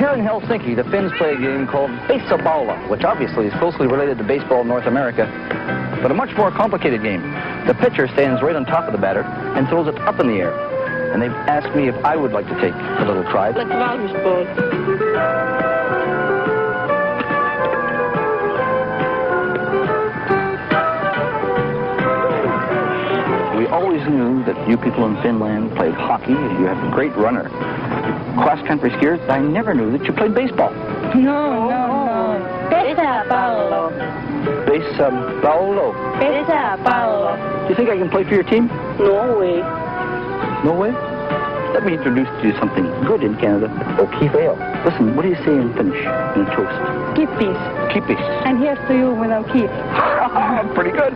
Here in Helsinki, the Finns play a game called baseball, which obviously is closely related to baseball in North America, but a much more complicated game. The pitcher stands right on top of the batter and throws it up in the air. And they've asked me if I would like to take a little try. We always knew that you people in Finland played hockey. You have a great runner. Cross-country skiers, I never knew that you played baseball. No. Baseball. Baseball. Baseball. Do you think I can play for your team? No way. No way? Let me introduce to you something good in Canada. O'Keefe Ale. Listen, what do you say in Finnish in a toast? Kippis. Kippis. And here's to you with O'Keefe. Pretty good.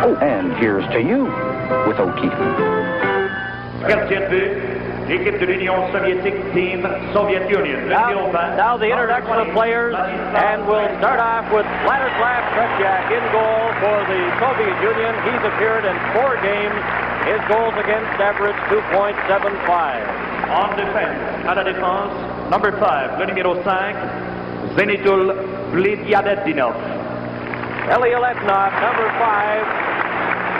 Oh, and here's to you with O'Keefe. Gardien but, l'équipe de l'Union soviétique, Team Soviet Union. Now the introduction of players, and we'll start off with Vladislav Tretiak in goal for the Soviet Union. He's appeared in 4 games. His goals against average 2.75. En défense, à la défense, number 5, le numéro 5, Zenitul Blidyadedinov. Ilya Letnov, number 5,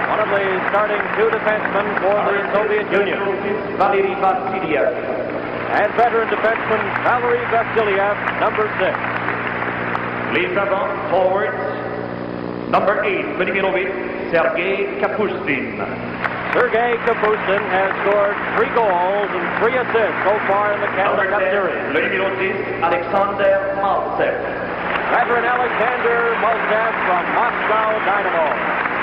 one of the starting 2 defensemen for the Soviet Union. Valery Vasilyev. And veteran defenseman Valery Vasilyev, number 6. Les avant forwards, number 8, le numéro 8, Sergei Kapustin. Sergei Kapustin has scored 3 goals and 3 assists so far in the Canada Cup Series. Le numéro 10, Alexander Maltsev. Veteran Alexander Maltsev from Moscow Dynamo.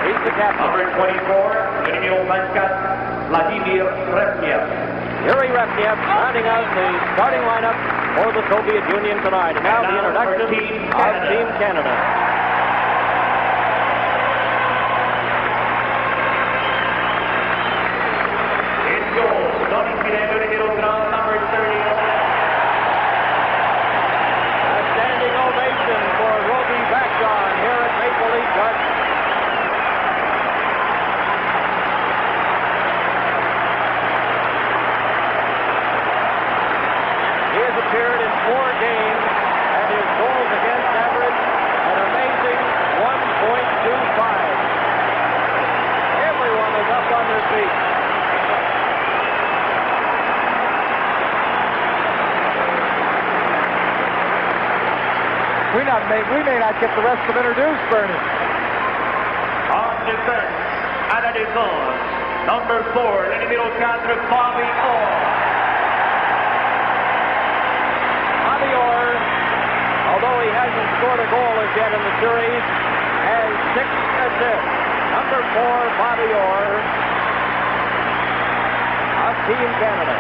He's the captain. Number 24, le numéro 24, Vladimir Repniev. Yuri Repniev rounding out the starting lineup for the Soviet Union tonight. And now the introduction of Team Canada. A standing ovation for Roby Vachon here at Maple Leaf Park. He has appeared in 4 games, and his goals against average an amazing 1.25. Everyone is up on their feet. We may not get the rest of them introduced, Bernie. En défense, à la défense, number 4, le numéro 4, Bobby Orr. Bobby Orr, although he hasn't scored a goal as yet in the series, has 6 assists. Number 4, Bobby Orr of Team Canada.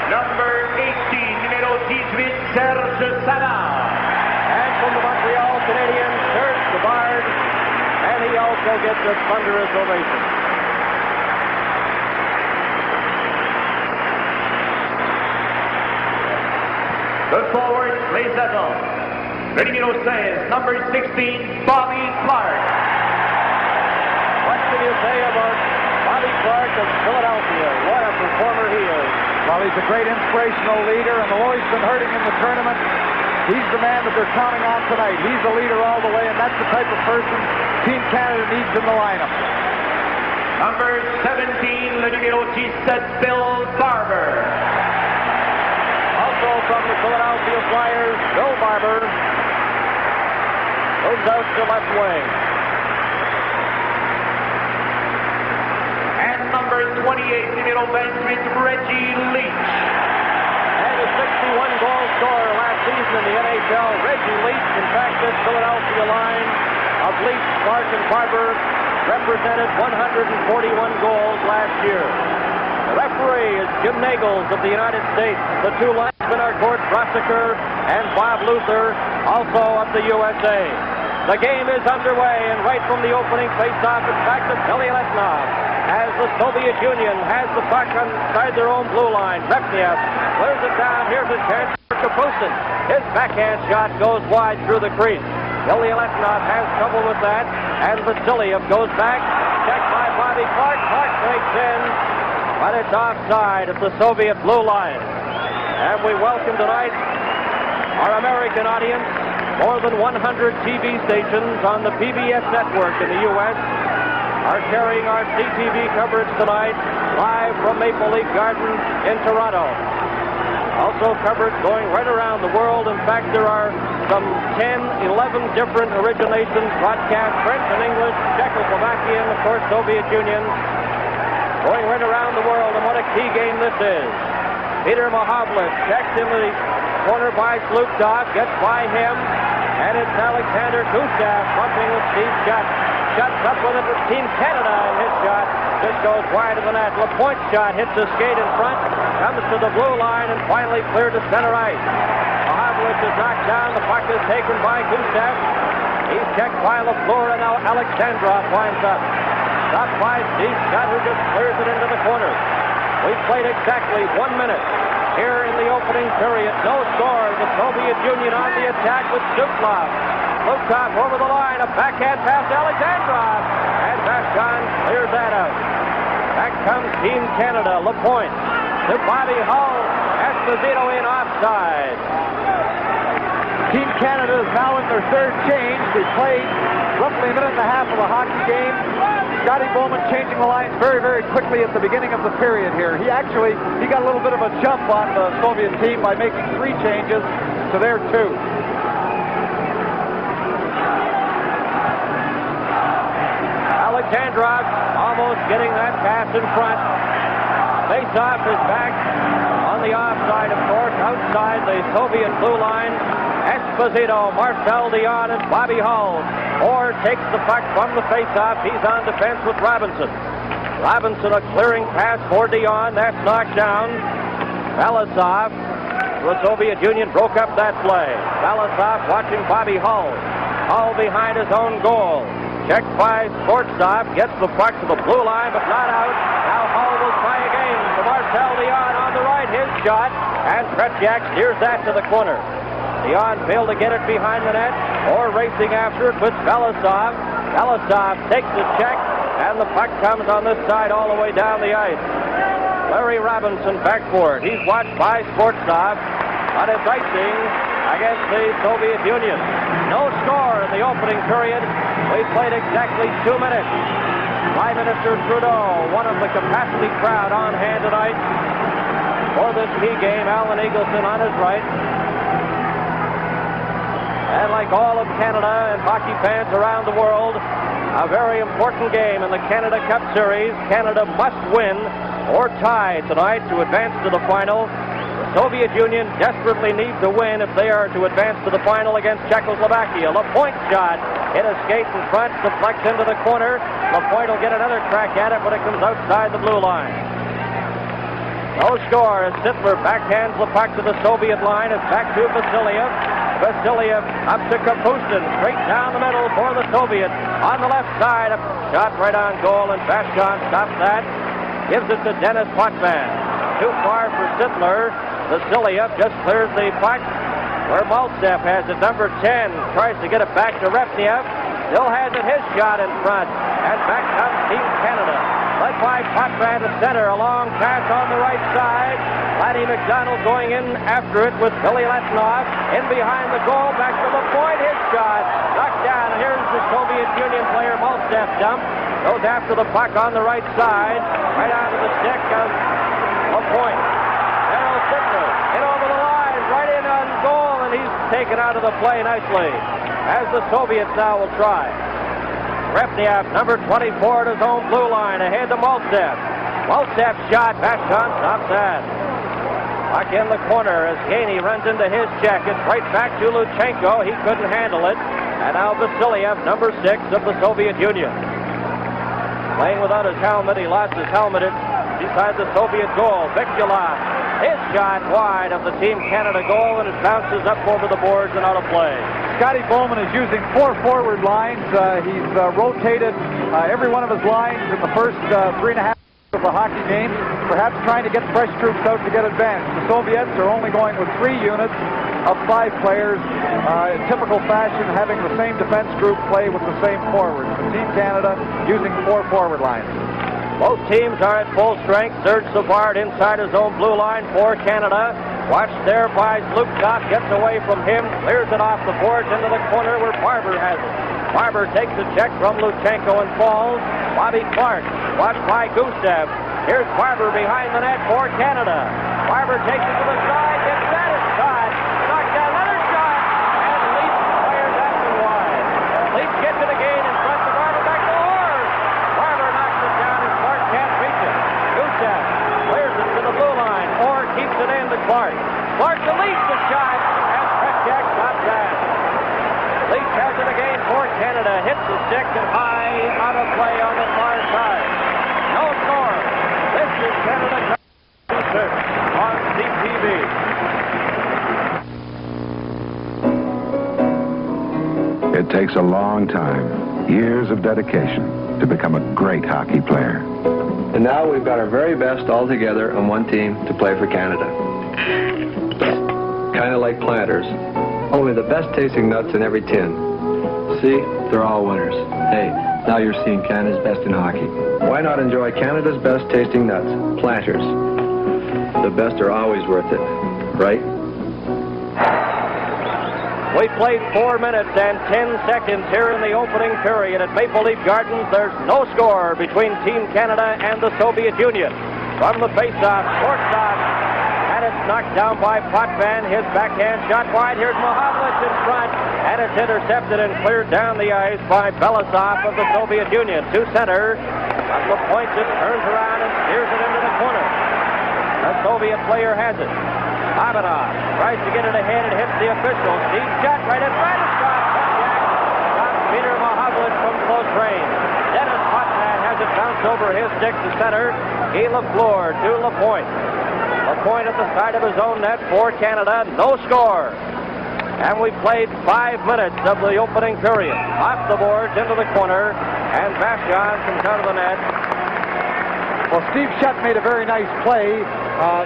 Number 18, numéro 18, Serge Savard. And from the Montreal Canadiens, Serge Savard, and he also gets a thunderous ovation. The forwards, les avants. Le numéro 16, number 16, Bobby Clark. What can you say about Bobby Clark of Philadelphia? What a performer he is. Well, he's a great inspirational leader, and although he's been hurting in the tournament, he's the man that they're counting on tonight. He's a leader all the way, and that's the type of person Team Canada needs in the lineup. Number 17, le numéro 17, Bill Barber. Also from the Philadelphia Flyers, Bill Barber moves out to left wing. Number 28, numéro 28, Reggie Leach. And a 61-goal scorer last season in the NHL, Reggie Leach. In fact, this Philadelphia line of Leach, Clark, and Barber represented 141 goals last year. The referee is Jim Nagels of the United States. The 2 linesmen are Gord Brosiker and Bob Luther, also of the USA. The game is underway, and right from the opening face-off, it's back to Ilya Letnov. As the Soviet Union has the puck inside their own blue line, Repniev clears it down. Here's a chance for Kapustin. His backhand shot goes wide through the crease. Ilya Letnov has trouble with that, and Vasilyev goes back. Checked by Bobby Clark. Clark breaks in, but it's offside at the Soviet blue line. And we welcome tonight our American audience. More than 100 TV stations on the PBS network in the U.S. are carrying our CTV coverage tonight live from Maple Leaf Gardens in Toronto. Also coverage going right around the world. In fact, there are some 10, 11 different originations broadcast, French and English, Czechoslovakian, of course, Soviet Union, going right around the world. And what a key game this is. Peter Mahovlich checks in the corner by Slukov, gets by him, and it's Alexander Gustav bumping with Steve Shutt. Shutt's up with it with Team Canada, and his shot just goes wide of the net. LaPointe's shot hits the skate in front, comes to the blue line, and finally cleared to center ice. Mahovlich is knocked down. The puck is taken by Gustav. He's checked by LaFleur, and now Alexandrov winds up. Stopped by Steve Shutt, who just clears it into the corner. We've played exactly 1 minute here in the opening period. No score. The Soviet Union on the attack with Suklov. Lukov over the line. A backhand pass to Alexandrov. And Vashon clears that out. Back comes Team Canada. LaPointe to Bobby Hull. Esposito in offside. Team Canada is now in their third change. They played roughly a minute and a half of a hockey game. Scotty Bowman changing the lines very, very quickly at the beginning of the period here. He got a little bit of a jump on the Soviet team by making 3 changes to their 2. Alexandrov almost getting that pass in front. Face-off is back on the offside, of course, outside the Soviet blue line. Esposito, Marcel Dion, and Bobby Hull. Orr takes the puck from the face-off. He's on defense with Robinson. Robinson, a clearing pass for Dion. That's knocked down. Belasov, the Soviet Union broke up that play. Belasov watching Bobby Hull. Hull behind his own goal. Checked by Sportstop. Gets the puck to the blue line, but not out. Now Hull will try again. To Marcel Dion on the right. His shot. And Tretiak steers that to the corner. Dion failed to get it behind the net, or racing after it with Belasov. Belasov takes the check, and the puck comes on this side all the way down the ice. Larry Robinson back for it. He's watched by Sportstop, but it's icing against the Soviet Union. No score in the opening period. We played exactly 2 minutes. Prime Minister Trudeau, one of the capacity crowd on hand tonight for this key game. Alan Eagleson on his right. And like all of Canada and hockey fans around the world, a very important game in the Canada Cup Series. Canada must win or tie tonight to advance to the final. The Soviet Union desperately needs to win if they are to advance to the final against Czechoslovakia. LaPointe shot hit a skate in front, deflects into the corner. LaPointe will get another crack at it, but it comes outside the blue line. No score as Sittler backhands the puck to the Soviet line. It's back to Vasiliev. Vasiliev up to Kapustin, straight down the middle for the Soviets. On the left side, a shot right on goal, and Vashon stops that. Gives it to Dennis Potvin. Too far for Sittler. Vasiliev just clears the puck where Maltsev has it. Number 10 tries to get it back to Repniev. Still has it, his shot in front. And back comes Team Canada. Led by Potvin to center. A long pass on the right side. Laddie McDonald going in after it with Billy Letnov. In behind the goal, back to LaPointe. His shot knocked down. Here's the Soviet Union player, Maltsev dump. Goes after the puck on the right side. Right onto the stick of LaPointe. Darryl Sittler in over the line. Right in on goal, and he's taken out of the play nicely. As the Soviets now will try. Repniev, number 24 at his own blue line. Ahead to Maltsev. Maltsev's shot. Vashon stops that. Puck in the corner as Gainey runs into his check. It's right back to Luchenko. He couldn't handle it. And now Vasiliev, number 6 of the Soviet Union. Playing without his helmet. He lost his helmet beside the Soviet goal. Vikulov. His shot wide of the Team Canada goal, and it bounces up over the boards and out of play. Scotty Bowman is using 4 forward lines. He's rotated every one of his lines in the first 3.5 of the hockey game, perhaps trying to get fresh troops out to get advanced. The Soviets are only going with 3 units of 5 players, in typical fashion, having the same defense group play with the same forwards. The Team Canada using 4 forward lines. Both teams are at full strength. Serge Savard inside his own blue line for Canada. Watched there by Luke Top, gets away from him, clears it off the boards into the corner where Barber has it. Barber takes a check from Luchenko and falls. Bobby Clark, watched by Gustav. Here's Barber behind the net for Canada. Barber takes it to the side, gets that shot, knocks down another shot, and Leafs fires that one wide. Leafs gets it again in front of Barber, back to Orr. Barber knocks it down and Clark can't reach it. Gustav clears it to the blue line. Orr keeps it in to Clark. Clark deletes the shot, and Tretiak stops that. Leafs has it again for Canada. Hits the stick and high out of play on the far side. No score. This is Canada on CTV. It takes a long time, years of dedication, to become a great hockey player. And now we've got our very best all together on one team to play for Canada. Kind of like Planters, only the best tasting nuts in every tin. See, they're all winners. Hey, now you're seeing Canada's best in hockey. Why not enjoy Canada's best tasting nuts, Planters? The best are always worth it, right? We played 4 minutes and 10 seconds here in the opening period at Maple Leaf Gardens. There's no score between Team Canada and the Soviet Union. From the faceoff, shortstop, and it's knocked down by Potvin. His backhand shot wide. Here's Mohavlich in front, and it's intercepted and cleared down the ice by Belasov of the Soviet Union. To center, at the point it turns around and steers it into the corner. The Soviet player has it. Ivanov tries to get it ahead and hits the official. Deep shot right in front. Stops Peter Mohavlich from close range. Dennis Potvin has it bounce over his stick to center. Guy Lafleur to LaPointe. LaPointe at the side of his own net for Canada. No score. And we played 5 minutes of the opening period. Off the boards into the corner. And Vashon comes out of the net. Well, Steve Shutt made a very nice play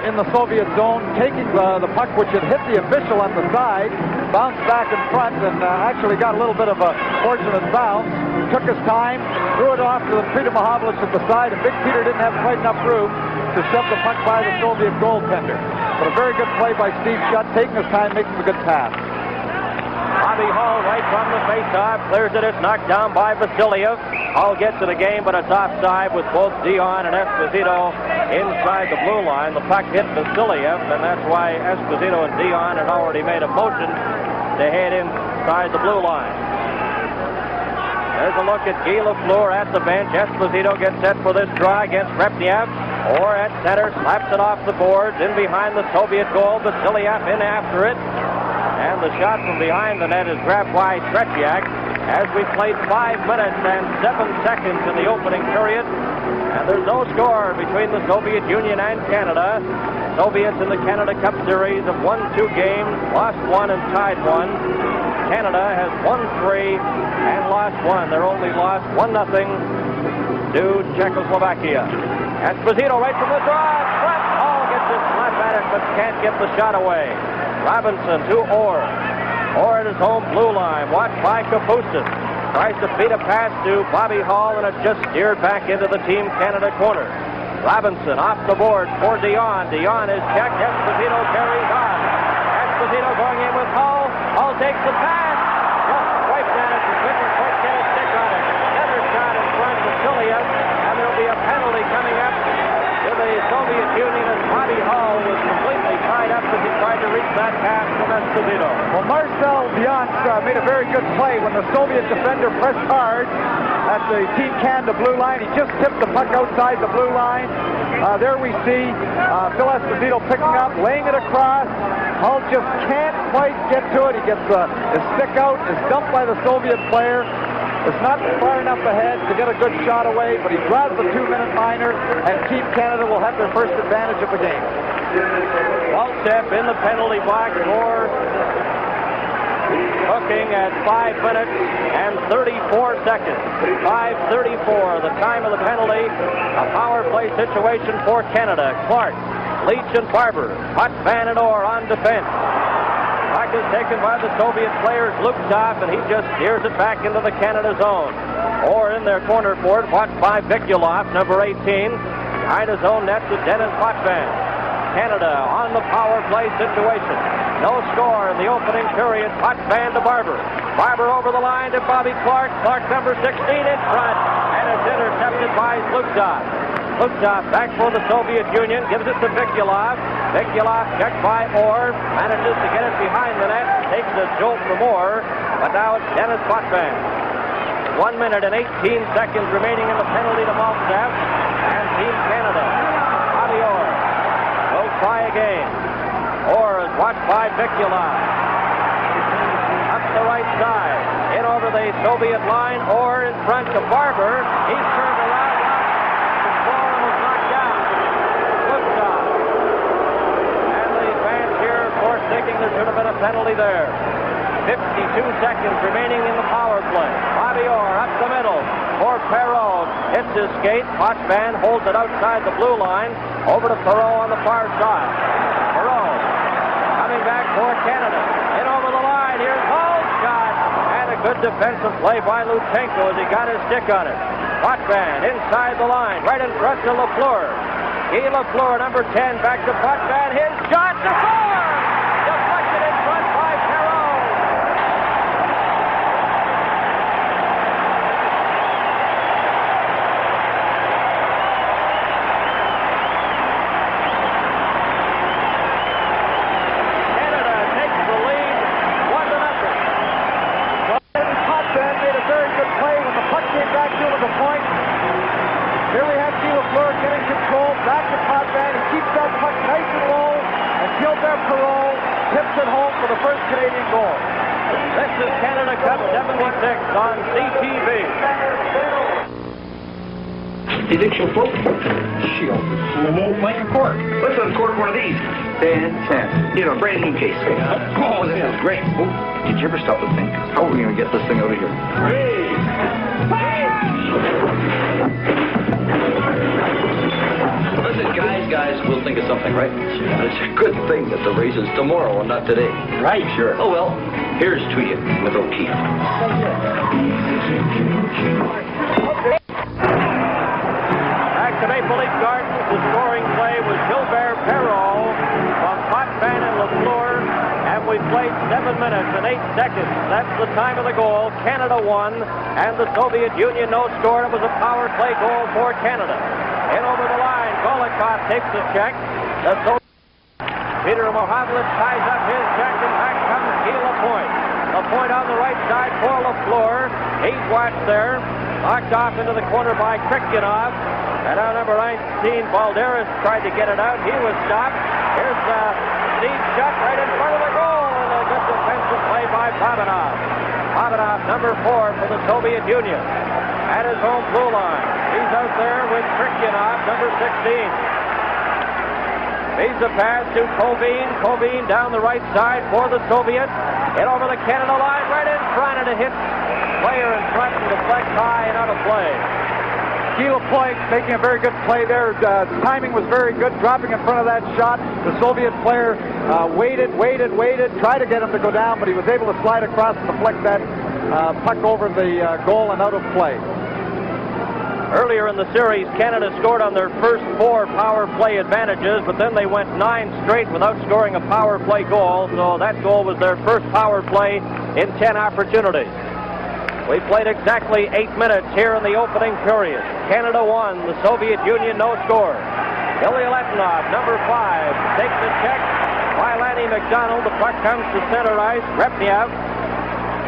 in the Soviet zone, taking the puck which had hit the official on the side, bounced back in front, and actually got a little bit of a fortunate bounce. Took his time, threw it off to Peter Mohavlich at the side, and Big Peter didn't have quite enough room to shove the puck by the Soviet goaltender. But a very good play by Steve Shutt, taking his time, making a good pass. Bobby Hall right from the faceoff, clears it. It's knocked down by Vasiliev. Hall gets it again, but it's offside with both Dion and Esposito inside the blue line. The puck hit Vasiliev, and that's why Esposito and Dion had already made a motion to head inside the blue line. There's a look at Guy Lafleur at the bench. Esposito gets set for this draw against Repniev. Or at center, slaps it off the boards. In behind the Soviet goal, Vasiliev in after it. And the shot from behind the net is grabbed by Tretiak as we played 5 minutes and 7 seconds in the opening period. And there's no score between the Soviet Union and Canada. Soviets in the Canada Cup Series have won 2 games, lost 1 and tied 1. Canada has won 3 and lost 1. They're only lost 1-0 to Czechoslovakia. Esposito right from the draw. Front. Hall gets his slap at it, but can't get the shot away. Robinson to Orr. Orr at his home blue line, watched by Kapustin. Tries to feed a pass to Bobby Hall, and it's just steered back into the Team Canada corner. Robinson off the board for Dion. Dion is checked. Esposito carries on. Esposito going in with Hall. Hall takes the pass. Wipes at it. The quicker quick get a stick on it. Another shot in front of Vasiliev, and there'll be a penalty coming up to the Soviet Union as Bobby Hall was completely tied up as he tried to reach that pass from Esposito. Well, Marcel Dion made a very good play when the Soviet defender pressed hard at the Team Canada blue line. He just tipped the puck outside the blue line. There we see Phil Esposito picking up, laying it across. Hull just can't quite get to it. He gets his stick out, is dumped by the Soviet player. It's not far enough ahead to get a good shot away, but he grabs the 2-minute minor, and Team Canada will have their first advantage of the game. Walchef in the penalty box for hooking at 5 minutes and 34 seconds. 5:34, the time of the penalty. A power play situation for Canada. Clark, Leach, and Barber. Potvin and Orr on defense. Puck is taken by the Soviet players, Luke Top, and he just steers it back into the Canada zone. Or in their corner for it, watched by Vikulov, number 18. Behind his own net to Dennis Potvin. Canada on the power play situation. No score in the opening period. Potvin to Barber. Barber over the line to Bobby Clark. Clark, number 16, in front. And it's intercepted by Lukov. Lukov back for the Soviet Union. Gives it to Vikulov. Vikulov checked by Orr. Manages to get it behind the net. Takes a jolt from Orr. But now it's Dennis Potvin. 1 minute and 18 seconds remaining in the penalty to Maltsev. And Team Canada. Bobby Orr will try again. Orr is watched by Vikulov. Up the right side. In over the Soviet line. Orr in front to Barber. He's turned around. The ball was knocked down. Good job. And the fans here, of course, thinking there should have been a penalty there. 52 seconds remaining in the power play. Bobby Orr up the middle for Perreault. Hits his skate. Potvin holds it outside the blue line. Over to Perreault on the far side. Perreault coming back for Canada. In over the line. Here's Hall's shot. And a good defensive play by Luchenko as he got his stick on it. Potvin inside the line. Right in front to Lafleur. Guy Lafleur, number 10, back to Potvin. His shot to score! Deflected in front by Perreault. Canada takes the lead 1-0. Potvin made a very good play when the puck came back to him at the point. Here we have Guy Lafleur getting control. Back to Potvin. He keeps that puck nice and low. And Gilbert Perreault tips it home for the first Canadian goal. This is Canada Cup 76 on CTV. You think she'll float? She'll float like a cork. Let's uncork one of these. Fantastic. You know, brand new case. Oh, this is great. Oh, did you ever stop to think? How are we going to get this thing out of here? Listen, guys, we'll think of something, right? It's a good thing that the race is tomorrow and not today. Right, sure. Oh, well, here's to you with O'Keefe. Back to Maple Leaf Gardens. The scoring play was Gilbert Perreault from Potvin and Lafleur. And we played 7 minutes and 8 seconds. That's the time of the goal. Canada won. And the Soviet Union no score. It was a power play goal for Canada. In over the line. Golikov takes the check. Peter Mohavlin ties up his check. And back comes Guy Lapointe. Lapointe on the right side for Lafleur. He's watched there. Knocked off into the corner by Krikyanov. And now number 19, Balderas tried to get it out. He was stopped. Here's Steve Shutt right in front of the goal. And a good defensive play by Pavanov. Pavanov, number 4 for the Soviet Union. At his home blue line. He's out there with Krikyanov, number 16. Feeds the pass to Kovin. Kovin down the right side for the Soviets. Hit over the Canada line right in front, and it hits player in front and deflects high and out of play. Guy Lapointe making a very good play there. Timing was very good, dropping in front of that shot. The Soviet player waited, tried to get him to go down, but he was able to slide across and deflect that puck over the goal and out of play. Earlier in the series, Canada scored on their first 4 power play advantages, but then they went 9 straight without scoring a power play goal, so that goal was their first power play in 10 opportunities. We played exactly 8 minutes here in the opening period. Canada won, the Soviet Union no score. Ilya Letinov, number 5, takes the check by Lanny McDonald. The puck comes to center ice. Repniev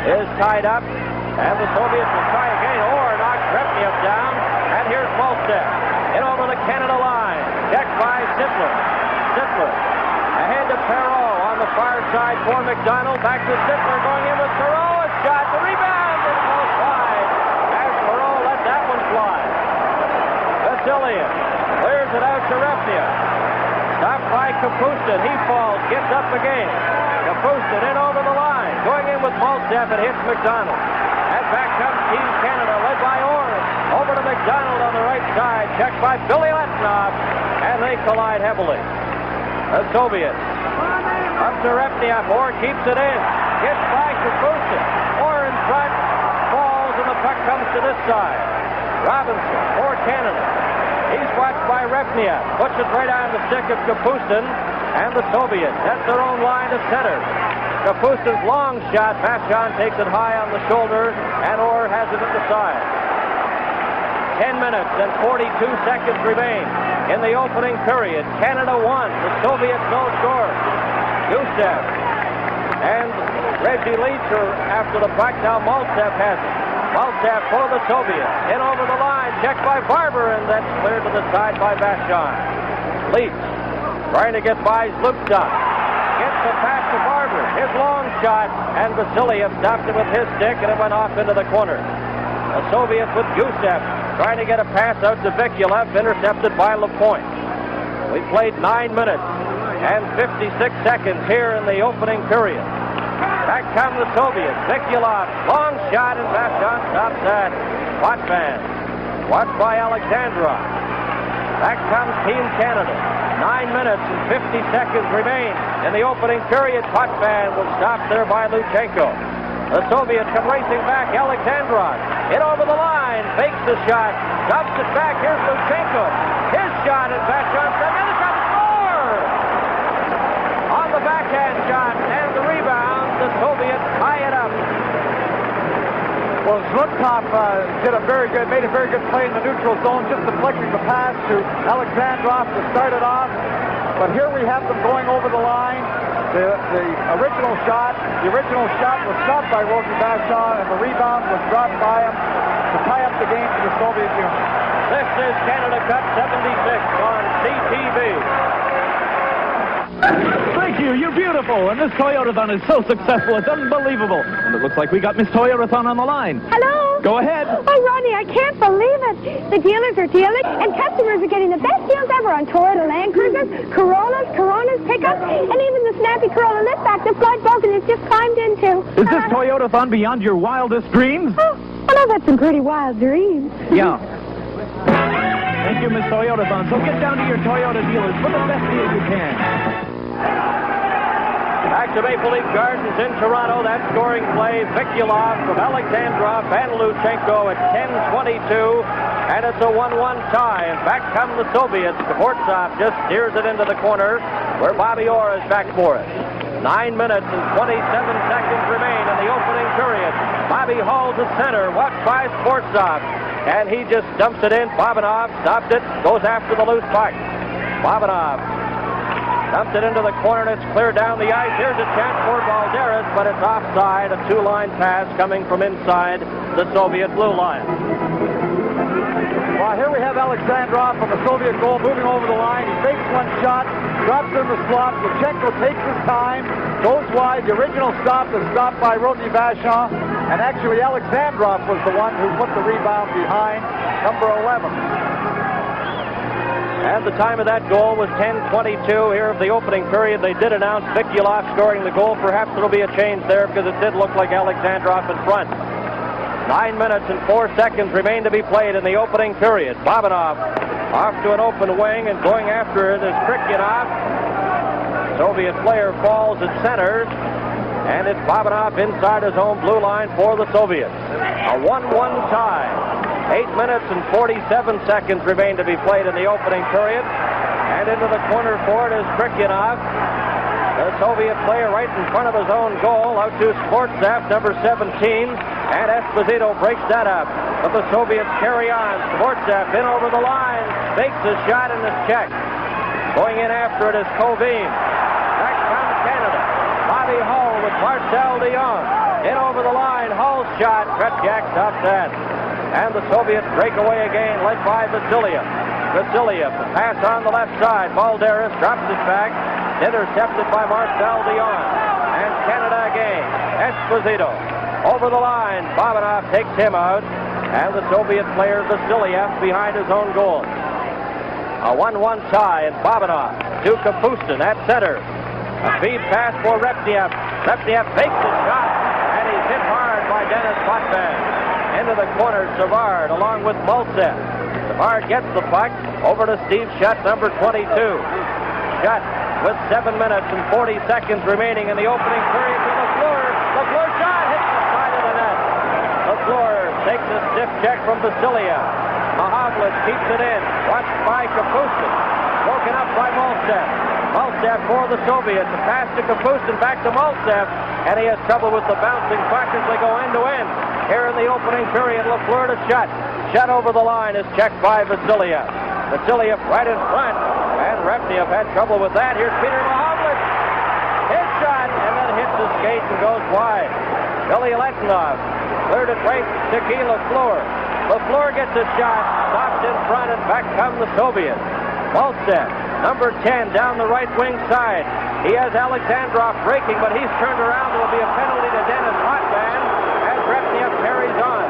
is tied up, and the Soviets will try again. Orr knocks Repniev down, and here's Maltsev. In over the Canada line. Checked by Sittler. Sittler ahead to Perreault on the far side for McDonald. Back to Sittler going in with Perreault. A shot, the rebound, and goes wide. As Perreault let that one fly. Vassiliev clears it out to Repniev. Stopped by Kapustin. He falls, gets up again. Kapustin in over the line. Going in with Maltsev, it hits McDonald. And back comes Team Canada, led by Orr. Over to McDonald on the right side. Checked by Billy Letinov. And they collide heavily. The Soviets. Up to Repniev. Orr keeps it in. Gets by Kapustin. Orr in front. Falls, and the puck comes to this side. Robinson for Canada. He's watched by Repnia. Puts it right on the stick of Kapustin. And the Soviets at their own line of center. Kapustin's long shot. Vachon takes it high on the shoulder. And Orr has it at the side. 10 minutes and 42 seconds remain in the opening period. Canada won. The Soviets no score. Gusev and Reggie Leach are after the puck. Now Maltsev has it. Maltsev for the Soviets. In over the line. Checked by Barber, and that's cleared to the side by Vachon. Leach trying to get by Zlukta. Gets the pass to Barber. His long shot, and Vasiliev stopped it with his stick, and it went off into the corner. The Soviets with Gusev trying to get a pass out to Vikulev, intercepted by LaPointe. We played 9 minutes and 56 seconds here in the opening period. Back come the Soviets. Vikulev, long shot, and Vachon stops that. Potvin, watched by Alexandrov. Back comes Team Canada. 9 minutes and 50 seconds remain in the opening period. Potvin was stopped there by Luchenko. The Soviets come racing back. Alexandrov hit over the line, fakes the shot, dumps it back. Here's Luchenko. His shot, and Vachon said, and the shot scored! On the backhand shot and the rebound, the Soviets tie it up. Well, Zlukov made a very good play in the neutral zone, just deflecting the pass to Alexandrov to start it off. But here we have them going over the line. The original shot was stopped by Rosie Vachon, and the rebound was dropped by him to tie up the game for the Soviet Union. This is Canada Cup 76 on CTV. Thank you. You're beautiful. And this Toyotathon is so successful. It's unbelievable. And it looks like we got Miss Toyotathon on the line. Hello? Go ahead. Oh, Ronnie, I can't believe it. The dealers are dealing, and customers are getting the best deals ever on Toyota Land Cruisers, Corollas, pickups, and even the snappy Corolla liftback that Floyd Bogan has just climbed into. Is this Toyotathon beyond your wildest dreams? Oh, well, I've had some pretty wild dreams. Yeah. Thank you, Miss Toyotathon. So get down to your Toyota dealers for the best deal you can. Back to Maple Leaf Gardens in Toronto. That scoring play, Vikulev from Alexandrov and Luchenko at 10:22, and it's a 1-1 tie. And back come the Soviets. Dvorsov just steers it into the corner, where Bobby Orr is back for it. 9 minutes and 27 seconds remain in the opening period. Bobby Hall's at center, watched by Dvorsov, and he just dumps it in. Bobanov stopped it, goes after the loose puck. Bobanov dumped it into the corner, and it's cleared down the ice. Here's a chance for Balderas, but it's offside. A two-line pass coming from inside the Soviet blue line. Well, here we have Alexandrov from the Soviet goal moving over the line. He fakes one shot, drops in the slot. Luchenko takes his time, goes wide. The original stop is stopped by Rodney Vachon, and actually Alexandrov was the one who put the rebound behind number 11. And the time of that goal was 10:22 here of the opening period. They did announce Vikulev scoring the goal. Perhaps there'll be a change there because it did look like Alexandrov in front. 9 minutes and 4 seconds remain to be played in the opening period. Bobanov off to an open wing, and going after it is Krikinov. Soviet player falls at center, and it's Bobanov inside his own blue line for the Soviets. A 1-1 tie. 8 minutes and 47 seconds remain to be played in the opening period. And into the corner for it is Krikinov. The Soviet player right in front of his own goal, out to Sportsev, number 17. And Esposito breaks that up. But the Soviets carry on. Sportsev in over the line. Fakes his shot and is checked. Going in after it is Covine. Back comes Canada. Bobby Hull with Marcel DeYoung. In over the line. Hull's shot. Tretiak stops that. And the Soviets break away again, led by Vasiliev. Vasiliev, the pass on the left side. Balderas drops it back. Intercepted by Marcel DeYoung. And Canada again. Esposito over the line. Bobanov takes him out. And the Soviet player Vasiliev behind his own goal. A 1-1 tie, and Bobanov to Kapustin at center. A feed pass for Repniev. Repniev fakes the shot, and he's hit hard by Dennis Potvin. Into the corner, Savard along with Maltsev. Savard gets the puck over to Steve Shutt, number 22. Shutt with 7 minutes and 40 seconds remaining in the opening period to LaFleur. LaFleur shot hits the side of the net. LaFleur takes a stiff check from Basilia. Mahavlich keeps it in. Watched by Kapustin. Broken up by Maltsev. Maltsev for the Soviets. A pass to Kapustin, back to Maltsev. And he has trouble with the bouncing puck as they go end to end. Here in the opening period, Lafleur to shot. Shot over the line is checked by Vasiliev. Vasiliev right in front. And Repniev had trouble with that. Here's Peter Mahavlich. His shot, and then hits the skate and goes wide. Billy Letinov cleared it right to Guy Lafleur. Lafleur gets a shot, stops in front, and back come the Soviets. Maltsev, number 10, down the right wing side. He has Alexandrov breaking, but he's turned around. There will be a penalty to Dennis Potvin as Repniev carries on.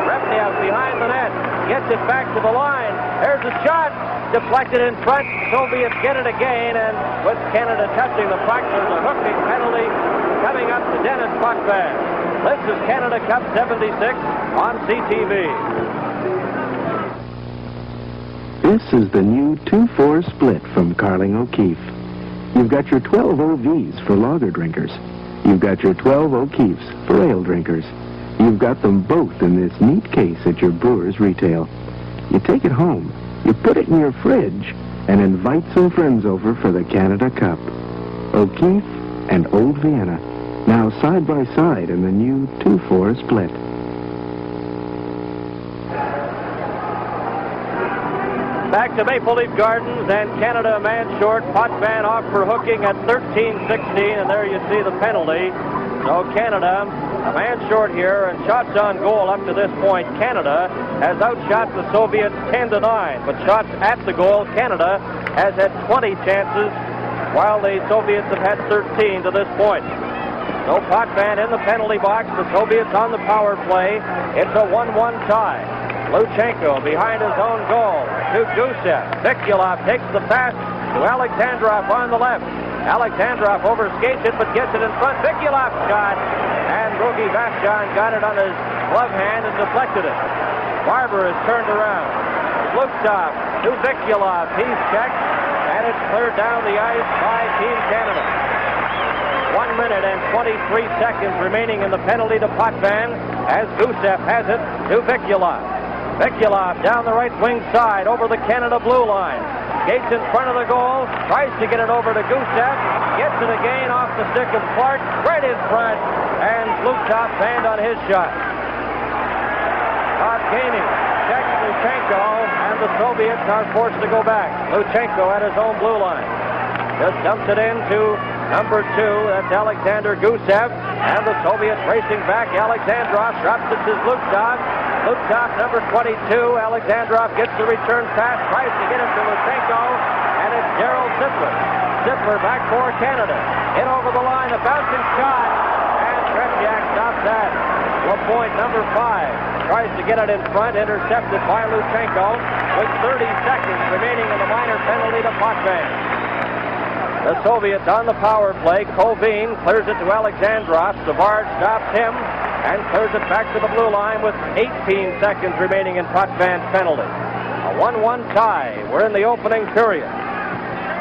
Repniev behind the net, gets it back to the line. There's a shot, deflected in front. Soviets get it again, and with Canada touching the puck, there's a hooking penalty coming up to Dennis Potvin. This is Canada Cup 76 on CTV. This is the new 2-4 split from Carling O'Keefe. You've got your 12 OVs for lager drinkers. You've got your 12 O'Keefes for ale drinkers. You've got them both in this neat case at your brewer's retail. You take it home, you put it in your fridge, and invite some friends over for the Canada Cup. O'Keefe and Old Vienna, now side by side in the new 2-4 split. Back to Maple Leaf Gardens, and Canada a man short. Potvin off for hooking at 13-16, and there you see the penalty. So Canada a man short here, and shots on goal up to this point. Canada has outshot the Soviets 10-9, but shots at the goal, Canada has had 20 chances, while the Soviets have had 13 to this point. So Potvin in the penalty box, the Soviets on the power play. It's a 1-1 tie. Luchenko behind his own goal to Gusev. Vikulov takes the pass to Alexandrov on the left. Alexandrov overskates it, but gets it in front. Vikulov shot, and Rogi Vashon got it on his glove hand and deflected it. Barber is turned around. Luktov to Vikulov. He's checked, and it's cleared down the ice by Team Canada. 1 minute and 23 seconds remaining in the penalty to Potvin as Gusev has it to Vikulov. Vikulov down the right wing side over the Canada blue line. Gates in front of the goal, tries to get it over to Gusev, gets it again off the stick of Clark, right in front, and Luktov banned on his shot. Potgany checks Luchenko, and the Soviets are forced to go back. Luchenko at his own blue line. Just dumps it into number 2, that's Alexander Gusev, and the Soviets racing back. Alexandrov drops it to Luktov. Luktov, number 22, Alexandrov gets the return pass, tries to get it to Luchenko, and it's Gerald Sittler. Sittler back for Canada. In over the line, a bouncing shot, and Tretiak stops that. LaPointe, number 5, tries to get it in front, intercepted by Luchenko, with 30 seconds remaining in the minor penalty to Potvin. The Soviets on the power play. Kovin clears it to Alexandrov. Savard stops him and clears it back to the blue line with 18 seconds remaining in Potvin's penalty. A 1-1 tie. We're in the opening period.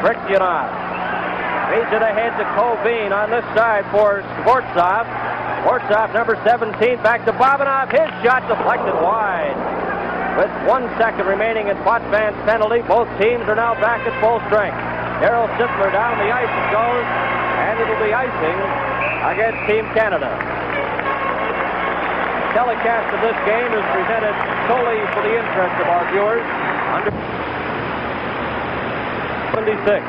Brikyanov feeds it ahead to Kovin on this side for Skvortsov. Skvortsov, number 17, back to Bobanov. His shot deflected wide. With 1 second remaining in Potvin's penalty, both teams are now back at full strength. Darryl Sittler down the ice it goes, and it'll be icing against Team Canada. Telecast of this game is presented solely for the interest of our viewers under 76.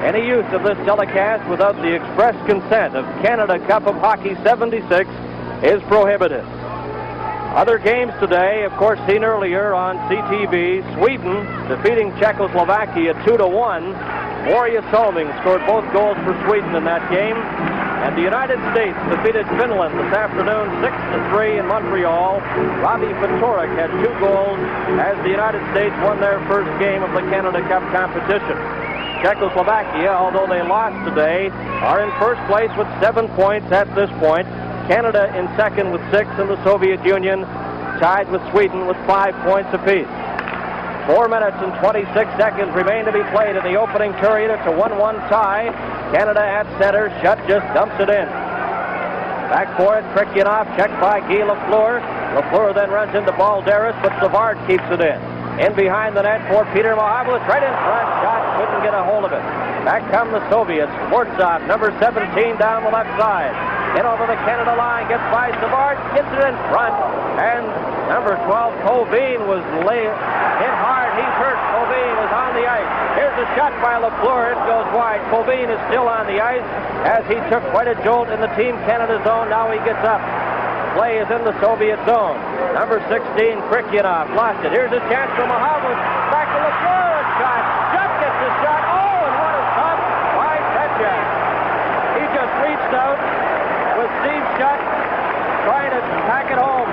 Any use of this telecast without the express consent of Canada Cup of Hockey 76 is prohibited. Other games today, of course, seen earlier on CTV. Sweden defeating Czechoslovakia 2-1. Borje Salming scored both goals for Sweden in that game. And the United States defeated Finland this afternoon 6-3 in Montreal. Robbie Fatorik had 2 goals as the United States won their first game of the Canada Cup competition. Czechoslovakia, although they lost today, are in first place with 7 points at this point. Canada in second with 6, and the Soviet Union tied with Sweden with 5 points apiece. 4 minutes and 26 seconds remain to be played in the opening period. It's a 1-1 tie. Canada at center. Shutt just dumps it in. Back for it, Brikyanov, checked by Guy Lafleur. LaFleur then runs into Balderas, but Savard keeps it in. In behind the net for Peter Mahovlich, right in front. Shot couldn't get a hold of it. Back come the Soviets. Mortzov, number 17, down the left side. In over the Canada line, gets by Savard, gets it in front. And number 12, Colvin, was hit hard. He's hurt. Colvin is on the ice. Here's a shot by LaFleur. It goes wide. Colvin is still on the ice as he took quite a jolt in the Team Canada zone. Now he gets up. Play is in the Soviet zone. Number 16, Krikyanov, lost it. Here's a chance for Mahovlich. Back to LaFleur. A shot. Just gets the shot. Oh, and what a stop by Petchak. He just reached out with Steve Schutt trying to pack it home.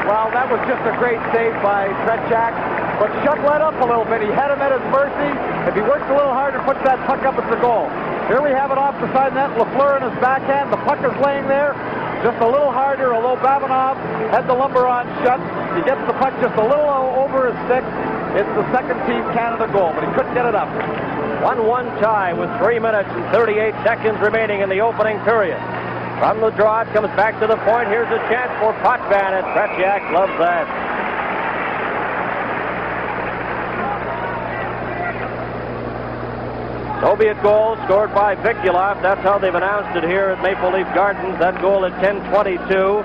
Well, that was just a great save by Petchak. But Schutt let up a little bit. He had him at his mercy. If he works a little harder, puts that puck up, it's a goal. Here we have it off the side net. LaFleur in his backhand. The puck is laying there. Just a little harder, although Babanov had the lumber on Schutt. He gets the puck just a little over his stick. It's the second Team Canada goal, but he couldn't get it up. 1-1 tie with 3 minutes and 38 seconds remaining in the opening period. From the draw, it comes back to the point. Here's a chance for Potvin, and Petchak loves that. Soviet goal scored by Vikulov. That's how they've announced it here at Maple Leaf Gardens. That goal at 10:22.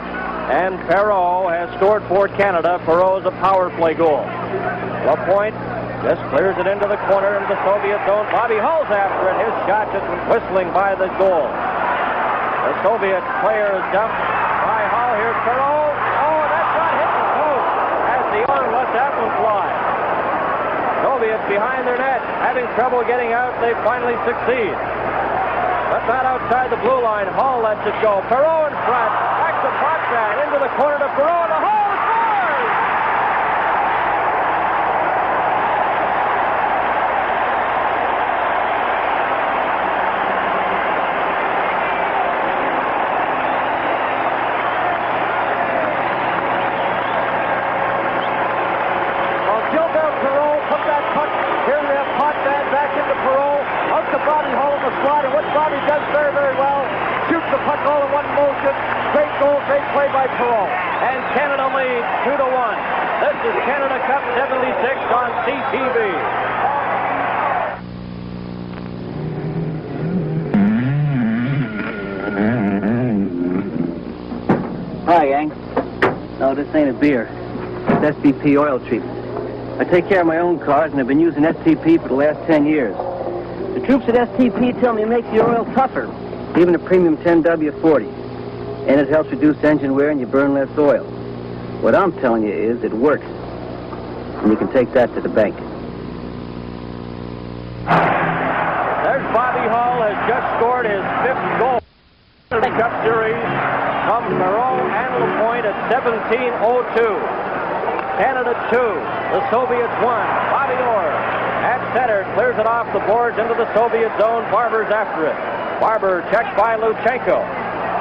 And Perreault has scored for Canada. Perreault is a power play goal. LaPointe just clears it into the corner into the Soviet zone. Bobby Hull's after it. His shot just went whistling by the goal. The Soviet player is dumped by Hull. Here's Perreault. Oh, and that shot hit the post as the arm let that one fly. Soviets behind their net, having trouble getting out. They finally succeed. But not outside the blue line. Hull lets it go. Perreault in front. Back to Potvin. Into the corner to Perreault. The Hull scores! Well, Gilbert Perreault put that puck. Here we have Potvin back into Perreault. Out to Bobby Hull in the slot. And what Bobby does very, very well, shoots the puck all in one motion. Great goal, great play by Perreault. And Canada leads 2-1. This is Canada Cup 76 on CTV. Hi, gang. No, this ain't a beer. It's STP oil treatment. I take care of my own cars, and I've been using STP for the last 10 years. The troops at STP tell me it makes the oil tougher, even a premium 10W40. And it helps reduce engine wear and you burn less oil. What I'm telling you is it works. And you can take that to the bank. There's Bobby Hull has just scored his 5th goal in the Cup Series from Perreault and LaPointe at 17:02. Canada 2, the Soviets 1. Bobby Orr at center clears it off the boards into the Soviet zone. Barber's after it. Barber checked by Luchenko.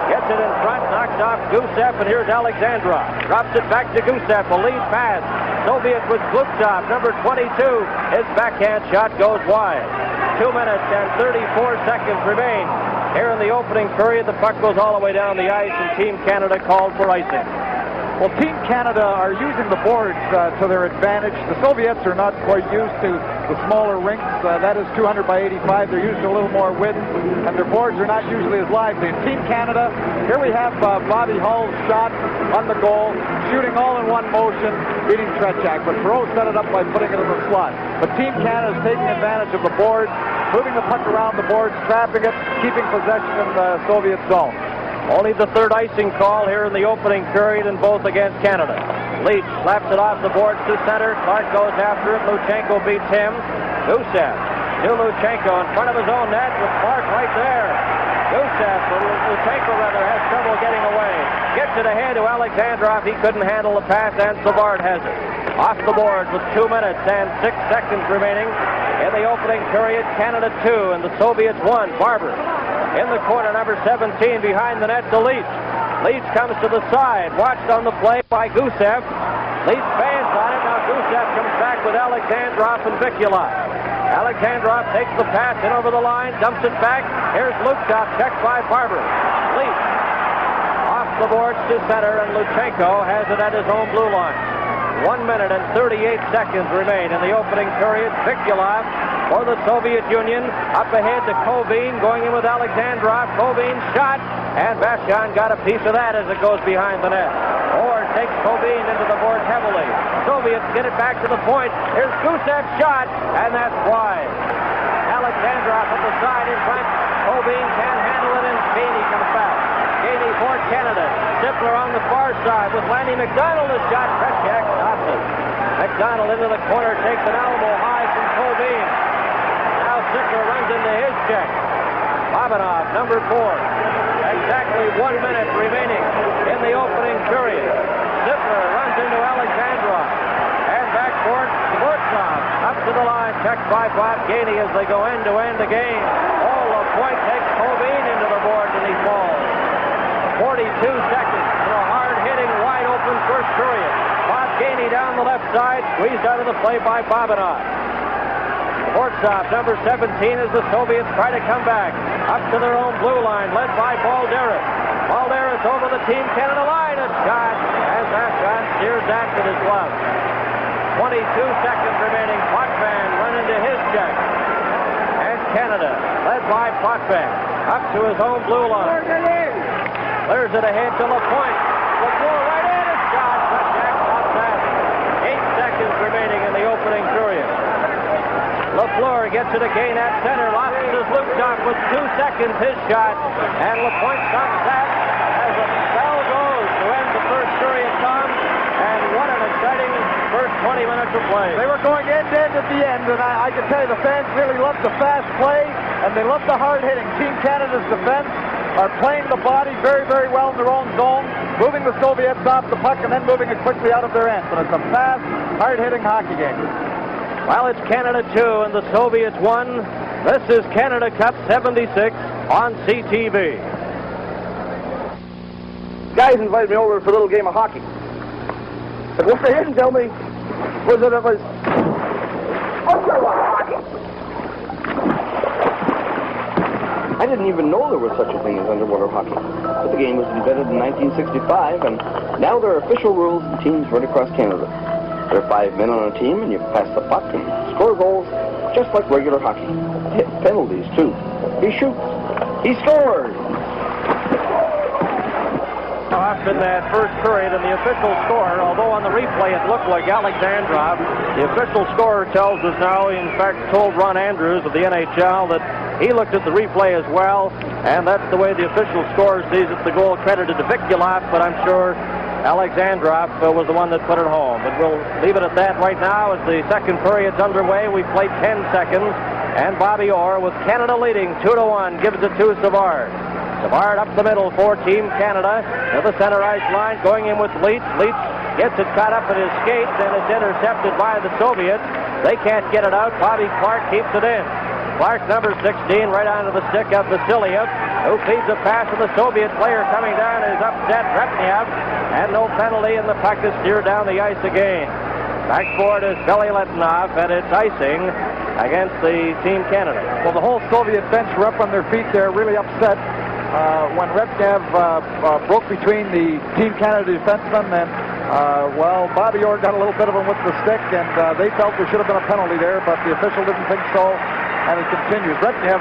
Gets it in front, knocks off Gusev, and here's Alexandrov. Drops it back to Gusev, a lead pass. Soviet with Glukov, number 22. His backhand shot goes wide. 2 minutes and 34 seconds remain. Here in the opening period, the puck goes all the way down the ice, and Team Canada called for icing. Well, Team Canada are using the boards to their advantage. The Soviets are not quite used to the smaller rinks. That is 200 by 85. They're used to a little more width, and their boards are not usually as lively. In Team Canada, here we have Bobby Hull's shot on the goal, shooting all in one motion, beating Petchak. But Perreault set it up by putting it in the slot. But Team Canada is taking advantage of the boards, moving the puck around the boards, trapping it, keeping possession in the Soviet zone. Only the third icing call here in the opening period, and both against Canada. Leach slaps it off the boards to center. Clark goes after it. Luchenko beats him. Gusev to Luchenko in front of his own net with Clark right there. Gusev, or Luchenko rather, has trouble getting away. Gets it ahead to Alexandrov. He couldn't handle the pass, and Savard has it. Off the boards with 2 minutes and 6 seconds remaining in the opening period. Canada 2 and the Soviets 1. Barber in the corner, number 17 behind the net to Leach. Leach comes to the side, watched on the play by Gusev. Leach fans on it. Now Gusev comes back with Alexandrov and Vikulov. Alexandrov takes the pass in over the line, dumps it back. Here's Lukov, checked by Barber. Leach off the boards to center, and Luchenko has it at his own blue line. 1 minute and 38 seconds remain in the opening period. Vikulov for the Soviet Union. Up ahead to Kovin, going in with Alexandrov. Kovin shot, and Vashon got a piece of that as it goes behind the net. Orr takes Kovin into the board heavily. Soviets get it back to the point. Here's Gusev's shot, and that's wide. Alexandrov at the side in front. Kovin can't handle it, and Gainey comes back. Gainey for Canada. Stifler on the far side with Lanny McDonald. A shot. Krejciak stops it. McDonald into the corner, takes an elbow high from Kovin. Now Stifler runs into his check. Babanov, number 4. Exactly 1 minute remaining in the opening period. Stifler runs into Alexandrov. And backboard, Dvorak up to the line, checked by Bob Gainey as they go end-to-end the game. Point takes Kovin into the boards, and he falls. 42 seconds for a hard-hitting, wide-open first period. Bob Gainey down the left side, squeezed out of the play by Babanov. Dvorak, number 17, as the Soviets try to come back. Up to their own blue line, led by Balderas. Balderas over the Team Canada line, a shot, and Vashon steers that with his glove. 22 seconds remaining. Potvin run into his check. Canada, led by Potvin, up to his own blue line. Clears it ahead to LaPointe. LaFleur right in, a shot, but Jack stops that. 8 seconds remaining in the opening period. LaFleur gets it again at center. Losses his loop shot with 2 seconds, his shot, and LaPointe stops that as a bell goes to end the first period, Tom. And what an exciting first 20 minutes of play. They were going end-to-end at the end, and I can tell you the fans really love the fast play, and they love the hard-hitting. Team Canada's defense are playing the body very, very well in their own zone, moving the Soviets off the puck and then moving it quickly out of their end. And it's a fast, hard-hitting hockey game. Well, it's Canada 2 and the Soviets 1. This is Canada Cup 76 on CTV. Guys invited me over for a little game of hockey. But what they didn't tell me was that it was underwater hockey. I didn't even know there was such a thing as underwater hockey. But the game was invented in 1965, and now there are official rules in teams right across Canada. There are 5 men on a team, and you pass the puck and score goals just like regular hockey. Penalties, too. He shoots. He scores. Off in that first period, and the official score, although on the replay it looked like Alexandrov, the official scorer tells us now, he in fact told Ron Andrews of the NHL that he looked at the replay as well, and that's the way the official scorer sees it. The goal credited to Vikulov, but I'm sure Alexandrov was the one that put it home. But we'll leave it at that right now as the second period's underway. We've played 10 seconds, and Bobby Orr, with Canada leading 2-1, gives it to Savard. Savard up the middle for Team Canada to the center ice line, going in with Leach. Leach gets it caught up in his skates, and it's intercepted by the Soviets. They can't get it out. Bobby Clark keeps it in. Clark, number 16, right onto the stick of Vasiliev, who feeds a pass to the Soviet player coming down is upset Repniev, and no penalty, and the puck is steered down the ice again. Backboard is Belyletnov, and it's icing against the Team Canada. Well, the whole Soviet bench were up on their feet there, really upset when Repniev broke between the Team Canada defensemen, and well, Bobby Orr got a little bit of him with the stick, and they felt there should have been a penalty there, but the official didn't think so, and it continues. Repniev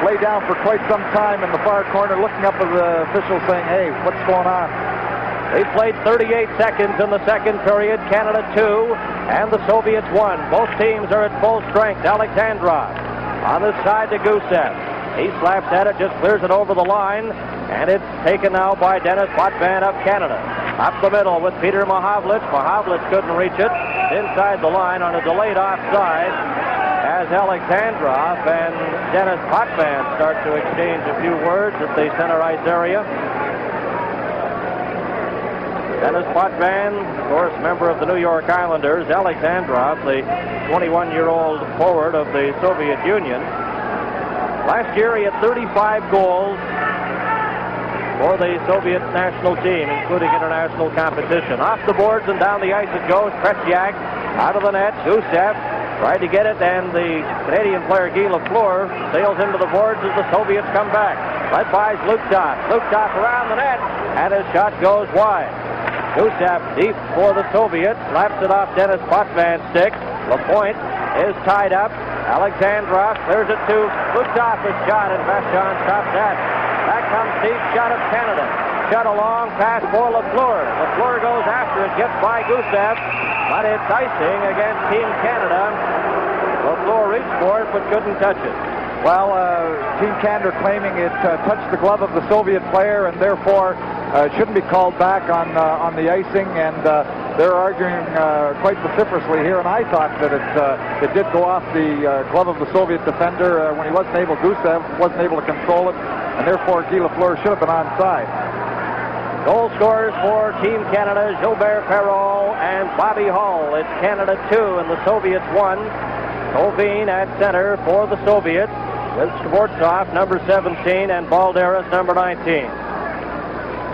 lay down for quite some time in the far corner, looking up at the official saying, hey, what's going on? They played 38 seconds in the second period. Canada 2 and the Soviets 1. Both teams are at full strength. Alexandrov on the side to Gusev. He slaps at it, just clears it over the line, and it's taken now by Dennis Potvin of Canada. Up the middle with Peter Mahovlich. Mahovlich couldn't reach it. Inside the line on a delayed offside as Alexandrov and Dennis Potvin start to exchange a few words at the center ice area. Dennis Potvin, of course, member of the New York Islanders. Alexandrov, the 21-year-old forward of the Soviet Union. Last year, he had 35 goals for the Soviet national team, including international competition. Off the boards and down the ice it goes. Krejciak out of the net. Gusev tried to get it, and the Canadian player Guy Lafleur sails into the boards as the Soviets come back. led by Luchtop. Luchtop around the net, and his shot goes wide. Gusev deep for the Soviets, slaps it off Dennis Potvan's stick. Lapointe is tied up. Alexandrov clears it to Luchtop, his shot, and Vachon stops that. Back comes Steve's shot of Canada. Shot a long pass for Lafleur. Lafleur goes after it, gets by Gusev, but it's icing against Team Canada. Lafleur reached for it, but couldn't touch it. Well, Team Canada claiming it touched the glove of the Soviet player, and therefore it shouldn't be called back on the icing, and they're arguing quite vociferously here, and I thought that it did go off the glove of the Soviet defender when he wasn't able, Gusev wasn't able to control it, and therefore Guy Lafleur should have been onside. Goal scorers for Team Canada, Gilbert Perreault and Bobby Hull. It's Canada 2 and the Soviets 1. Colvin at center for the Soviets with Skvortsov, number 17, and Balderas, number 19.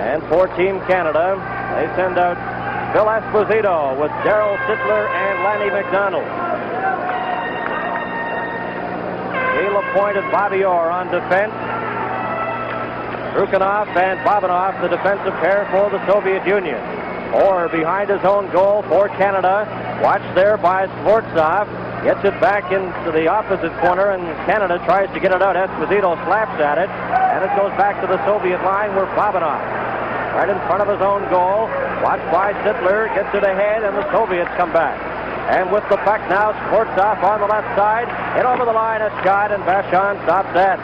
And for Team Canada, they send out Phil Esposito with Darryl Sittler and Lanny McDonald. Guy Lapointe and Bobby Orr on defense. Rukhanov and Babanov, the defensive pair for the Soviet Union. Orr behind his own goal for Canada. Watched there by Skvortsov. Gets it back into the opposite corner, and Canada tries to get it out. Esposito slaps at it, and it goes back to the Soviet line where Babanov, right in front of his own goal. Watched by Sittler, gets it ahead, and the Soviets come back. And with the puck now, Skvortsov on the left side. Hit over the line, a shot, and Vachon stops that.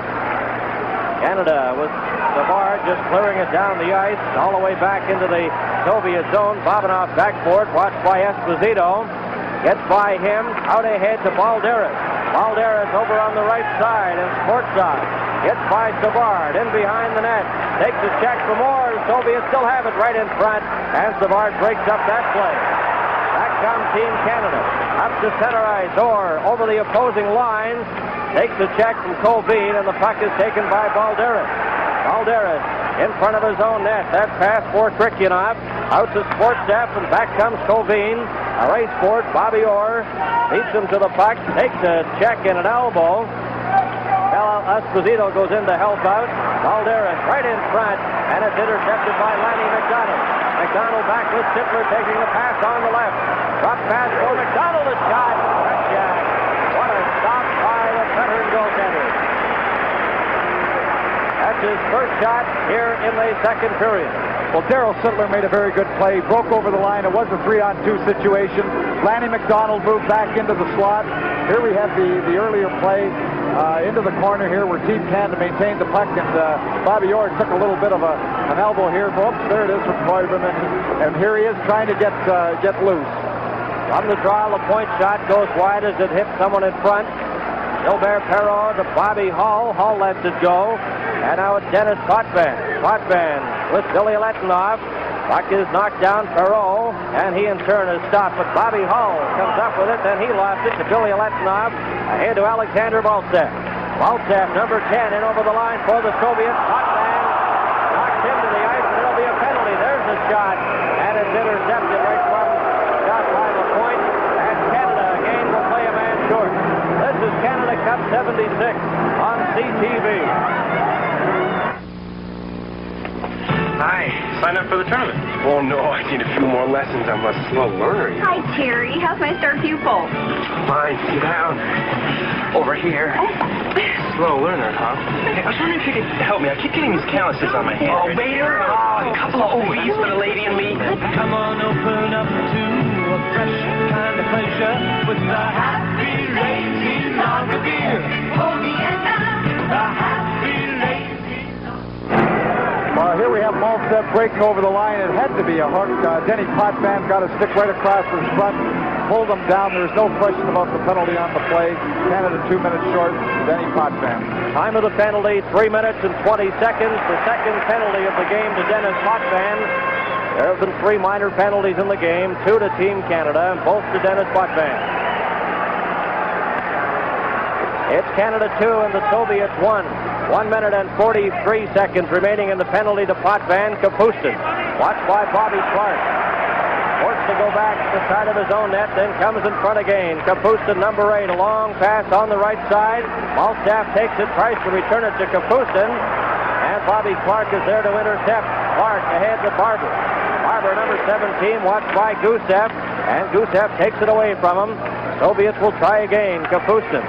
Canada with Savard just clearing it down the ice, all the way back into the Soviet zone. Babanov back for it, watched by Esposito. Gets by him, out ahead to Balderas. Balderas over on the right side, and Skvortsov gets by Savard, in behind the net. Takes a check for more, the Soviets still have it right in front, and Savard breaks up that play. Back comes Team Canada. Up to center ice, or over the opposing lines. Takes a check from Colvin, and the puck is taken by Balderas. Balderas in front of his own net. That pass for Krikyanov. Out to Skvortsov, and back comes Colvin. A race for it. Bobby Orr beats him to the puck. Takes a check and an elbow. Esposito goes in to help out. Balderas right in front, and it's intercepted by Lanny McDonald. McDonald back with Sittler, taking the pass on the left. Drop pass for McDonald, a shot. What a stop by the veteran goaltender. That's his first shot here in the second period. Well, Darryl Sittler made a very good play, broke over the line. It was a 3-on-2 situation. Lanny McDonald moved back into the slot. Here we have the earlier play into the corner here where Team Canada maintained the puck, and Bobby Orr took a little bit of an elbow here. Oops, there it is from Koivu, and here he is trying to get loose. On the draw, Lapointe shot goes wide as it hits someone in front. Gilbert Perreault to Bobby Hull. Hull lets it go. And now it's Dennis Potvin. Potvin with Billy Letinov. Puck is knocked down Perreault, and he in turn is stopped. But Bobby Hull comes up with it, then he lost it to Billy Letinov. Ahead to Alexander Baltsev. Baltsev, number 10, in over the line for the Soviets. Potvin knocks him to the ice, and it'll be a penalty. There's the shot, and it's intercepted right from shot by Lapointe. And Canada again will play a man short. This is Canada Cup 76 on CTV. Hi, sign up for the tournament. Oh no, I need a few more lessons. I'm a slow learner. Hi, Terry. How's my star pupil? Fine, sit down. Over here. Slow learner, huh? Hey, I was wondering if you could help me. I keep getting these calluses on my hand. Oh, waiter? Oh, a couple of OVs for the lady and me. Come on, open up to a fresh kind of pleasure with the happy lazy lager beer. Oh, the happy lazy. Here we have Malmstead breaking over the line. It had to be a hook. Denny Potvin got a stick right across his front, pulled him down. There's no question about the penalty on the play. Canada 2 minutes short. Denny Potvin. Time of the penalty, 3 minutes and 20 seconds. The second penalty of the game to Dennis Potvin. There have been 3 minor penalties in the game, 2 to Team Canada, and both to Dennis Potvin. It's Canada 2 and the Soviets 1. 1 minute and 43 seconds remaining in the penalty to Potvin. Kapustin, watched by Bobby Clark. Forced to go back to the side of his own net, then comes in front again. Kapustin, number 8, a long pass on the right side. Maltsev takes it, tries to return it to Kapustin. And Bobby Clark is there to intercept. Clark ahead to Barber. Barber, number 17, watched by Gusev. And Gusev takes it away from him. Soviets will try again. Kapustin.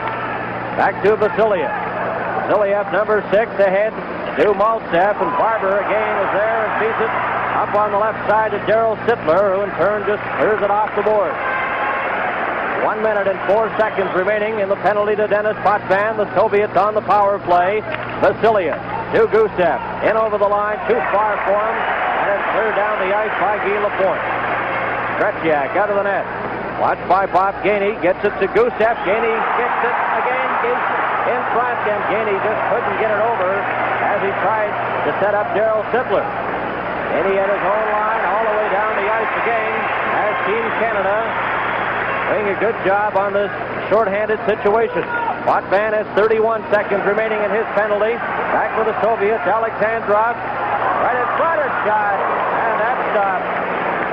Back to Vasiliev. Vasiliev, number 6, ahead to Maltsev. And Barber again is there and feeds it up on the left side to Daryl Sittler, who in turn just clears it off the board. 1 minute and 4 seconds remaining in the penalty to Dennis Potvin. The Soviets on the power play. Vasiliev to Gusev. In over the line, too far for him. And it's cleared down the ice by Guy Lapointe. Tretiak out of the net. Watched by Bob Gainey. Gets it to Gusev. Gainey gets it again. Gets in front, and Gainey just couldn't get it over as he tried to set up Daryl Sittler. Gainey at his own line all the way down the ice again as Team Canada doing a good job on this shorthanded situation. Potvin has 31 seconds remaining in his penalty. Back for the Soviets. Alexandrov right in front of shot, and that stopped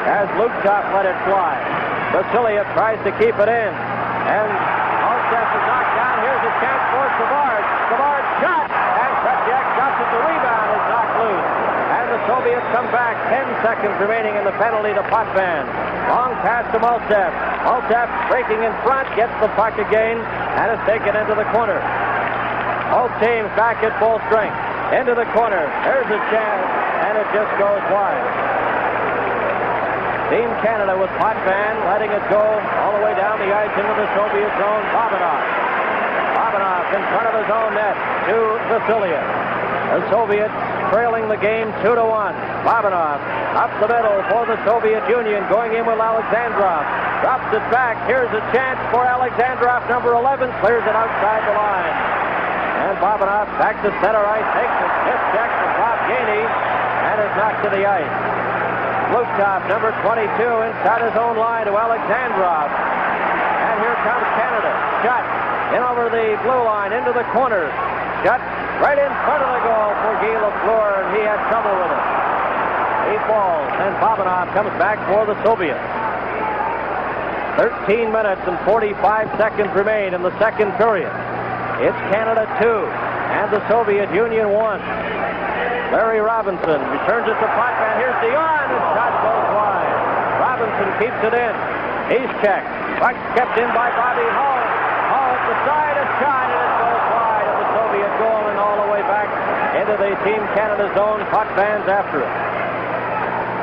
as Lukashov let it fly. Vasiliev tries to keep it in, and Maltsev is knocked down. Here's a chance for Savard. Savard shot, and Tretiak drops it. The rebound is knocked loose, and the Soviets come back. 10 seconds remaining in the penalty to Potvin. Long pass to Maltsev. Maltsev breaking in front, gets the puck again, and is taken into the corner. Both teams back at full strength. Into the corner. There's a chance, and it just goes wide. Team Canada with Potvin letting it go all the way down the ice into the Soviet zone. Babanov. Babanov in front of his own net to Vasiliev. The Soviets trailing the game 2-1. Babanov up the middle for the Soviet Union, going in with Alexandrov. Drops it back. Here's a chance for Alexandrov, number 11. Clears it outside the line. And Babanov back to center ice. Takes a stiff check from Bob Gainey and is knocked to the ice. Lukashov, number 22, inside his own line to Alexandrov. And here comes Canada. Shot in over the blue line into the corner. Shot right in front of the goal for Guy Lafleur, and he had trouble with it. He falls, and Babanov comes back for the Soviets. 13 minutes and 45 seconds remain in the second period. It's Canada 2 and the Soviet Union 1. Larry Robinson returns it to Potvin. Here's Dion. His shot goes wide. Robinson keeps it in. He's checked. Puck kept in by Bobby Hull. Hull at the side, a shot, and it goes wide of the Soviet goal and all the way back into the Team Canada zone. Potvin's after it.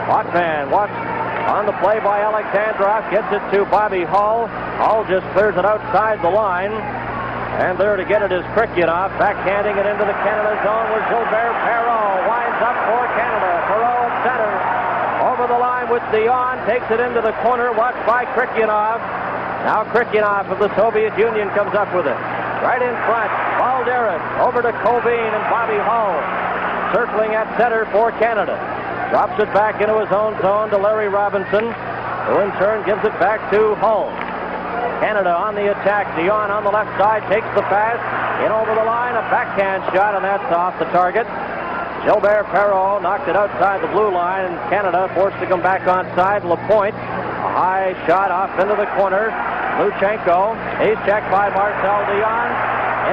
Potvin watched on the play by Alexandrov. Gets it to Bobby Hull. Hull just clears it outside the line. And there to get it is Krikyanov, backhanding it into the Canada zone with Gilbert Perreault. Winds up for Canada. Perreault at center. Over the line with Dion. Takes it into the corner. Watched by Krikyanov. Now Krikyanov of the Soviet Union comes up with it. Right in front. Balderas over to Kovine and Bobby Hull. Circling at center for Canada. Drops it back into his own zone to Larry Robinson, who in turn gives it back to Hull. Canada on the attack. Dion on the left side takes the pass. In over the line, a backhand shot, and that's off the target. Gilbert Perreault knocked it outside the blue line, and Canada forced to come back onside. Lapointe, a high shot off into the corner. Luchenko, he's checked by Marcel Dion.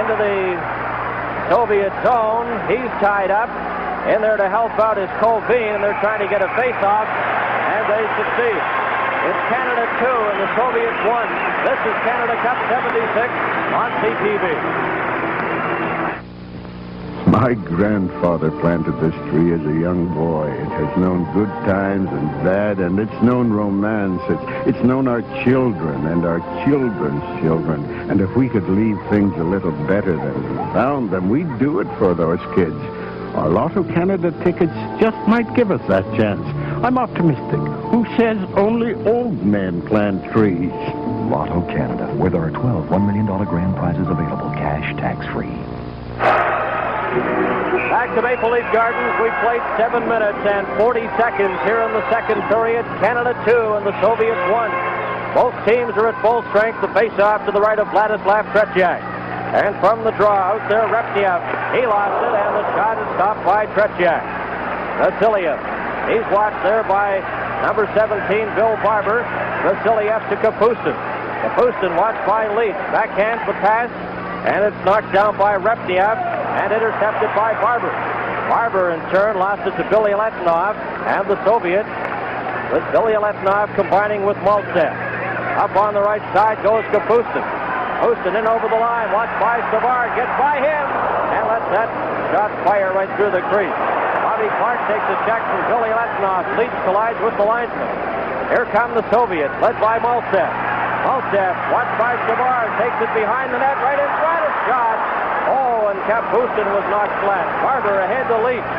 Into the Soviet zone. He's tied up. In there to help out is Kovine, and they're trying to get a face-off, and they succeed. It's Canada 2 and the Soviets 1. This is Canada Cup 76 on CTV. My grandfather planted this tree as a young boy. It has known good times and bad, and it's known romance. It's known our children and our children's children. And if we could leave things a little better than we found them, we'd do it for those kids. Our Lotto Canada tickets just might give us that chance. I'm optimistic. Who says only old men plant trees? Lotto Canada, where there are 12 $1 million grand prizes available, cash tax-free. Back to Maple Leaf Gardens. We played 7 minutes and 40 seconds here in the second period. Canada 2 and the Soviets 1. Both teams are at full strength. The face-off to the right of Vladislav Tretiak. And from the draw out there, Repniev. He lost it, and the shot is stopped by Tretiak. Vasiliev. He's watched there by number 17, Bill Barber. Vasiliev to Kapustin. Kapustin watched by Leach. Backhands the pass, and it's knocked down by Repniev and intercepted by Barber. Barber, in turn, lost it to Billy Letnov, and the Soviet, with Billy Letnov combining with Maltsev. Up on the right side goes Kapustin. Kapustin in over the line, watched by Savard, gets by him, and lets that shot fire right through the crease. Bobby Clark takes a check from Billy Letnov. Leach collides with the linesman. Here come the Soviets, led by Maltsev. Maltsev, watched by Savard, takes it behind the net, right in front of shot. Oh, and Kapustin was knocked flat. Barber ahead to Leach.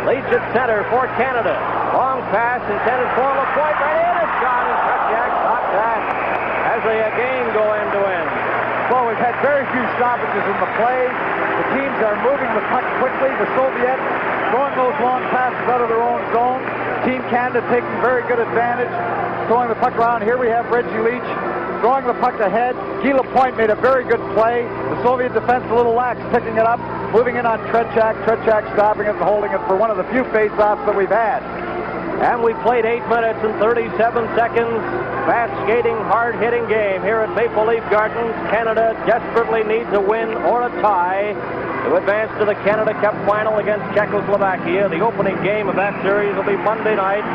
Leach at center for Canada. Long pass intended for LaPointe, right in a shot, and Tretiak stopped that as the game go end to end. Well, we've had very few stoppages in the play. The teams are moving the puck quickly. The Soviets throwing those long passes out of their own zone. Team Canada taking very good advantage, throwing the puck around. Here we have Reggie Leach throwing the puck ahead. Guy Lapointe made a very good play. The Soviet defense a little lax, picking it up, moving in on Tretiak. Tretiak stopping it and holding it for one of the few face-offs that we've had. And we played 8 minutes and 37 seconds. Fast skating, hard-hitting game here at Maple Leaf Gardens. Canada desperately needs a win or a tie to advance to the Canada Cup final against Czechoslovakia. The opening game of that series will be Monday night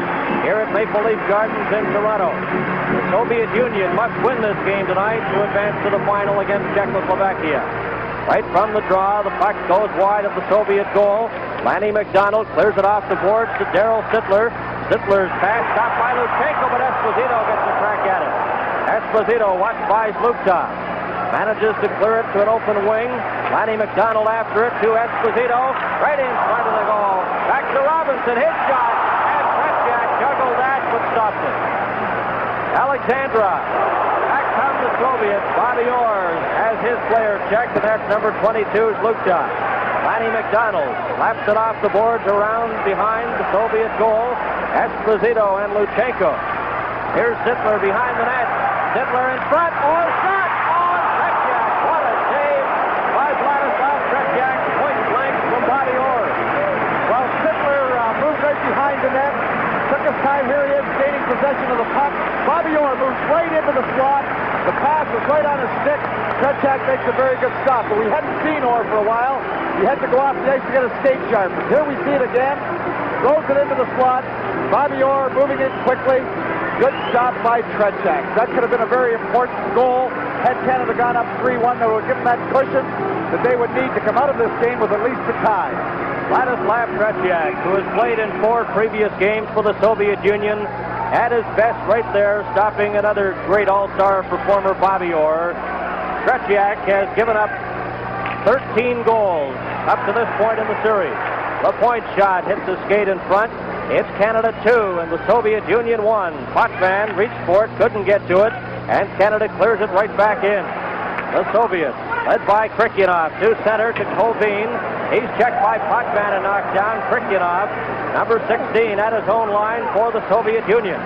here at Maple Leaf Gardens in Toronto. The Soviet Union must win this game tonight to advance to the final against Czechoslovakia. Right from the draw, the puck goes wide of the Soviet goal. Lanny McDonald clears it off the boards to Daryl Sittler. Sittler's pass stopped by Luchenko, but Esposito gets a crack at it. Esposito watched by Zlukta. Manages to clear it to an open wing. Lanny McDonald after it to Esposito. Right in front of the goal. Back to Robinson. His shot. And Tretiak juggled that, but stopped it. Alexandra. Back comes the Soviets. Bobby Orr has his player checked, and that's number 22, Zlukta. Lanny McDonald slaps it off the boards around behind the Soviet goal. Esposito and Luchenko. Here's Sittler behind the net. Sittler in front. Orr shot. Oh, Tretiak. What a save by Vladislav Tretiak. Point blank from Bobby Orr. Well, Sittler moved right behind the net. Took his time. Here he is gaining possession of the puck. Bobby Orr moves right into the slot. The pass was right on his stick. Tretiak makes a very good stop, but we hadn't seen Orr for a while. He had to go off the ice to get a skate sharpened. Here we see it again. Throws it into the slot. Bobby Orr moving in quickly. Good stop by Tretiak. That could have been a very important goal. Had Canada gone up 3-1, that would give them that cushion that they would need to come out of this game with at least a tie. Vladislav Tretiak, who has played in 4 previous games for the Soviet Union, at his best right there, stopping another great all-star performer, Bobby Orr. Tretiak has given up 13 goals up to this point in the series. Lapointe shot hits the skate in front. It's Canada 2 and the Soviet Union 1. Potvin reached for it, couldn't get to it, and Canada clears it right back in. The Soviets, led by Krikyanov, to center to Kovin. He's checked by Potvin and knocked down. Krikyanov, number 16, at his own line for the Soviet Union.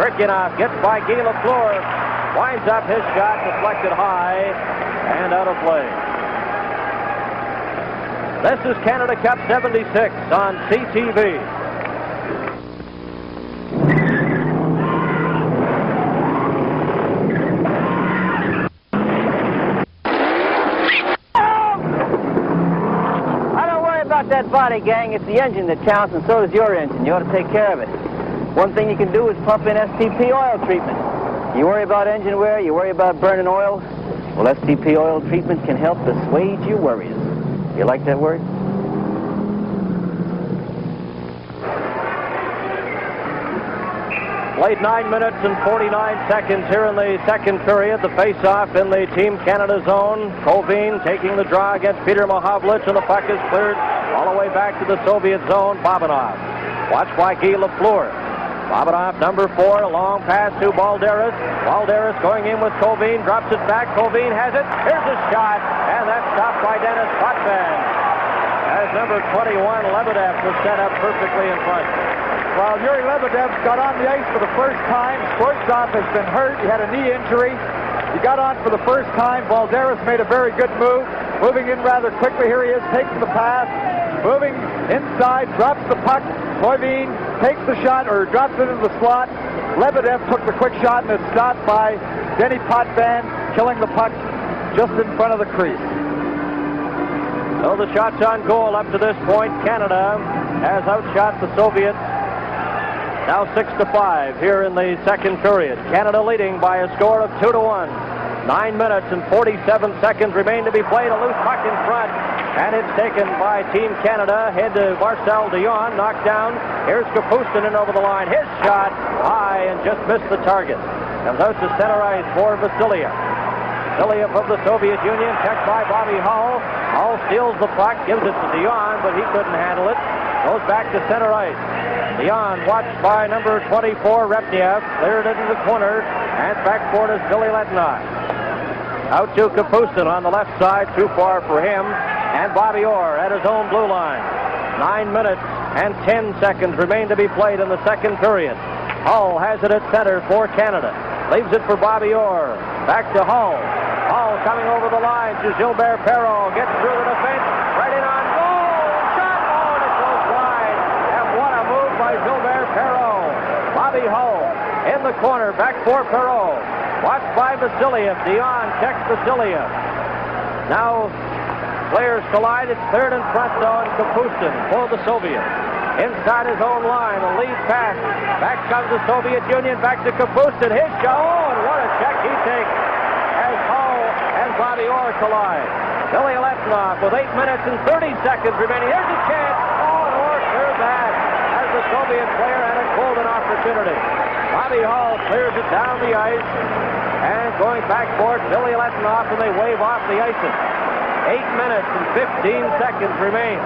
Krikyanov gets by Guy Lafleur, winds up his shot, deflected high, and out of play. This is Canada Cup 76 on CTV. That body, gang, it's the engine that counts, and so does your engine. You ought to take care of it. One thing you can do is pump in STP oil treatment. You worry about engine wear, you worry about burning oil. Well, STP oil treatment can help assuage your worries. You like that word? Played 9 minutes and 49 seconds here in the second period. The face-off in the Team Canada zone. Kovin taking the draw against Peter Mahovlich, and the puck is cleared all the way back to the Soviet zone. Bobanov, watched by Guy Lafleur. Bobanov, number 4, a long pass to Balderas. Balderas going in with Kovin, drops it back. Kovin has it. Here's a shot, and that's stopped by Dennis Potvin. As number 21, Lebedev, was set up perfectly in front. Well, Yuri Lebedev got on the ice for the first time. Shortstop has been hurt. He had a knee injury. He got on for the first time. Balderas made a very good move. Moving in rather quickly. Here he is, taking the pass. Moving inside, drops the puck. Kovin takes the shot, or drops it into the slot. Lebedev took the quick shot, and it's stopped by Denny Potvin, killing the puck just in front of the crease. So the shots on goal up to this point, Canada has outshot the Soviets. Now 6-5 here in the second period. Canada leading by a score of 2-1. 9 minutes and 47 seconds remain to be played. A loose puck in front, and it's taken by Team Canada. Head to Marcel Dion, knocked down. Here's Kapustin over the line. His shot high and just missed the target. Comes out to center ice for Vasiliev. Vasiliev of the Soviet Union, checked by Bobby Hull. Hull steals the puck, gives it to Dion, but he couldn't handle it. Goes back to center ice. Dion watched by number 24, Repniev, cleared into the corner, and backboard is Billy Letnoff. Out to Kapustin on the left side, too far for him, and Bobby Orr at his own blue line. 9 minutes and 10 seconds remain to be played in the second period. Hull has it at center for Canada. Leaves it for Bobby Orr. Back to Hull. Hull coming over the line to Gilbert Perreault. Gets through the defense. Right in on goal. Shot. Oh, and it goes wide. And what a move by Gilbert Perreault. Bobby Hull in the corner. Back for Perreault. Watched by Vasiliev. Dion checks Vasiliev. Now players collide. It's cleared in front on Kapustin for the Soviets. Inside his own line, a lead pass. Back comes the Soviet Union, back to Kapustin. His shot, oh, and what a check he takes as Hull and Bobby Orr collide. Billy Letnoff with 8 minutes and 30 seconds remaining. Here's a chance. Oh, and Orr clears that as the Soviet player had a golden opportunity. Bobby Hull clears it down the ice, and going backboard, Billy Letnoff, and they wave off the icing. 8 minutes and 15 seconds remain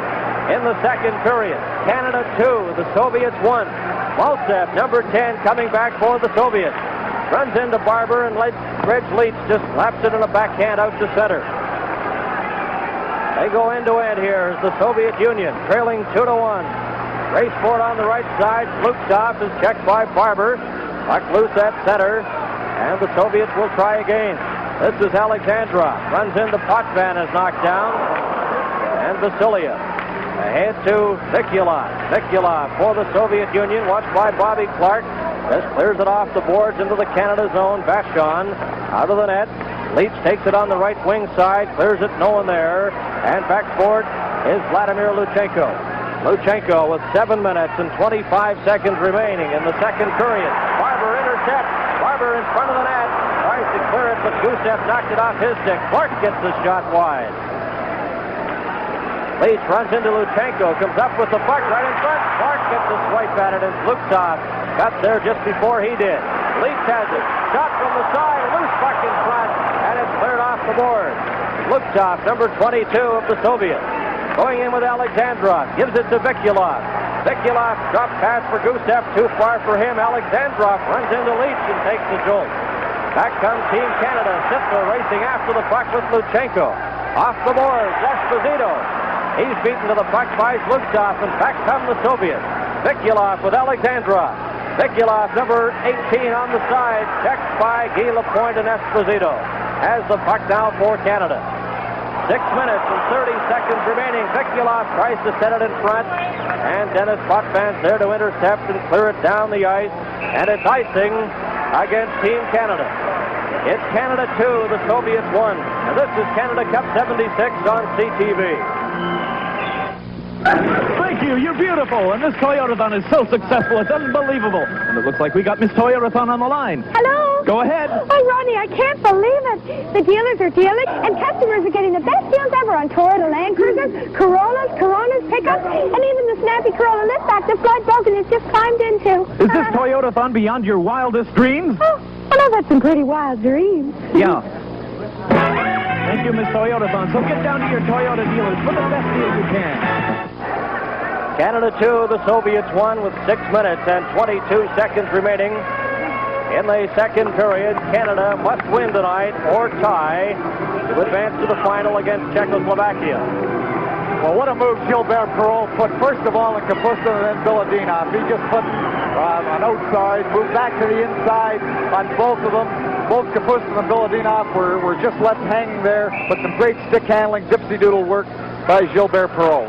in the second period. Canada 2, the Soviets 1. Maltsev, number 10, coming back for the Soviets. Runs into Barber, and Reg Leach just slaps it in a backhand out to center. They go end-to-end here as the Soviet Union trailing 2-1. Race for it on the right side. Flukestov is checked by Barber. Puck loose at center, and the Soviets will try again. This is Alexandrov. Runs into Potvin, is knocked down. And Vasiliev. Ahead to Nikulov. Nikulov for the Soviet Union, watched by Bobby Clark. This clears it off the boards into the Canada zone. Vachon out of the net. Leach takes it on the right wing side, clears it, no one there. And backboard is Vladimir Luchenko. Luchenko with 7 minutes and 25 seconds remaining in the second period. Barber intercepts. Barber in front of the net. Tries to clear it, but Gusev knocked it off his stick. Clark gets the shot wide. Leach runs into Luchenko, comes up with the puck right in front. Clark gets a swipe at it, and Flukestov got there just before he did. Leach has it. Shot from the side, loose puck in front, and it's cleared off the board. Flukestov, number 22 of the Soviets. Going in with Alexandrov, gives it to Vikulov. Vikulov drop pass for Gusev, too far for him. Alexandrov runs into Leach and takes the jolt. Back comes Team Canada. Sittler racing after the puck with Luchenko. Off the boards, Esposito. He's beaten to the puck by Flukestov, and back come the Soviets. Vikulov with Alexandrov. Vikulov, number 18 on the side, checked by Guy Lapointe and Esposito. Has the puck now for Canada. 6 minutes and 30 seconds remaining. Vikulov tries to set it in front, and Dennis Potvin's there to intercept and clear it down the ice, and it's icing against Team Canada. It's Canada 2, the Soviets 1. And this is Canada Cup 76 on CTV. Thank you. You're beautiful. And this Toyotathon is so successful, it's unbelievable. And it looks like we got Miss Toyotathon on the line. Hello? Go ahead. Oh, Ronnie, I can't believe it. The dealers are dealing, and customers are getting the best deals ever on Toyota Land Cruisers, Corollas, pickups, and even the snappy Corolla liftback that Floyd Bogan has just climbed into. Is this Toyotathon beyond your wildest dreams? Oh, well, I've had some pretty wild dreams. Yeah. Thank you, Miss Toyotathon. So get down to your Toyota dealers for the best deal you can. Canada 2, the Soviets 1 with 6 minutes and 22 seconds remaining in the second period. Canada must win tonight or tie to advance to the final against Czechoslovakia. Well, what a move Gilbert Perreault put, first of all, in Kapustin and then Biladinov. He just put on outside, moved back to the inside on both of them. Both Kapustin and Biladinov were just left hanging there, but some great stick handling, gypsy doodle work by Gilbert Perreault.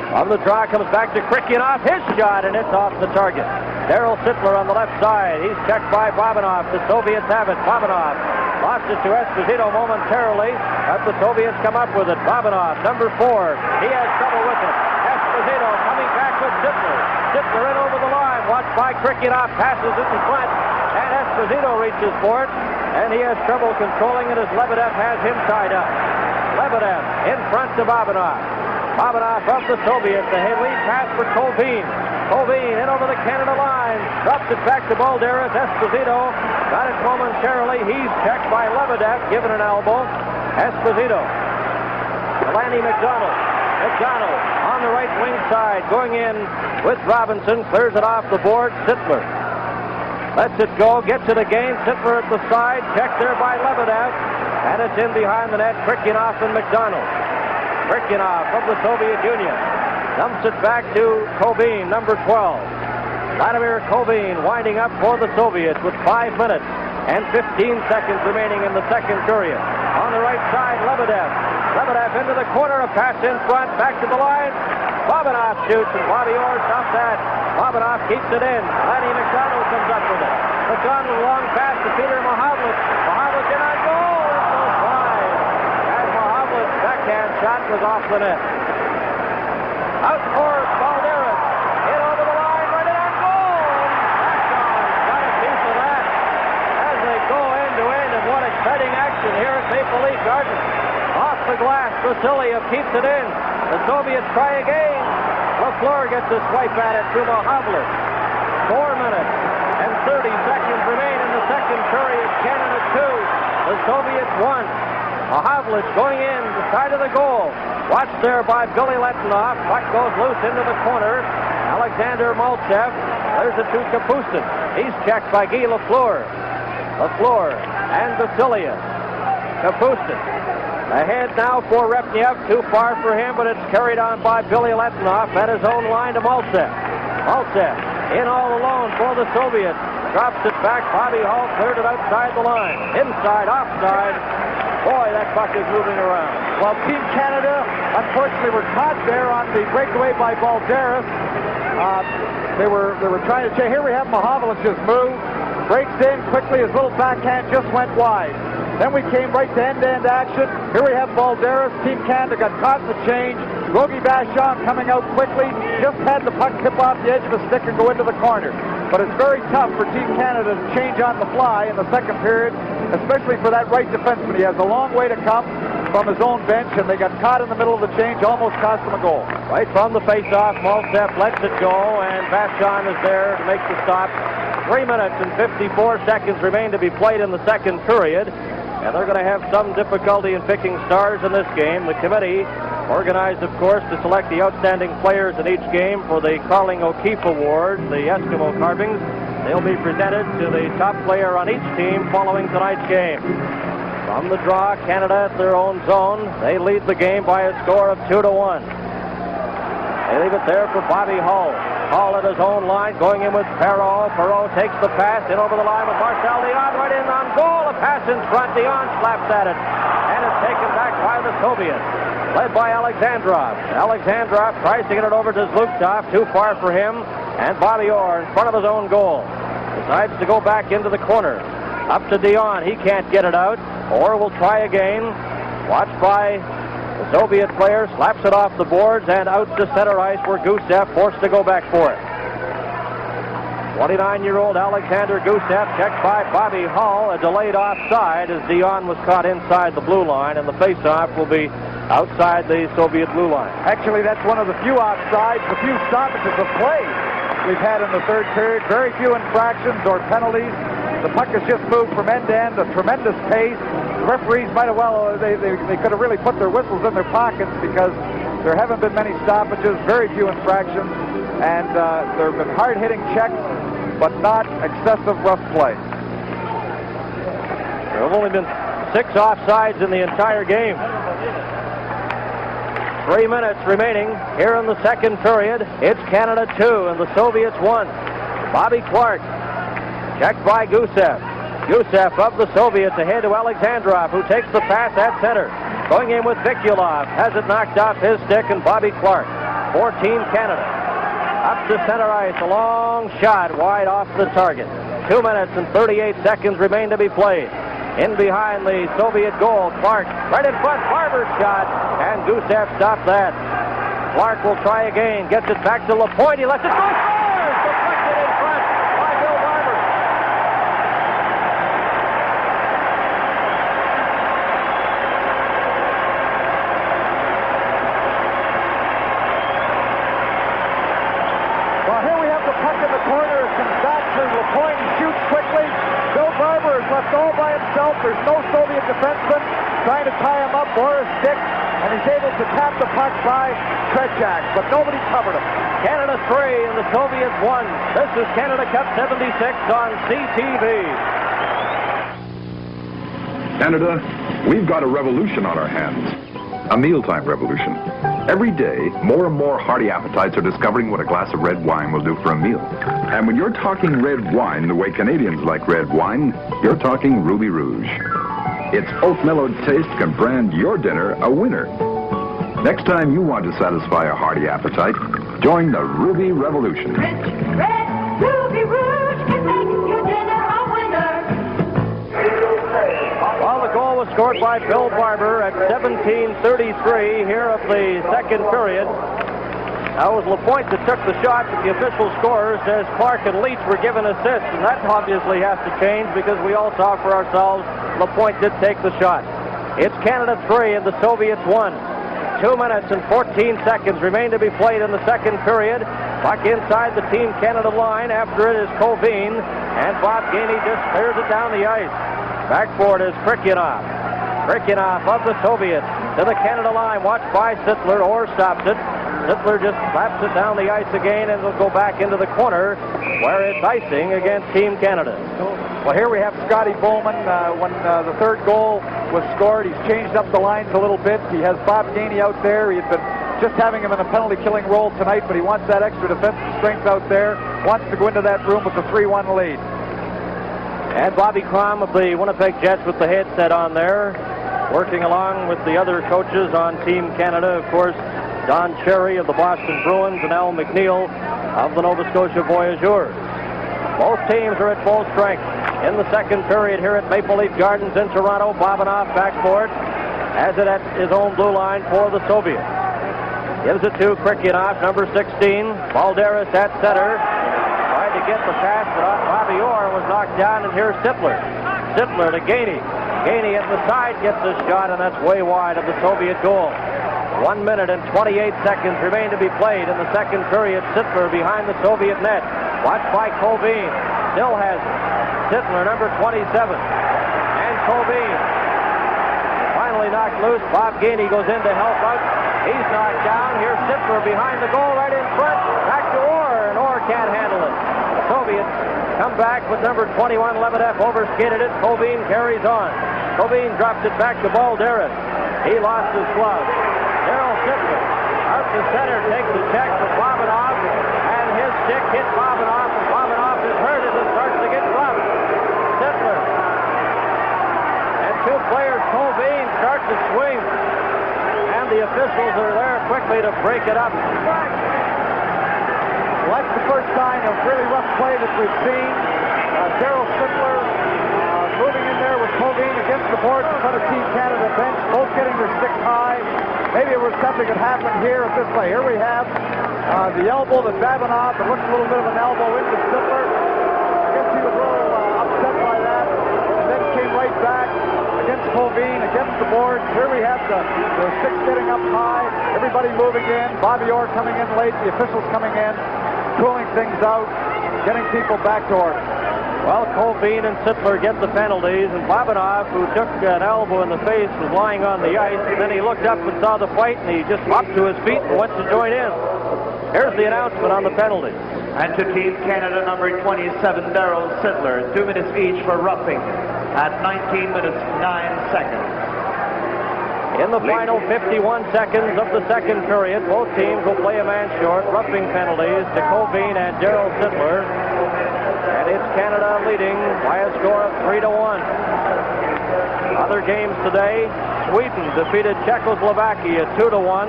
On the draw comes back to Krikionov, his shot, and it's off the target. Daryl Sittler on the left side. He's checked by Bobanov. The Soviets have it. Bobanov Lost it to Esposito momentarily, but the Soviets come up with it. Babanov, number 4. He has trouble with it. Esposito coming back with Sittler. Sittler in over the line. Watched by Krikinoff. Passes it in front. And Esposito reaches for it. And he has trouble controlling it as Lebedev has him tied up. Lebedev in front to Babanov. Babanov of the Soviets. The lead pass for Colvin. Colvin in over the Canada line. Drops it back to Balderas. Esposito got it momentarily. He's checked by Lebedev. Given an elbow. Esposito. Delaney McDonald. McDonald on the right wing side. Going in with Robinson. Clears it off the board. Sittler lets it go. Gets it again. Sittler at the side. Checked there by Lebedev. And it's in behind the net. Krikinoff and McDonald. Krikinoff of the Soviet Union dumps it back to Kovin, number 12. Vladimir Kovin winding up for the Soviets with 5 minutes and 15 seconds remaining in the second period. On the right side, Lebedev. Lebedev into the corner, a pass in front, back to the line. Babanov shoots, and Bobby Orr stops that. Babanov keeps it in. Lanny McDonald comes up with it. McDonald, long pass to Peter Mohavlik. Mohavlik in on goal. It goes wide. And Mohavlik's backhand shot was off the net. Out for Balderas. In over the line, right in on goal. Vashon got a piece of that as they go end to end. And what exciting action here at Maple Leaf Gardens. Off the glass, Vasiliev keeps it in. The Soviets try again. LaFleur gets a swipe at it to Mohavlik. 4 minutes and 30 seconds remain in the second period. Canada 2. The Soviets 1. Mohavlik going in the side of the goal. Watched there by Billy Letinoff. Puck goes loose into the corner. Alexander Maltsev. There's it to Kapustin. He's checked by Guy LaFleur. LaFleur and Vasiliev. Kapustin. Ahead now for Repniev. Too far for him, but it's carried on by Billy Letinoff at his own line to Maltsev. Maltsev in all alone for the Soviets. Drops it back. Bobby Hall cleared it outside the line. Inside, offside. Boy, that puck is moving around. Well, Team Canada, unfortunately, were caught there on the breakaway by Balderas. They were trying to check. Here we have Mohavlik just move. Breaks in quickly. His little backhand just went wide. Then we came right to end-to-end action. Here we have Balderas. Team Canada got caught in the change. Rogie Vachon coming out quickly. Just had the puck tip off the edge of the stick and go into the corner. But it's very tough for Team Canada to change on the fly in the second period, especially for that right defenseman. He has a long way to come from his own bench, and they got caught in the middle of the change, almost cost them a goal. Right from the face-off, Maltsev lets it go, and Vachon is there to make the stop. 3 minutes and 54 seconds remain to be played in the second period, and they're going to have some difficulty in picking stars in this game. The committee, organized, of course, to select the outstanding players in each game for the Carling O'Keefe Award, the Eskimo carvings. They'll be presented to the top player on each team following tonight's game. From the draw, Canada at their own zone. They lead the game by a score of 2-1. They leave it there for Bobby Hull. Hull at his own line, going in with Perreault. Perreault takes the pass in over the line with Marcel Dion, right in on goal. A pass in front. Dion slaps at it, and it's taken back by the Soviets, led by Alexandrov. Alexandrov tries to get it over to Zlukov. Too far for him, and Bobby Orr in front of his own goal decides to go back into the corner. Up to Dion. He can't get it out. Orr will try again. Watched by the Soviet player, slaps it off the boards and out to center ice where Gusev forced to go back for it. 29-year-old Alexander Gusev checked by Bobby Hull. A delayed offside as Dion was caught inside the blue line, and the face-off will be outside the Soviet blue line. Actually, that's one of the few offsides, the few stoppages of play we've had in the third period. Very few infractions or penalties. The puck has just moved from end to end, a tremendous pace. The referees might have, they could have really put their whistles in their pockets because there haven't been many stoppages, very few infractions, and there have been hard-hitting checks, but not excessive rough play. There have only been 6 offsides in the entire game. 3 minutes remaining here in the second period. It's Canada 2 and the Soviets 1. Bobby Clark checked by Gusev. Gusev of the Soviets ahead to Alexandrov, who takes the pass at center. Going in with Vikulov. Has it knocked off his stick, and Bobby Clark for Team Canada. Up to center ice. A long shot wide off the target. 2 minutes and 38 seconds remain to be played. In behind the Soviet goal, Clark right in front, Barber's shot, and Gusev stopped that. Clark will try again, gets it back to Lapointe, he lets it go, scores! Deflected in front by Bill Barber. Well, here we have the puck in the corner. It comes back to Lapointe and shoots quickly. Bill Barber is left all by himself. There's no Soviet defenseman trying to tie him up or a stick, and he's able to tap the puck by Tretiak, but nobody covered him. Canada 3 and the Soviets 1. This is Canada Cup 76 on CTV. Canada, we've got a revolution on our hands. A mealtime revolution. Every day, more and more hearty appetites are discovering what a glass of red wine will do for a meal. And when you're talking red wine the way Canadians like red wine, you're talking Ruby Rouge. Its oat-mellowed taste can brand your dinner a winner. Next time you want to satisfy a hearty appetite, join the Ruby Revolution. Red Ruby Rouge can make your dinner a winner. Well, the goal was scored by Bill Barber at 17:33 here of the second period. That was Lapointe that took the shot, but the official scorer says Clark and Leach were given assists, and that obviously has to change because we all saw for ourselves Lapointe did take the shot. It's Canada 3 and the Soviets 1. 2 minutes and 14 seconds remain to be played in the second period. Puck inside the Team Canada line. After it is Koveen, and Bob Gainey just clears it down the ice. Back for it is Krikyanov. Krikyanov of the Soviets to the Canada line. Watched by Sittler, or stops it. Sittler just slaps it down the ice again, and it'll go back into the corner where it's icing against Team Canada. Well, here we have Scotty Bowman. When the third goal was scored, he's changed up the lines a little bit. He has Bob Gainey out there. He's been just having him in a penalty-killing role tonight, but he wants that extra defensive strength out there. Wants to go into that room with the 3-1 lead. And Bobby Crom of the Winnipeg Jets with the headset on there, working along with the other coaches on Team Canada. Of course, Don Cherry of the Boston Bruins and Al McNeil of the Nova Scotia Voyageurs. Both teams are at full strength in the second period here at Maple Leaf Gardens in Toronto. Bobanoff back for it, has it at his own blue line for the Soviets. Gives it to Krikyanov, number 16. Balderas at center. Tried to get the pass, but Bobby Orr was knocked down, and here's Sittler. Sittler to Gainey. Gainey at the side gets the shot, and that's way wide of the Soviet goal. 1 minute and 28 seconds remain to be played in the second period. Sittler behind the Soviet net. Watched by Koveen. Still has it. Sittler, number 27. And Koveen. Finally knocked loose. Bob Gainey goes in to help out. He's knocked down. Here's Sittler behind the goal right in front. Back to Orr, and Orr can't handle it. The Soviets come back with number 21, Lebedev, overskated it. Koveen carries on. Koveen drops it back to Balderas. He lost his glove. Darryl Sittler out to center, takes the check for Bobanoff, and his stick hit Bobanoff, and Bobanoff is hurt as it starts to get rough. Sittler and two players, Koveen, start to swing, and the officials are there quickly to break it up. Well, that's the first sign of really rough play that we've seen. Darryl Sittler moving in there with Koveen against the boards in front of Team Canada bench, both getting their sticks high. Maybe it was something that happened here at this play. Here we have the elbow that Babinoff, it looks a little bit of an elbow into Sittler. I guess he was a little upset by that, and then came right back against Koveen, against the boards. Here we have the sticks getting up high, everybody moving in, Bobby Orr coming in late, the officials coming in, cooling things out, getting people back to order. Well, Koveen and Sittler get the penalties, and Bobanoff, who took an elbow in the face, was lying on the ice, and then he looked up and saw the fight, and he just hopped to his feet and went to join in. Here's the announcement on the penalties. And to Team Canada, number 27, Darryl Sittler, 2 minutes each for roughing at 19 minutes 9 seconds. In the final 51 seconds of the second period, both teams will play a man short. Roughing penalties to Koveen and Darryl Sittler. And it's Canada leading by a score of 3-1. Other games today, Sweden defeated Czechoslovakia 2-1.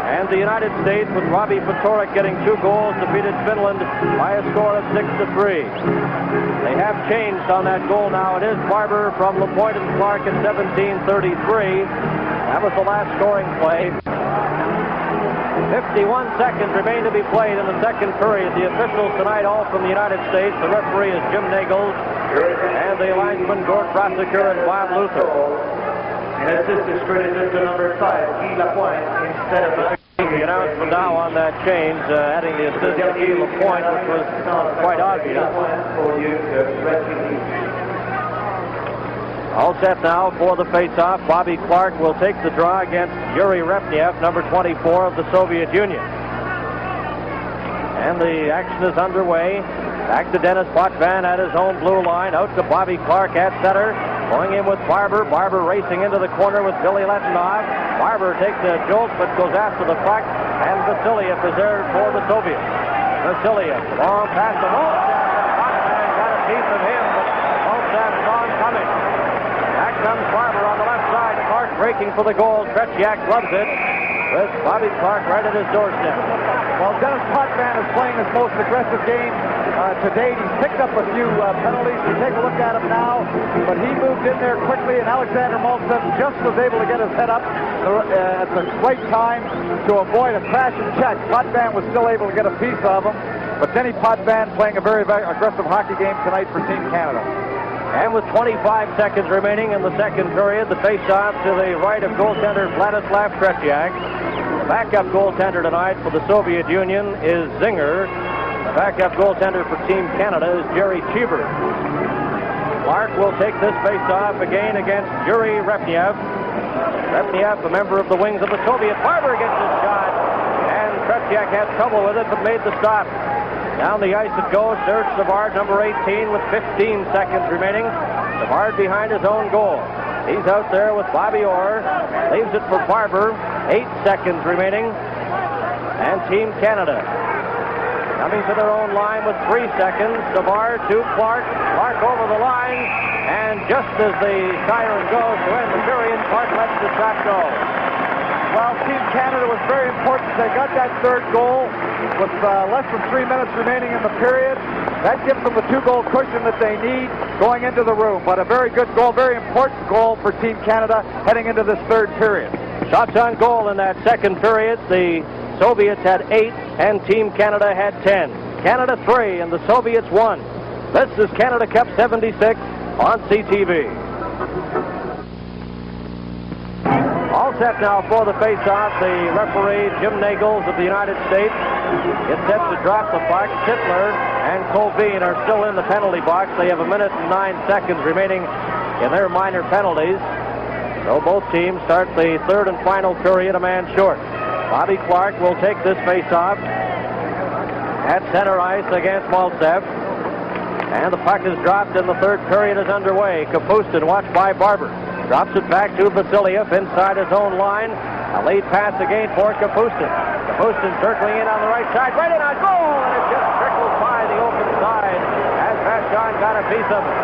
And the United States, with Robbie Fatorik getting 2 goals, defeated Finland by a score of 6-3. They have changed on that goal now. It is Barber from LaPointe and Clark at 17:33. That was the last scoring play. 51 seconds remain to be played in the second period. The officials tonight all from the United States. The referee is Jim Nagels, and the linesman Gord Brasiker and Bob Luther. And assistant credited to number 5, Guy Lapointe, instead of the announcement now on that change, adding the assistant Guy Lapointe, which was quite obvious. All set now for the face-off. Bobby Clark will take the draw against Yuri Repniev, number 24 of the Soviet Union. And the action is underway. Back to Dennis Potvin at his own blue line. Out to Bobby Clark at center. Going in with Barber. Barber racing into the corner with Billy Letinov. Barber takes a jolt but goes after the puck. And Vasiliev is there for the Soviets. Vasiliev, long pass to Molchat. Potvin got a piece of him, but Molchat saw him coming. Back comes Barber on the left side. Clark breaking for the goal. Tretiak gloves it with Bobby Clark right at his doorstep. Well, Dennis Potvin is playing his most aggressive game to date. He's picked up a few penalties. We take a look at him now, but he moved in there quickly, and Alexander Maltsev just was able to get his head up at the right time to avoid a crash and check. Potvin was still able to get a piece of him, but Denny Potvin playing a very, very aggressive hockey game tonight for Team Canada. And with 25 seconds remaining in the second period, the face-off to the right of goaltender Vladislav Tretiak. The backup goaltender tonight for the Soviet Union is Zinger. The backup goaltender for Team Canada is Jerry Cheever. Clark will take this face-off again against Yuri Repniev. Repniev, a member of the wings of the Soviet. Barber gets his shot, and Tretiak had trouble with it, but made the stop. Down the ice it goes. Serge Savard, number 18, with 15 seconds remaining. Savard behind his own goal. He's out there with Bobby Orr. Leaves it for Barber. 8 seconds remaining. And Team Canada coming to their own line with 3 seconds. Savard to Clark. Clark over the line. And just as the siren goes to end the period, Clark lets the shot go. Well, Team Canada was very important. They got that third goal with less than 3 minutes remaining in the period. That gives them the 2-goal cushion that they need going into the room. But a very good goal, very important goal for Team Canada heading into this third period. Shots on goal in that second period. The Soviets had 8 and Team Canada had 10. Canada 3 and the Soviets 1. This is Canada Cup 76 on CTV. All set now for the face-off. The referee, Jim Nagels of the United States, is set to drop the puck. Sittler and Colvin are still in the penalty box. They have 1 minute and 9 seconds remaining in their minor penalties. So both teams start the third and final period a man short. Bobby Clark will take this face-off at center ice against Maltsev. And the puck is dropped and the third period is underway. Kapustin watched by Barber. Drops it back to Vasiliev inside his own line. A late pass again for Kapustin. Kapustin circling in on the right side. Right in on goal! And it just trickles by the open side as Vashon got a piece of it.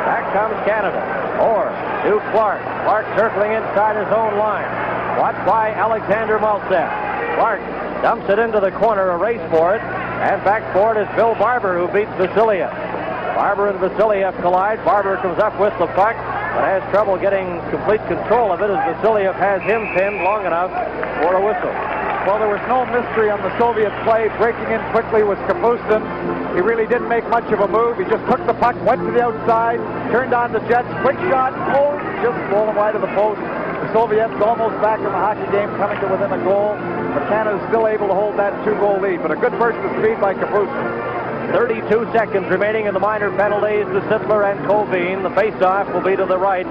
Back comes Canada. Orr to Clark. Clark circling inside his own line. Watched by Alexander Maltsev. Clark dumps it into the corner, a race for it. And back for it is Bill Barber, who beats Vasiliev. Barber and Vasiliev collide. Barber comes up with the puck, but has trouble getting complete control of it as Vasiliev has him pinned long enough for a whistle. Well, there was no mystery on the Soviet play. Breaking in quickly was Kapustin. He really didn't make much of a move. He just took the puck, went to the outside, turned on the jets, quick shot, oh, just rolling wide of the post. The Soviets almost back in the hockey game, coming to within a goal, but Canada's still able to hold that 2-goal lead. But a good burst of speed by Kapustin. 32 seconds remaining in the minor penalties to Sittler and Colvin. The face-off will be to the right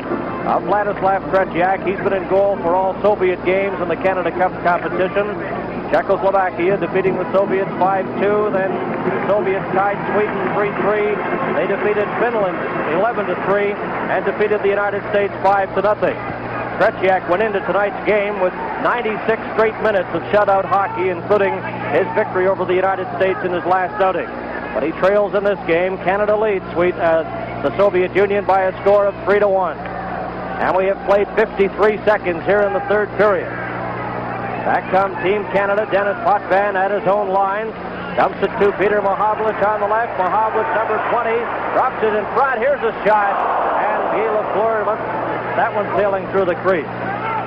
of Vladislav Tretiak. He's been in goal for all Soviet games in the Canada Cup competition. Czechoslovakia defeating the Soviets 5-2. Then the Soviets tied Sweden 3-3. They defeated Finland 11-3 and defeated the United States 5-0. Tretiak went into tonight's game with 96 straight minutes of shutout hockey, including his victory over the United States in his last outing. But he trails in this game. Canada leads the Soviet Union by a score of 3-1. And we have played 53 seconds here in the third period. Back comes Team Canada. Dennis Potvin at his own line. Dumps it to Peter Mahovlich on the left. Mahovlich, number 20, drops it in front. Here's a shot. And Guy Lafleur, that one sailing through the crease.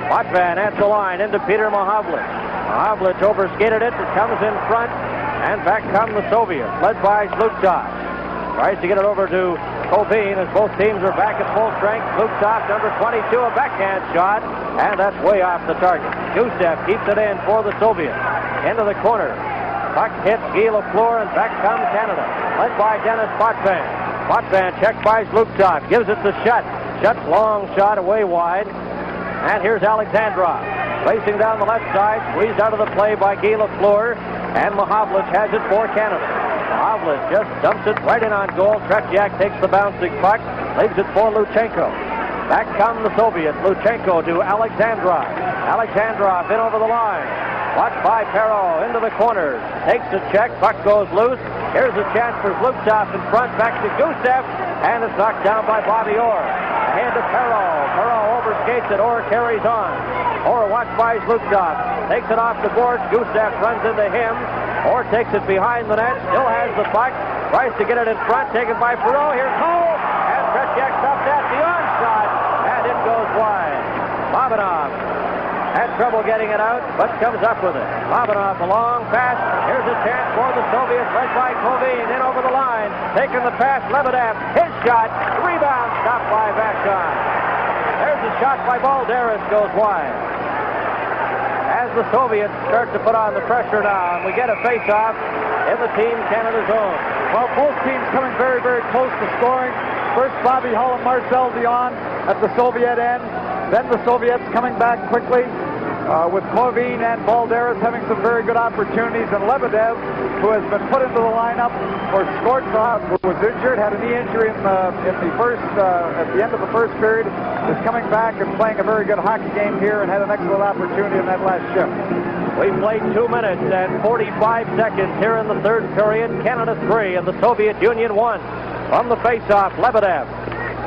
Potvin at the line into Peter Mahovlich. Mahovlich overskated it. It comes in front. And back come the Soviets, led by Zlukov. Tries to get it over to Kovin as both teams are back at full strength. Zlukov, number 22, a backhand shot. And that's way off the target. Gusev keeps it in for the Soviets. Into the corner. Puck hits Guy Lafleur, and back comes Canada, led by Dennis Potvin. Potvin checked by Zlukov, gives it to Shutt. Shutt's long shot away wide. And here's Alexandrov, racing down the left side, squeezed out of the play by Guy Lafleur, and Mahovlich has it for Canada. Mahovlich just dumps it right in on goal. Tretiak takes the bouncing puck, leaves it for Luchenko. Back come the Soviets. Luchenko to Alexandrov. Alexandrov in over the line. Watched by Perreault into the corner. Takes a check. Puck goes loose. Here's a chance for Zlukov in front. Back to Gusev. And it's knocked down by Bobby Orr. Ahead to Perreault. Perreault overskates it. Orr carries on. Orr watched by Zlukov. Takes it off the board. Gusev runs into him. Orr takes it behind the net. Still has the puck. Tries to get it in front. Taken by Perreault. Here's Cole. And Tretiak stopped that. The onshot. And it goes wide. Babanov had trouble getting it out, but comes up with it. Babanov, a long pass. Here's a chance for the Soviets, led by Kovin, in over the line. Taking the pass, Lebedev, his shot, rebound, stopped by Vashon. There's a shot by Balderas, goes wide. As the Soviets start to put on the pressure now, and we get a face-off in the Team Canada zone. Well, both teams coming very, very close to scoring. First, Bobby Hull and Marcel Dion at the Soviet end. Then the Soviets coming back quickly with Kovin and Balderas having some very good opportunities. And Lebedev, who has been put into the lineup or scored for, was injured, had a knee injury at the end of the first period, is coming back and playing a very good hockey game here and had an excellent opportunity in that last shift. We played 2 minutes and 45 seconds here in the third period. Canada 3 and the Soviet Union 1. From the face-off, Lebedev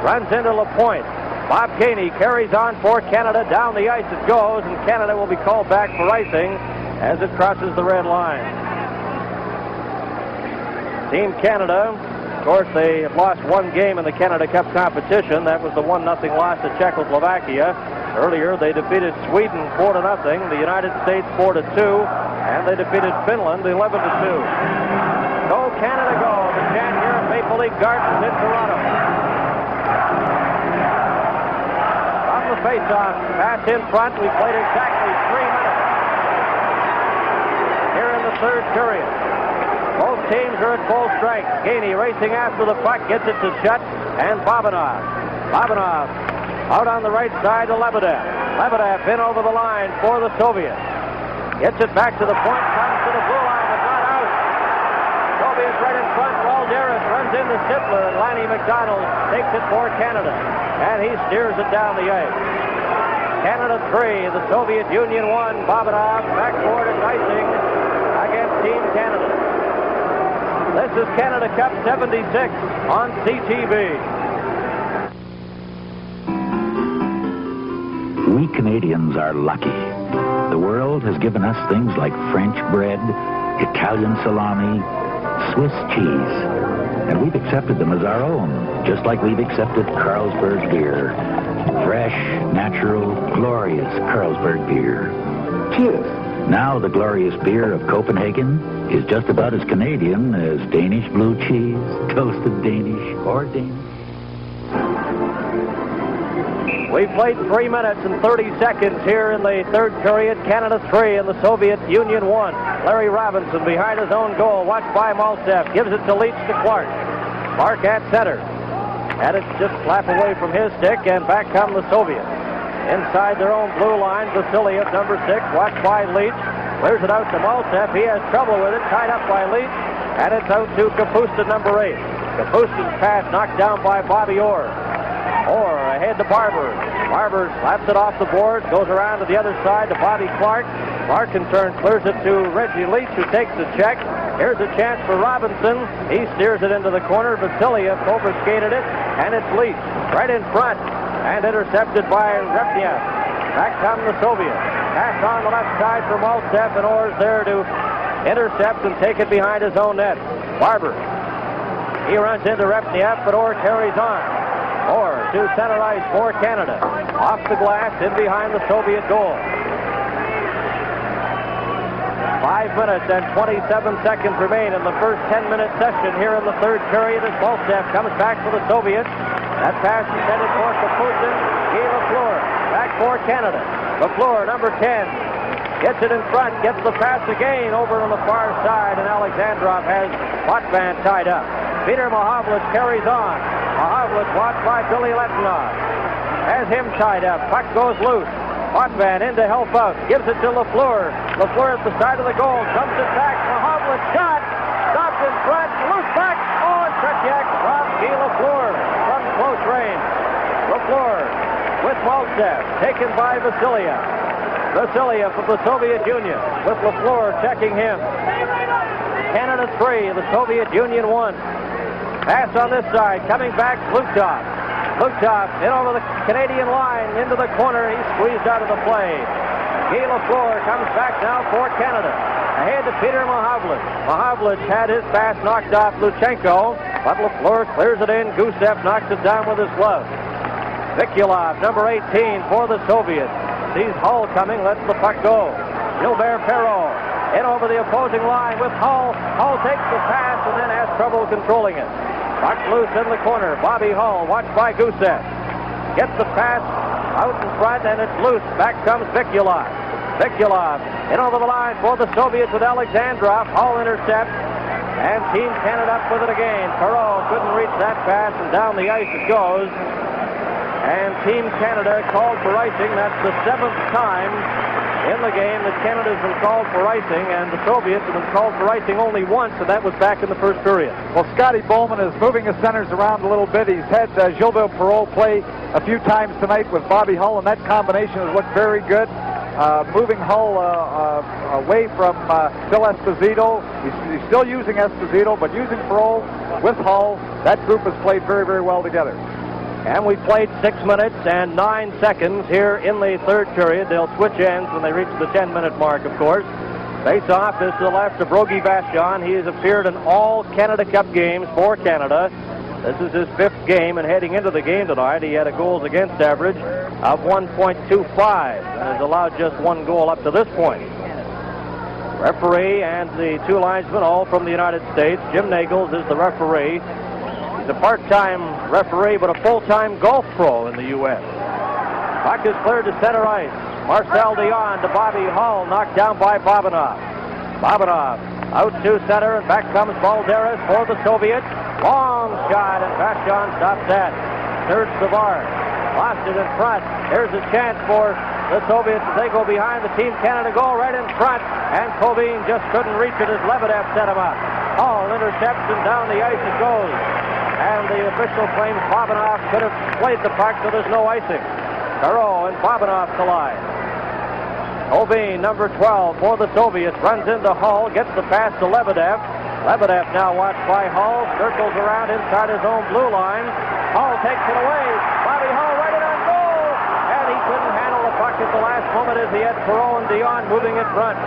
runs into LaPointe. Bob Gainey carries on for Canada. Down the ice it goes, and Canada will be called back for icing as it crosses the red line. Team Canada, of course, they have lost one game in the Canada Cup competition. That was the 1-0 loss to Czechoslovakia. Earlier, they defeated Sweden 4-0, the United States 4-2, and they defeated Finland 11-2. Go Canada, go! The chant here at Maple Leaf Gardens in Toronto. The face-off, pass in front. We played exactly 3 minutes here in the third period. Both teams are at full strength. Gainey racing after the puck, gets it to Shutt, and Babanov. Babanov out on the right side to Lebedev. Lebedev in over the line for the Soviets. Gets it back to the point, comes to the blue line, but not out. Soviets right in front. Balderas runs into Sittler, and Lanny McDonald takes it for Canada. And he steers it down the ice. Canada 3, the Soviet Union 1. Babanov backboard and icing against Team Canada. This is Canada Cup 76 on CTV. We Canadians are lucky. The world has given us things like French bread, Italian salami, Swiss cheese. And we've accepted them as our own, just like we've accepted Carlsberg beer. Fresh, natural, glorious Carlsberg beer. Cheers. Now the glorious beer of Copenhagen is just about as Canadian as Danish blue cheese, toasted Danish, or Danish. We played 3 minutes and 30 seconds here in the third period. Canada 3 and the Soviet Union 1. Larry Robinson behind his own goal, watched by Maltsev. Gives it to Leach to Clark. Clark at center. And it's just slap away from his stick, and back come the Soviets. Inside their own blue line, Vasiliev, number 6, watched by Leach. Clears it out to Maltsev. He has trouble with it, tied up by Leach. And it's out to Kapustin, number 8. Kapustin's pass knocked down by Bobby Orr. Orr ahead to Barber. Barber slaps it off the board, goes around to the other side to Bobby Clark. Clark in turn clears it to Reggie Leach, who takes the check. Here's a chance for Robinson. He steers it into the corner. Vasiliev overskated it, and it's Leach right in front and intercepted by Repniev. Back come the Soviets. Pass on the left side for Maltsev, and Orr's there to intercept and take it behind his own net. Barber. He runs into Repniev, but Orr carries on. Orr to center ice for Canada. Off the glass, in behind the Soviet goal. 5 minutes and 27 seconds remain in the first 10-minute session here in the third period as Maltsev comes back for the Soviets. That pass is headed for Kapusin. Guy Lafleur back for Canada. Lafleur, number 10, gets it in front, gets the pass again over on the far side, and Alexandrov has Potvin tied up. Peter Mahovlich carries on. Mahovlich watched by Billy Letinov. Has him tied up. Puck goes loose. Potvin in to help out. Gives it to Lafleur. Lafleur at the side of the goal. Comes it back. Mahovlich shot. Stopped in front. Loose back. Oh, and Tretiak robs Guy Lafleur from close range. Lafleur with Maltsev. Taken by Vasiliev. Vasiliev from the Soviet Union with Lafleur checking him. Canada 3, the Soviet Union 1. Pass on this side. Coming back, Lutov. Lutov in over the Canadian line, into the corner. He's squeezed out of the play. Guy Lafleur comes back now for Canada. Ahead to Peter Mahovlich. Mahovlich had his pass knocked off Luchenko, but Lafleur clears it in. Gusev knocks it down with his glove. Vikulov, number 18 for the Soviets. Sees Hull coming, lets the puck go. Gilbert Perrault in over the opposing line with Hull. Hull takes the pass and then has trouble controlling it. Puck loose in the corner. Bobby Hull, watched by Gusev. Gets the pass out in front, and it's loose. Back comes Vikulov. Vikulov in over the line for the Soviets with Alexandrov. Hull intercepts, and Team Canada up with it again. Perrault couldn't reach that pass, and down the ice it goes. And Team Canada called for icing. That's the 7th time in the game that Canada's been called for icing, and the Soviets have been called for icing only once, and that was back in the first period. Well, Scotty Bowman is moving his centers around a little bit. He's had Gilbert Perrault play a few times tonight with Bobby Hull, and that combination has looked very good. Moving Hull away from Phil Esposito. He's still using Esposito, but using Perrault with Hull, that group has played very, very well together. And we played 6 minutes and 9 seconds here in the third period. They'll switch ends when they reach the 10-minute mark, of course. Face-off is to the left of Rogie Vachon. He has appeared in all Canada Cup games for Canada. This is his 5th game, and heading into the game tonight, he had a goals against average of 1.25 and has allowed just 1 goal up to this point. Referee and the 2 linesmen, all from the United States. Jim Nagels is the referee. He's a part-time referee, but a full-time golf pro in the U.S. Puck is cleared to center ice. Marcel Dion to Bobby Hull, knocked down by Bobanov. Bobanov out to center, and back comes Balderas for the Soviets. Long shot, and Vachon stops that. Third Savard lost it in front. Here's a chance for the Soviets as they go behind the Team Canada goal right in front, and Kovin just couldn't reach it as Lebedev set him up. Hull intercepts, and down the ice it goes. And the official claims Bobanov could have played the puck, so there's no icing. Perrault and Bobanov collide. Kovin, number 12 for the Soviets, runs into Hull, gets the pass to Lebedev. Lebedev now watched by Hull, circles around inside his own blue line. Hull takes it away. Bobby Hull right in on goal. And he couldn't handle the puck at the last moment as he had Perrault and Dion moving in front.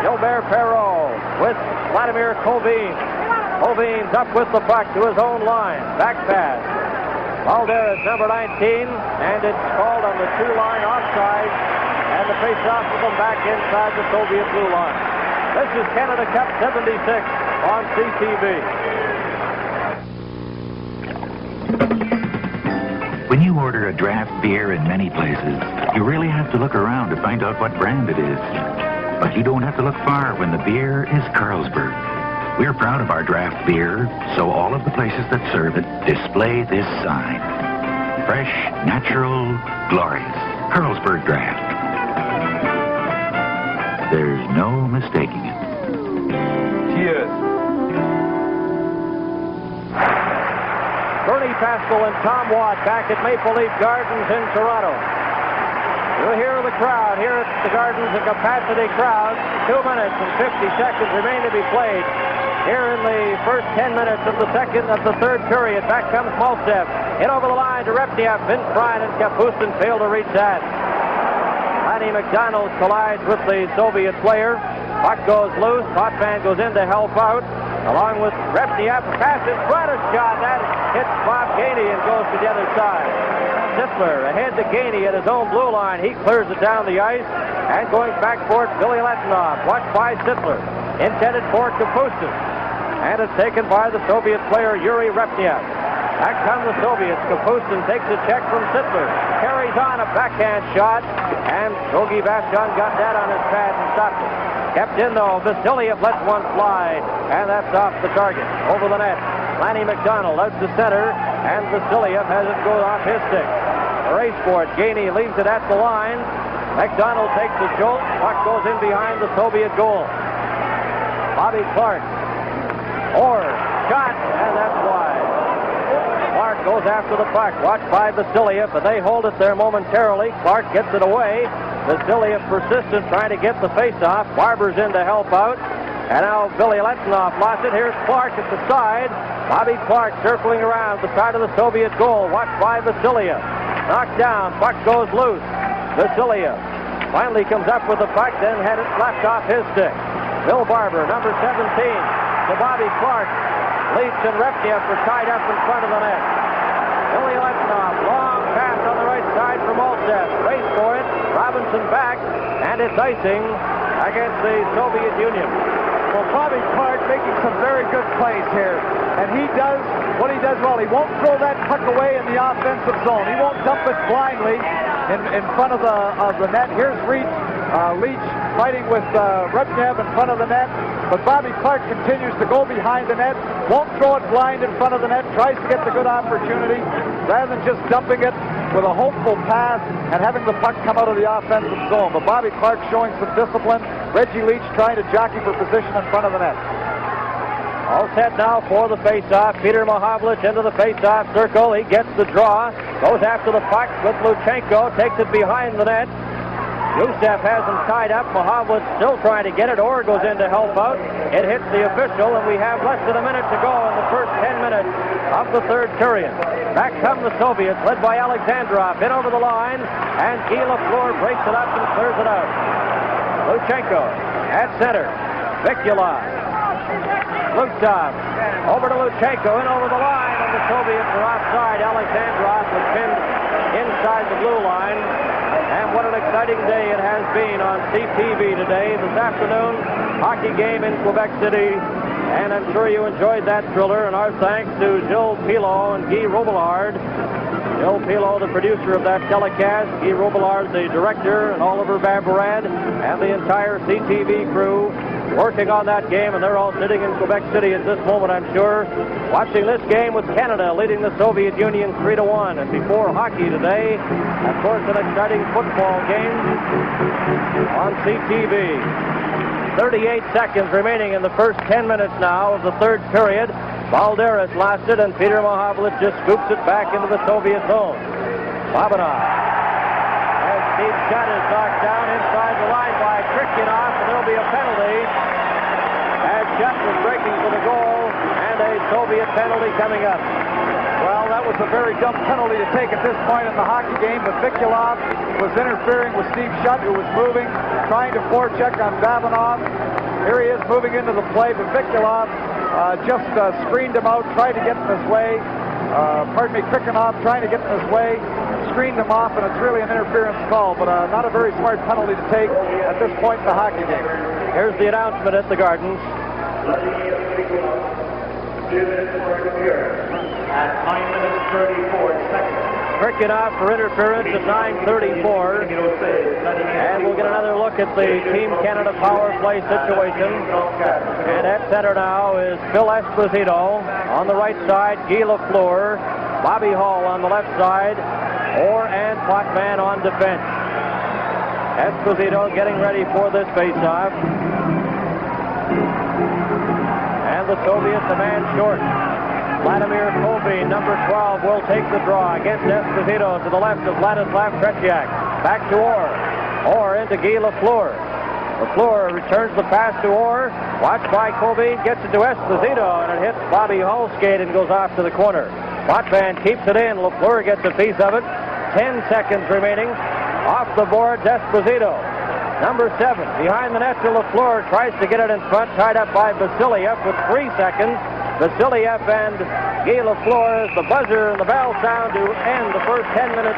Gilbert Perrault with Vladimir Kovin. Kovin's up with the puck to his own line. Back pass. Balderas, number 19, and it's called on the 2-line offside. And the face-off with them back inside the Soviet blue line. This is Canada Cup 76 on CTV. When you order a draft beer in many places, you really have to look around to find out what brand it is. But you don't have to look far when the beer is Carlsberg. We're proud of our draft beer, so all of the places that serve it display this sign. Fresh, natural, glorious. Carlsberg Draft. There's no mistaking it. Cheers. Bernie Pascal and Tom Watt back at Maple Leaf Gardens in Toronto. You'll hear the crowd here at the Gardens, a capacity crowd. 2 minutes and 50 seconds remain to be played here in the first 10 minutes of the third period. Back comes Maltsev. In over the line to Repniev. Vince Bryan and Kapusin fail to reach that. Lanny McDonald collides with the Soviet player. Puck goes loose. Potvin goes in to help out, along with Repniev. Pass in front, a shot. That hits Bob Gainey and goes to the other side. Sittler ahead to Gainey at his own blue line. He clears it down the ice, and going back for it, Billy Letnov. Watched by Sittler. Intended for Kapustin. And it's taken by the Soviet player, Yuri Repniev. Back come the Soviets. Kapustin takes a check from Sittler. Carries on a backhand shot, and Gogi Vashon got that on his pad and stopped it. Kept in, though. Vasiliev lets one fly, and that's off the target. Over the net. Lanny McDonald out to center, and Vasiliev has it go off his stick. A race for it. Gainey leaves it at the line. McDonald takes the jolt. Puck goes in behind the Soviet goal. Bobby Clark. Orr. Shot, and that's wide. Clark goes after the puck. Watched by Vasiliev, but they hold it there momentarily. Clark gets it away. Vasiliev persistent, trying to get the face-off. Barber's in to help out. And now Billy Letnov lost it. Here's Clark at the side. Bobby Clark circling around the side of the Soviet goal. Watched by Vasiliev. Knocked down. Puck goes loose. Vasiliev finally comes up with the puck, then had it left off his stick. Bill Barber, number 17, to Bobby Clark. Leach and Repniev were tied up in front of the net. Billy Letnov, long pass on the right side from Olseth. Race for it. Robinson back, and it's icing against the Soviet Union. Well, Bobby Clark making some very good plays here. And he does what he does well. He won't throw that puck away in the offensive zone. He won't dump it blindly in front of the net. Here's Leach fighting with Repniev in front of the net. But Bobby Clark continues to go behind the net, won't throw it blind in front of the net, tries to get the good opportunity, rather than just dumping it with a hopeful pass and having the puck come out of the offensive zone. But Bobby Clark showing some discipline. Reggie Leach trying to jockey for position in front of the net. All set now for the face-off. Peter Mahovlich into the face-off circle. He gets the draw, goes after the puck with Luchenko, takes it behind the net. Youssef has him tied up. Mahovlich still trying to get it. Orr goes in to help out. It hits the official, and we have less than a minute to go in the first 10 minutes of the third period. Back come the Soviets, led by Alexandrov, in over the line, and Guy Lafleur breaks it up and clears it out. Luchenko at center. Vikula. Luktov over to Luchenko, in over the line, and the Soviets are offside. Alexandrov was pinned inside the blue line. And what an exciting day it has been on CTV today. This afternoon, hockey game in Quebec City. And I'm sure you enjoyed that thriller. And our thanks to Gilles Pilot and Guy Robillard. Gilles Pilot, the producer of that telecast. Guy Robillard, the director. And Oliver Babarad and the entire CTV crew working on that game. And they're all sitting in Quebec City at this moment, I'm sure, watching this game with Canada leading the Soviet Union 3-1. And before hockey today, of course, an exciting football game on CTV. 38 seconds remaining in the first 10 minutes now of the third period. Balderas lost it, and Peter Mahovlich just scoops it back into the Soviet zone. Babanov. As Steve Shutt is knocked down inside the line by Krikyanov, and there'll be a penalty. As Shutt was breaking for the goal, and a Soviet penalty coming up. Well, that was a very dumb penalty to take at this point in the hockey game, but Vikulov was interfering with Steve Shutt, who was moving, trying to forecheck on Babanov. Here he is moving into the play, but Vikulov just screened him out, tried to get in his way. Krikyanov trying to get in his way, screened him off, and it's really an interference call, but not a very smart penalty to take at this point in the hockey game. Here's the announcement at the Gardens. At 9 minutes 34 seconds. Krikyanov for interference at 9:34. And we'll get another look at the Team Canada power play situation. And at center now is Phil Esposito. On the right side, Guy Lafleur. Bobby Hall on the left side. Orr and Potvin on defense. Esposito getting ready for this faceoff. And the Soviets a man short. Vladimir Kobe, number 12, will take the draw against Esposito to the left of Vladislav Tretiak. Back to Orr. Orr into Guy Lafleur. Lafleur returns the pass to Orr. Watched by Kobe, gets it to Esposito, and it hits Bobby Hall's skate and goes off to the corner. Potvin keeps it in. Lafleur gets a piece of it. 10 seconds remaining Off the boards, Esposito. Number 7, behind the net to Lafleur, tries to get it in front, tied up by Vasiliev with 3 seconds. Vasiliev and Guy Lafleur as the buzzer and the bell sound to end the first 10 minutes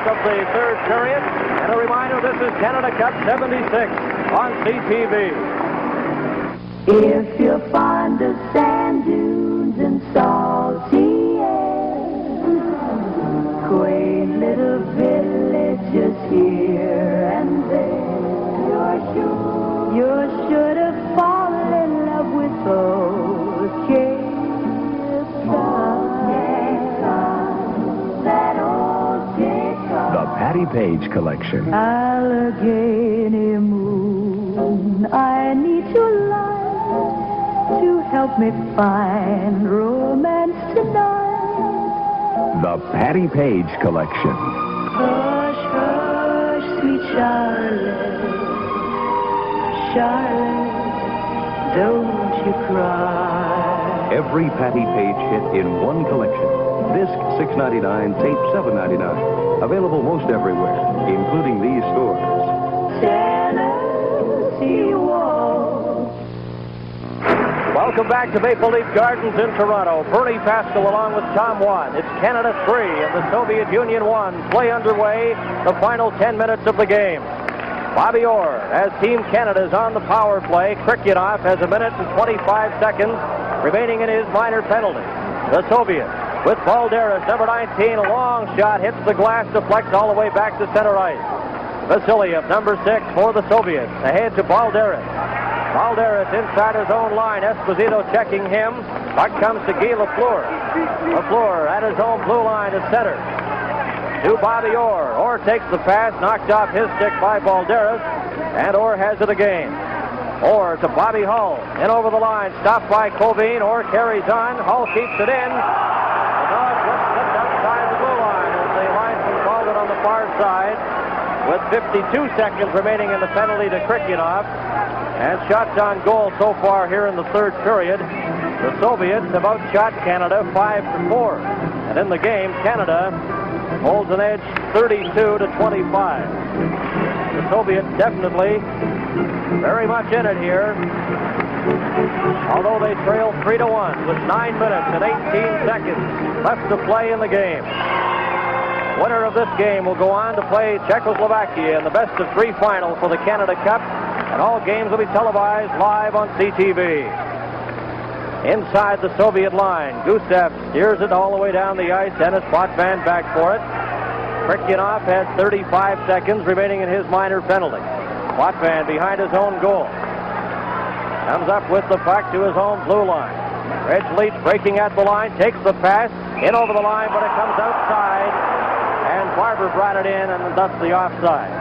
of the third period. And a reminder, this is Canada Cup 76 on CTV. If you're fond of sand dunes and salty air, quaint little villages here and there, you're sure to fall in love with those Cape Cod, that old Cape Cod. The Patty Page Collection. Allegheny moon, I need your light to help me find romance tonight. The Patty Page Collection. Hush, hush, sweet Charlotte, Charlotte, don't you cry. Every Patty Page hit in one collection. Disc $6.99, tape $7.99. Available most everywhere, including these stores. Tennessee Waltz. Welcome back to Maple Leaf Gardens in Toronto. Bernie Pascal along with Tom Watt. It's Canada 3 and the Soviet Union 1. Play underway, the final 10 minutes of the game. Bobby Orr, as Team Canada is on the power play. Krikyunov has 1 minute and 25 seconds remaining in his minor penalty. The Soviets with Balderas, number 19, a long shot, hits the glass, deflects all the way back to center ice. Vasiliev, number 6, for the Soviets, ahead to Balderas. Balderas inside his own line. Esposito checking him. Puck comes to Guy Lafleur. Lafleur at his own blue line at center. To Bobby Orr. Orr takes the pass, knocked off his stick by Balderas, and Orr has it again. Orr to Bobby Hull. In over the line, stopped by Covine. Orr carries on. Hull keeps it in. The dog just slipped outside the blue line as the linesman called it on the far side. With 52 seconds remaining in the penalty to Krikyunov. And shots on goal so far here in the third period. The Soviets have outshot Canada 5-4. And in the game, Canada holds an edge 32-25. The Soviets definitely very much in it here. Although they trail 3-1 with 9 minutes and 18 seconds left to play in the game. The winner of this game will go on to play Czechoslovakia in the best-of-3 final for the Canada Cup. And all games will be televised live on CTV. Inside the Soviet line, Gusev steers it all the way down the ice. Dennis Potvin back for it. Krikyunov has 35 seconds remaining in his minor penalty. Potvin behind his own goal. Comes up with the puck to his own blue line. Reg Leach breaking at the line, takes the pass, in over the line, but it comes outside. And Barber brought it in, and thus the offside.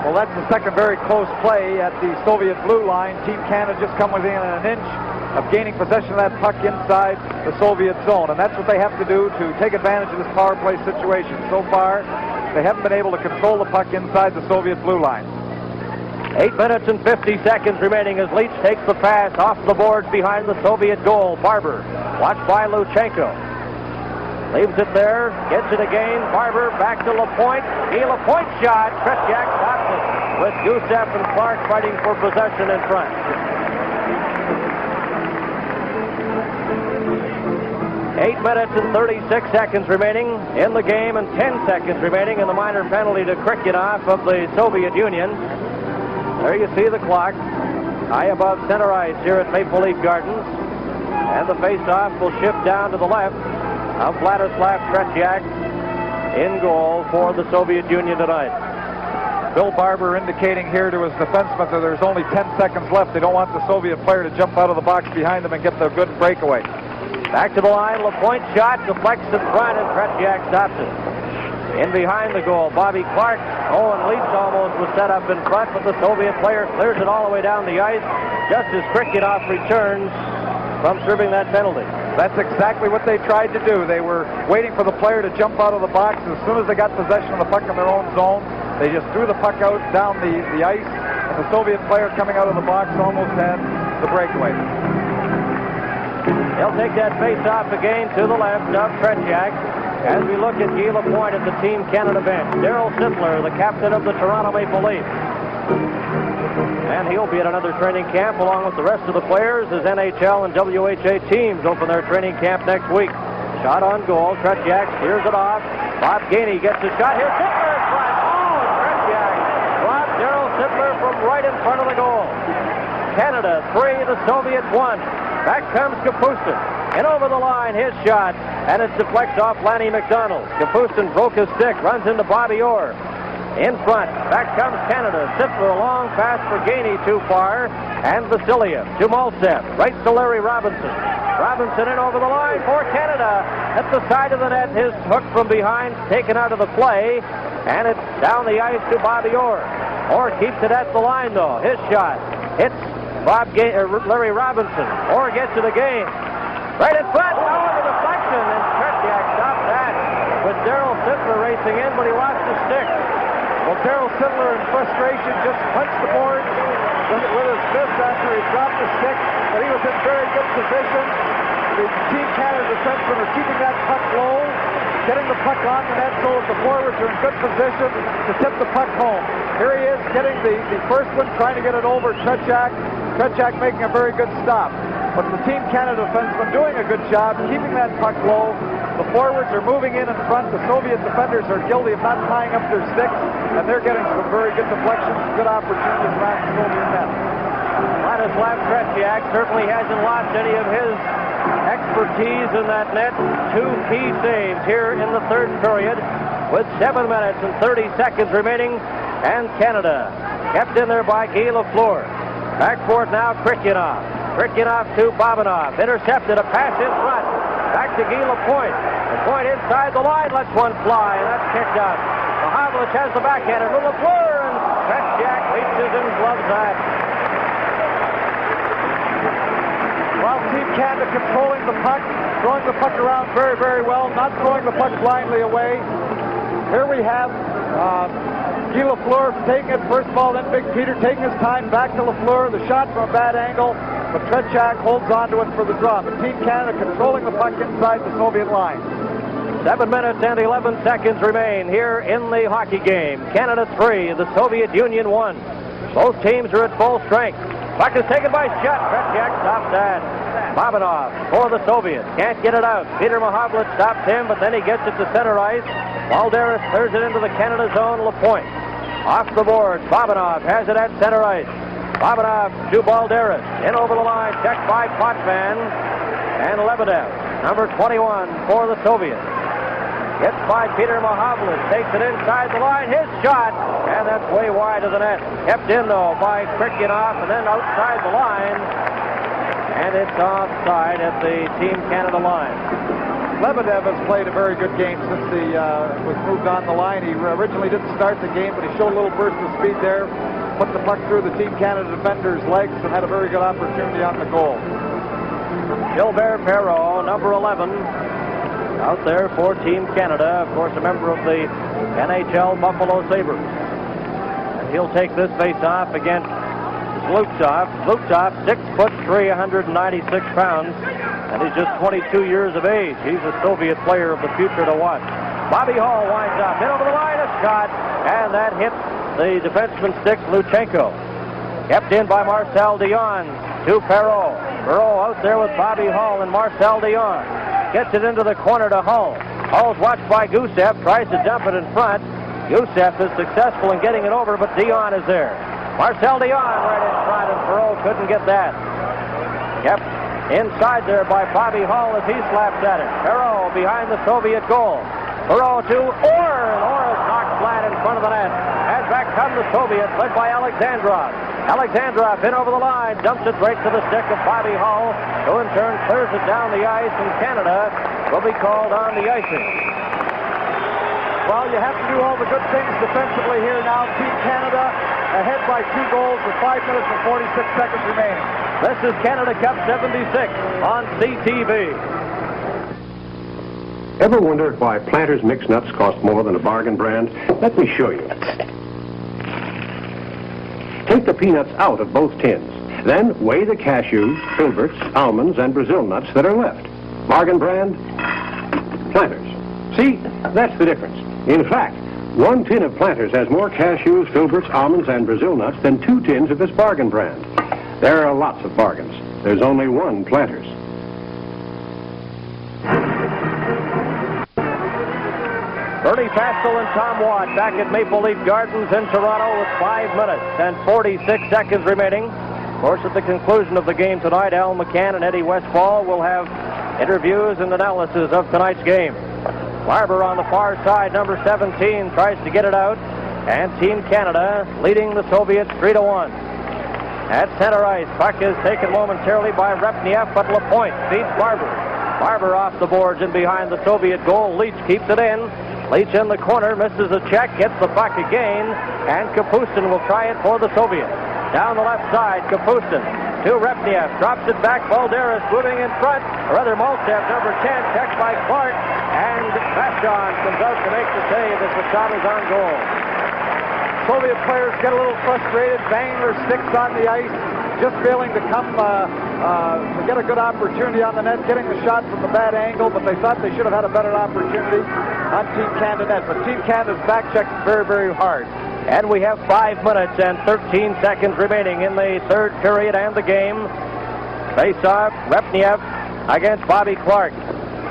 Well, that's the second very close play at the Soviet blue line. Team Canada just come within an inch of gaining possession of that puck inside the Soviet zone. And that's what they have to do to take advantage of this power play situation. So far, they haven't been able to control the puck inside the Soviet blue line. 8 minutes and 50 seconds remaining as Leach takes the pass off the boards behind the Soviet goal. Barber, watched by Luchenko. Leaves it there, gets it again. Barber back to LaPointe. LaPointe shot. Tretiak stops it with Gusev and Clark fighting for possession in front. 8 minutes and 36 seconds remaining in the game and 10 seconds remaining in the minor penalty to Krikyunov of the Soviet Union. There you see the clock high above center ice here at Maple Leaf Gardens. And the face-off will shift down to the left of Vladislav Tretiak in goal for the Soviet Union tonight. Bill Barber indicating here to his defenseman that there's only 10 seconds left. They don't want the Soviet player to jump out of the box behind them and get the good breakaway. Back to the line, LaPointe shot, deflects in front, and Tretiak stops it. In behind the goal, Bobby Clark. Owen Leach almost was set up in front, but the Soviet player clears it all the way down the ice just as Krikyunov returns from serving that penalty. That's exactly what they tried to do. They were waiting for the player to jump out of the box. As soon as they got possession of the puck in their own zone, they just threw the puck out down the ice, and the Soviet player coming out of the box almost had the breakaway. He'll take that face-off again to the left of Tretiak. As we look at Guy Lapointe at the Team Canada bench, Daryl Sittler, the captain of the Toronto Maple Leafs. And he'll be at another training camp along with the rest of the players as NHL and WHA teams open their training camp next week. Shot on goal. Tretiak clears it off. Bob Gainey gets a shot. Here's Sittler in front. Oh, Tretiak dropped Daryl Sittler from right in front of the goal. Canada 3, the Soviets 1. Back comes Kapustin. And over the line, his shot. And it deflects off Lanny McDonald. Kapustin broke his stick. Runs into Bobby Orr. In front, back comes Canada. Sittler, a long pass for Gainey, too far. And Vasiliev to Maltsev. Right to Larry Robinson. Robinson in over the line for Canada. At the side of the net, his hook from behind taken out of the play. And it's down the ice to Bobby Orr. Orr keeps it at the line, though. His shot hits Larry Robinson. Orr gets to the game. Right in front. Oh, the deflection. And Tretiak stopped that with Daryl Sittler racing in, but he lost his stick. Well, Daryl Sittler in frustration just punched the board with his fist after he dropped the stick, but he was in very good position. The Team Canada defensemen are keeping that puck low, getting the puck on the net so that the forwards are in good position to tip the puck home. Here he is getting the first one, trying to get it over Tretiak. Tretiak making a very good stop. But the Team Canada defensemen doing a good job keeping that puck low. The forwards are moving in front. The Soviet defenders are guilty of not tying up their sticks, and they're getting some very good deflections, good opportunities around the Soviet net. Vladislav Tretiak certainly hasn't lost any of his expertise in that net. 2 key saves here in the third period with 7 minutes and 30 seconds remaining, and Canada kept in there by Guy Lafleur. Back for it now, Krikyanov. Krikyanov to Bobanov. Intercepted, a pass in front. Back to Guy Lapointe. Lapointe inside the line, lets one fly, and that's kicked out. Mahavlich has the backhander from Lafleur, and Tretiak reaches and gloves that. Well, Team Canada controlling the puck, throwing the puck around very, very well, not throwing the puck blindly away. Here we have Guy Lafleur taking it first of all, then Big Peter taking his time back to Lafleur. The shot from a bad angle, but Tretiak holds on to it for the draw. But Team Canada controlling the puck inside the Soviet line. 7 minutes and 11 seconds remain here in the hockey game. Canada 3, the Soviet Union 1. Both teams are at full strength. Puck is taken by Shutt. Tretiak stops that. Bobanov for the Soviets. Can't get it out. Peter Mahavlich stops him, but then he gets it to center ice. Balderas clears it into the Canada zone. Lapointe off the boards. Bobanov has it at center ice. Bobanov to Balderas. In over the line. Checked by Potvin and Lebedev. Number 21 for the Soviets. Hits by Peter Mahavlich. Takes it inside the line. His shot. And that's way wide of the net. Kept in, though, by Krikyanov. And then outside the line. And it's offside at the Team Canada line. Lebedev has played a very good game since he was moved on the line. He originally didn't start the game, but he showed a little burst of speed there. Put the puck through the Team Canada defender's legs and had a very good opportunity on the goal. Gilbert Perreault, number 11. Out there for Team Canada, of course, a member of the NHL Buffalo Sabres. And he'll take this face-off against Zlutov. Zlutov, 6'3", 196 pounds, and he's just 22 years of age. He's a Soviet player of the future to watch. Bobby Hall winds up, in over the line, a shot, and that hits the defenseman sticks, Luchenko. Kept in by Marcel Dion to Perreault. Perreault out there with Bobby Hall and Marcel Dion. Gets it into the corner to Hull. Hull's watched by Gusev, tries to dump it in front. Gusev is successful in getting it over, but Dion is there. Marcel Dion right in front, and Perreault couldn't get that. Kept inside there by Bobby Hull as he slaps at it. Perreault behind the Soviet goal. Perreault to Orr, and Orr is knocked flat in front of the net. As back come the Soviets, led by Alexandrov. Alexandrov in over the line, dumps it right to the stick of Bobby Hull, who in turn clears it down the ice, and Canada will be called on the icing. Well, you have to do all the good things defensively here now. Team Canada ahead by 2 goals with 5 minutes and 46 seconds remaining. This is Canada Cup 76 on CTV. Ever wonder why Planters mixed nuts cost more than a bargain brand? Let me show you. Take the peanuts out of both tins. Then weigh the cashews, filberts, almonds, and Brazil nuts that are left. Bargain brand, Planters. See, that's the difference. In fact, 1 tin of Planters has more cashews, filberts, almonds, and Brazil nuts than 2 tins of this bargain brand. There are lots of bargains. There's only 1 Planters. Bernie Pastel and Tom Watt back at Maple Leaf Gardens in Toronto with 5 minutes and 46 seconds remaining. Of course, at the conclusion of the game tonight, Al McCann and Eddie Westfall will have interviews and analysis of tonight's game. Barber on the far side, number 17, tries to get it out. And Team Canada leading the Soviets 3-1. At center ice, puck is taken momentarily by Repniev, but LaPointe feeds Barber. Barber off the boards and behind the Soviet goal. Leach keeps it in. Leach in the corner, misses a check, gets the puck again, and Kapustin will try it for the Soviets. Down the left side, Kapustin to Repniev, drops it back, Balderas moving in front, or rather Maltsev, number 10, checked by Clark, and Vashon comes out to make the save as the shot is on goal. Soviet players get a little frustrated, banging their sticks on the ice, just failing to come to get a good opportunity on the net, getting the shot from a bad angle, but they thought they should have had a better opportunity on Team Canada net. But Team Canada's back check is very, very hard. And we have 5 minutes and 13 seconds remaining in the third period and the game. Face-off, Repniev against Bobby Clark.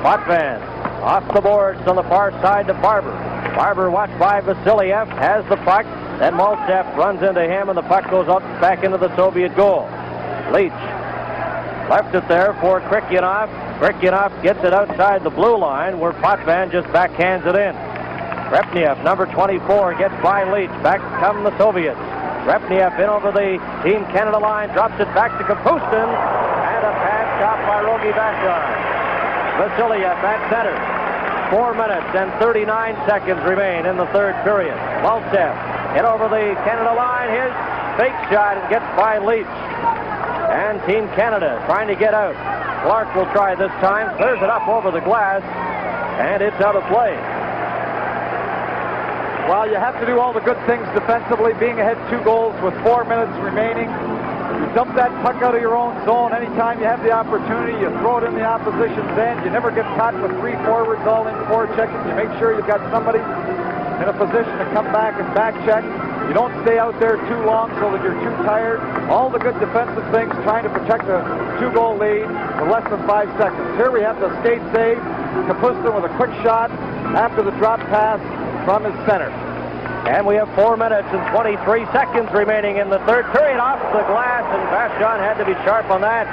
Potvin off the boards on the far side to Barber. Barber watched by Vasiliev, has the puck. Then Maltsev runs into him, and the puck goes up back into the Soviet goal. Leach left it there for Krikyanov. Krikyanov gets it outside the blue line, where Potvin just backhands it in. Repniev, number 24, gets by Leach. Back come the Soviets. Repniev in over the Team Canada line, drops it back to Kapustin, and a pass stopped by Rogi Vashon. Vasiliev at center. 4 minutes and 39 seconds remain in the third period. Maltsev in over the Canada line. His fake shot and gets by Leach. And Team Canada trying to get out. Clark will try this time. Clears it up over the glass. And it's out of play. Well, you have to do all the good things defensively, being ahead 2 goals with 4 minutes remaining. You dump that puck out of your own zone anytime you have the opportunity. You throw it in the opposition's end. You never get caught with 3 forwards all in forechecking. You make sure you've got somebody in a position to come back and back check. You don't stay out there too long so that you're too tired. All the good defensive things, trying to protect a 2-goal lead with less than 5 seconds. Here we have the skate save. Kapustin with a quick shot after the drop pass from his center. And we have 4 minutes and 23 seconds remaining in the third period. Off the glass, and Vashon had to be sharp on that.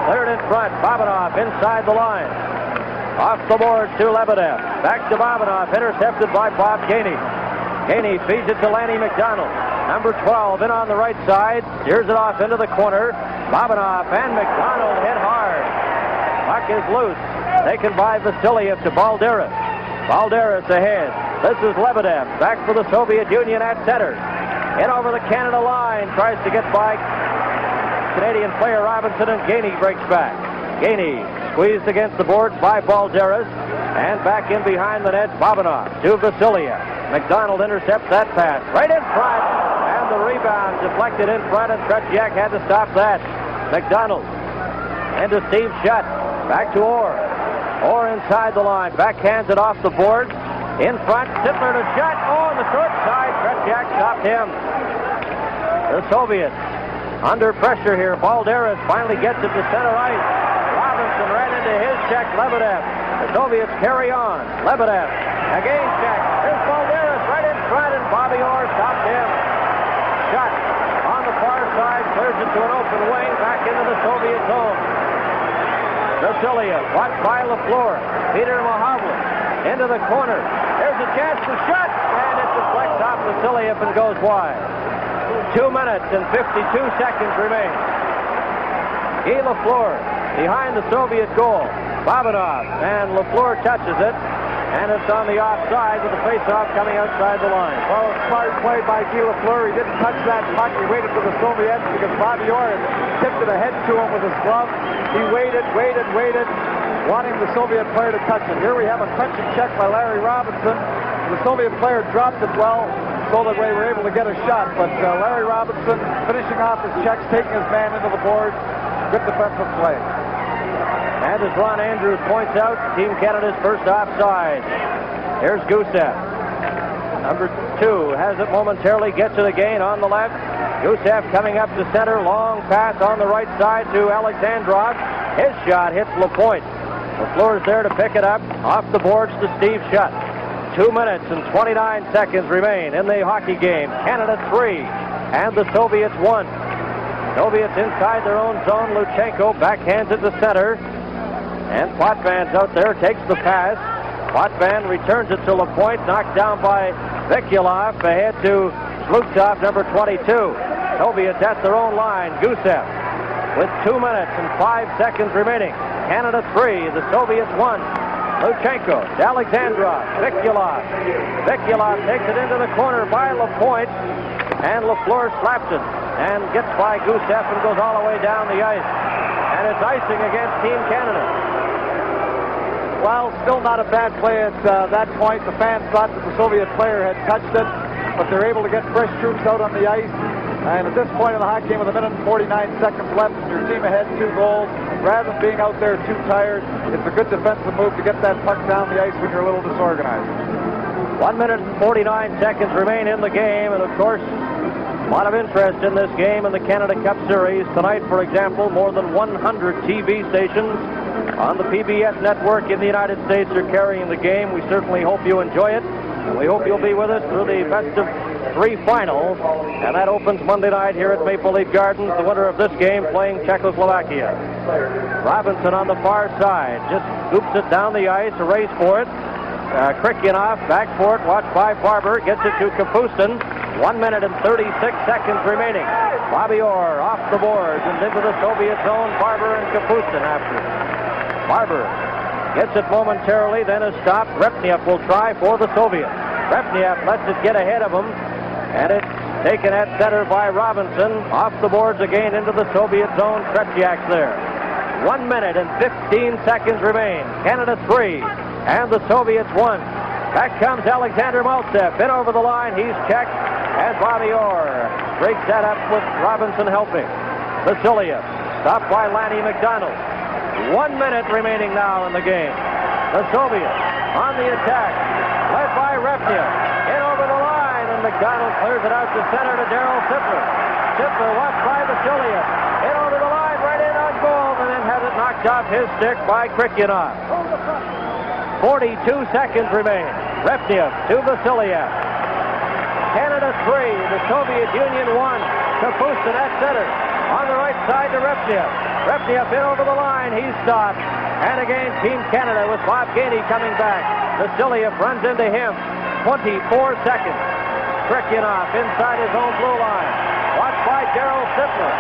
Cleared in front. Babanov inside the line. Off the board to Lebedev. Back to Babanov, intercepted by Bob Gainey. Gainey feeds it to Lanny McDonald. Number 12 in on the right side. Steers it off into the corner. Babanov and McDonald hit hard. Puck is loose. Taken by Vasiliev to Balderas. Balderas ahead. This is Lebedev. Back for the Soviet Union at center. In over the Canada line. Tries to get by Canadian player Robinson, and Gainey breaks back. Gainey squeezed against the boards by Balderas. And back in behind the net, Babanov to Vasiliev. McDonald intercepts that pass. Right in front. And the rebound deflected in front, and Tretiak had to stop that. McDonald into Steve Shutt. Back to Orr. Orr inside the line. Backhands it off the board. In front, Sittler to Shutt. Oh, on the short side. Tretiak stopped him. The Soviets under pressure here. Balderas finally gets it to center ice. Robinson ran into his check. Lebedev. The Soviets carry on. Lebedev again check. Here's Balderas right in front, and Bobby Orr stopped him. Shutt on the far side, clears it to an open wing, back into the Soviet zone. Vasiliev watched by LaFleur. Peter Mahovlich into the corner. There's a chance to Shutt, and it deflects off Vasiliev and goes wide. 2 minutes and 52 seconds remain. Guy LaFleur behind the Soviet goal. Babanov, and LaFleur touches it, and it's on the offside with the face-off coming outside the line. Well, smart play by Guy LaFleur. He didn't touch that puck. He waited for the Soviets because Bobby Orr had tipped it ahead to him with his glove. He waited, wanting the Soviet player to touch it. Here we have a crunching check by Larry Robinson. The Soviet player dropped it well, so that we were able to get a shot. But Larry Robinson finishing off his checks, taking his man into the board. Good defensive play. And as Ron Andrews points out, Team Canada's first offside. Here's Gusev. Number 2 has it momentarily, gets it again on the left. Gusev coming up to center, long pass on the right side to Alexandrov. His shot hits LaPointe. LaFleur's there to pick it up. Off the boards to Steve Shutt. 2 minutes and 29 seconds remain in the hockey game. Canada 3 and the Soviets 1. Soviets inside their own zone. Luchenko backhands it to center. And Potvein's out there, takes the pass. Potvin returns it to LaPointe, knocked down by Vikulov. Ahead to Slutov, number 22. Soviets at their own line. Gusev with 2 minutes and 5 seconds remaining. Canada 3, the Soviets 1. Luchenko, Alexandrov, Vikulov. Vikulov takes it into the corner by LaPointe, and LaFleur slaps it and gets by Gusev and goes all the way down the ice. And it's icing against Team Canada. Well, still not a bad play at that point. The fans thought that the Soviet player had touched it, but they're able to get fresh troops out on the ice. And at this point in the hockey game with 1 minute and 49 seconds left, your team ahead 2 goals, rather than being out there too tired, it's a good defensive move to get that puck down the ice when you're a little disorganized. 1 minute and 49 seconds remain in the game, and of course, a lot of interest in this game in the Canada Cup Series. Tonight, for example, more than 100 TV stations on the PBS network in the United States are carrying the game. We certainly hope you enjoy it, and we hope you'll be with us through the best of 3 finals, and that opens Monday night here at Maple Leaf Gardens. The winner of this game playing Czechoslovakia. Robinson on the far side just scoops it down the ice, a race for it. Krikyanov back for it, watched by Barber, gets it to Kapustin. 1 minute and 36 seconds remaining. Bobby Orr off the boards and into the Soviet zone. Barber and Kapustin after. Barber gets it momentarily, then is stopped. Repniev will try for the Soviets. Repniev lets it get ahead of him, and it's taken at center by Robinson. Off the boards again into the Soviet zone. Tretiak's there. 1 minute and 15 seconds remain. Canada 3 and the Soviets 1. Back comes Alexander Maltsev. In over the line, he's checked, and Bobby Orr breaks that up with Robinson helping. Vasiliev stopped by Lanny McDonald. 1 minute remaining now in the game. The Soviets on the attack, led by Repniev. In over the line, and McDonald clears it out to center to Darryl Sittler. Sittler watched by Vasiliev. In over the line, right in on goal, and then has it knocked off his stick by Krikyanov. 42 seconds remain. Repniev to Vasiliev. Canada 3, the Soviet Union 1. Kapustin at center. On the right side to Repniev. Repniev in over the line. He's stopped. And again, Team Canada with Bob Gainey coming back. Vasiliev runs into him. 24 seconds. Krikyanov inside his own blue line. Watched by Darryl Sittler.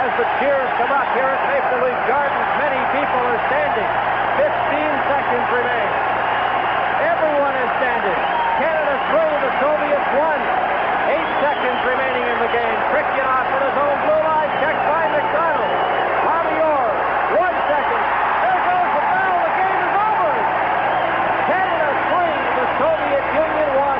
As the cheers come up here at Maple Leaf Gardens, many people are standing. 15 seconds remain. Everyone is standing. Canada through, the Soviets 1. 8 seconds remaining in the game. Krikyanov in his own blue line, checked by McDonald. Bobby Orr, 1 second. There goes the bell. The game is over. Canada 3, the Soviet Union 1.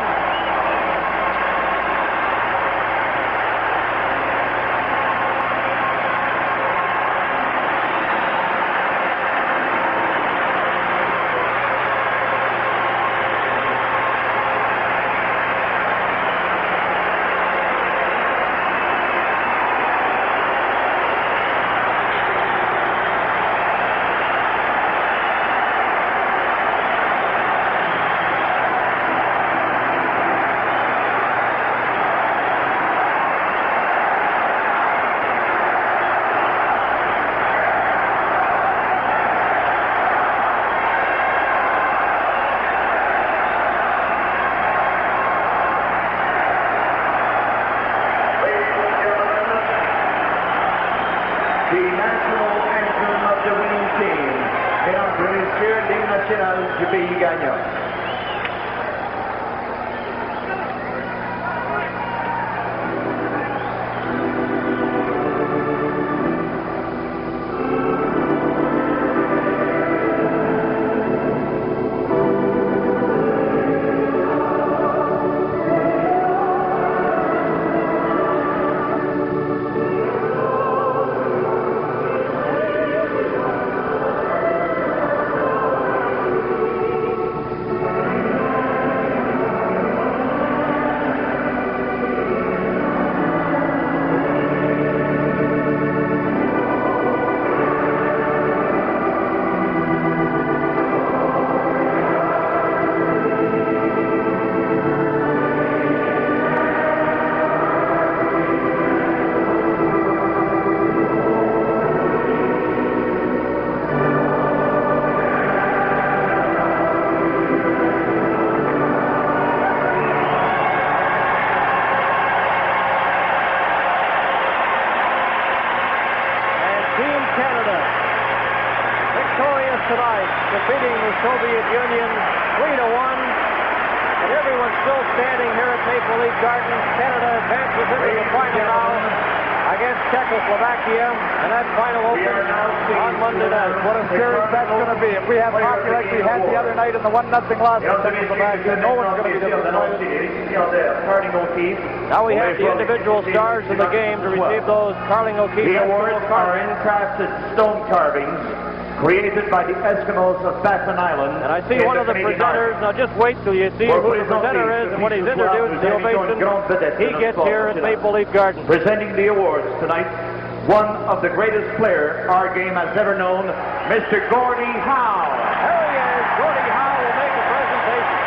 Canada, victorious tonight, defeating the Soviet Union 3-1. And everyone's still standing here at Maple Leaf Gardens. Canada advances into the final now against Czechoslovakia, and that final opens on Monday night. What a series that's going to be. If we have hockey like we had the other night in the 1-0 loss to Czechoslovakia, no one's going to be disappointed. Now we have the individual stars in the game to receive those Carling O'Keefe The awards are handcrafted stone carvings created by the Eskimos of Baffin Island. And I see one of the presenters. Now just wait till you see who the presenter is, and when he's introduced, the ovation he gets here at Maple Leaf Gardens. Presenting the awards tonight, one of the greatest players our game has ever known, Mr. Gordie Howe. There he is. Gordie Howe will make a presentation.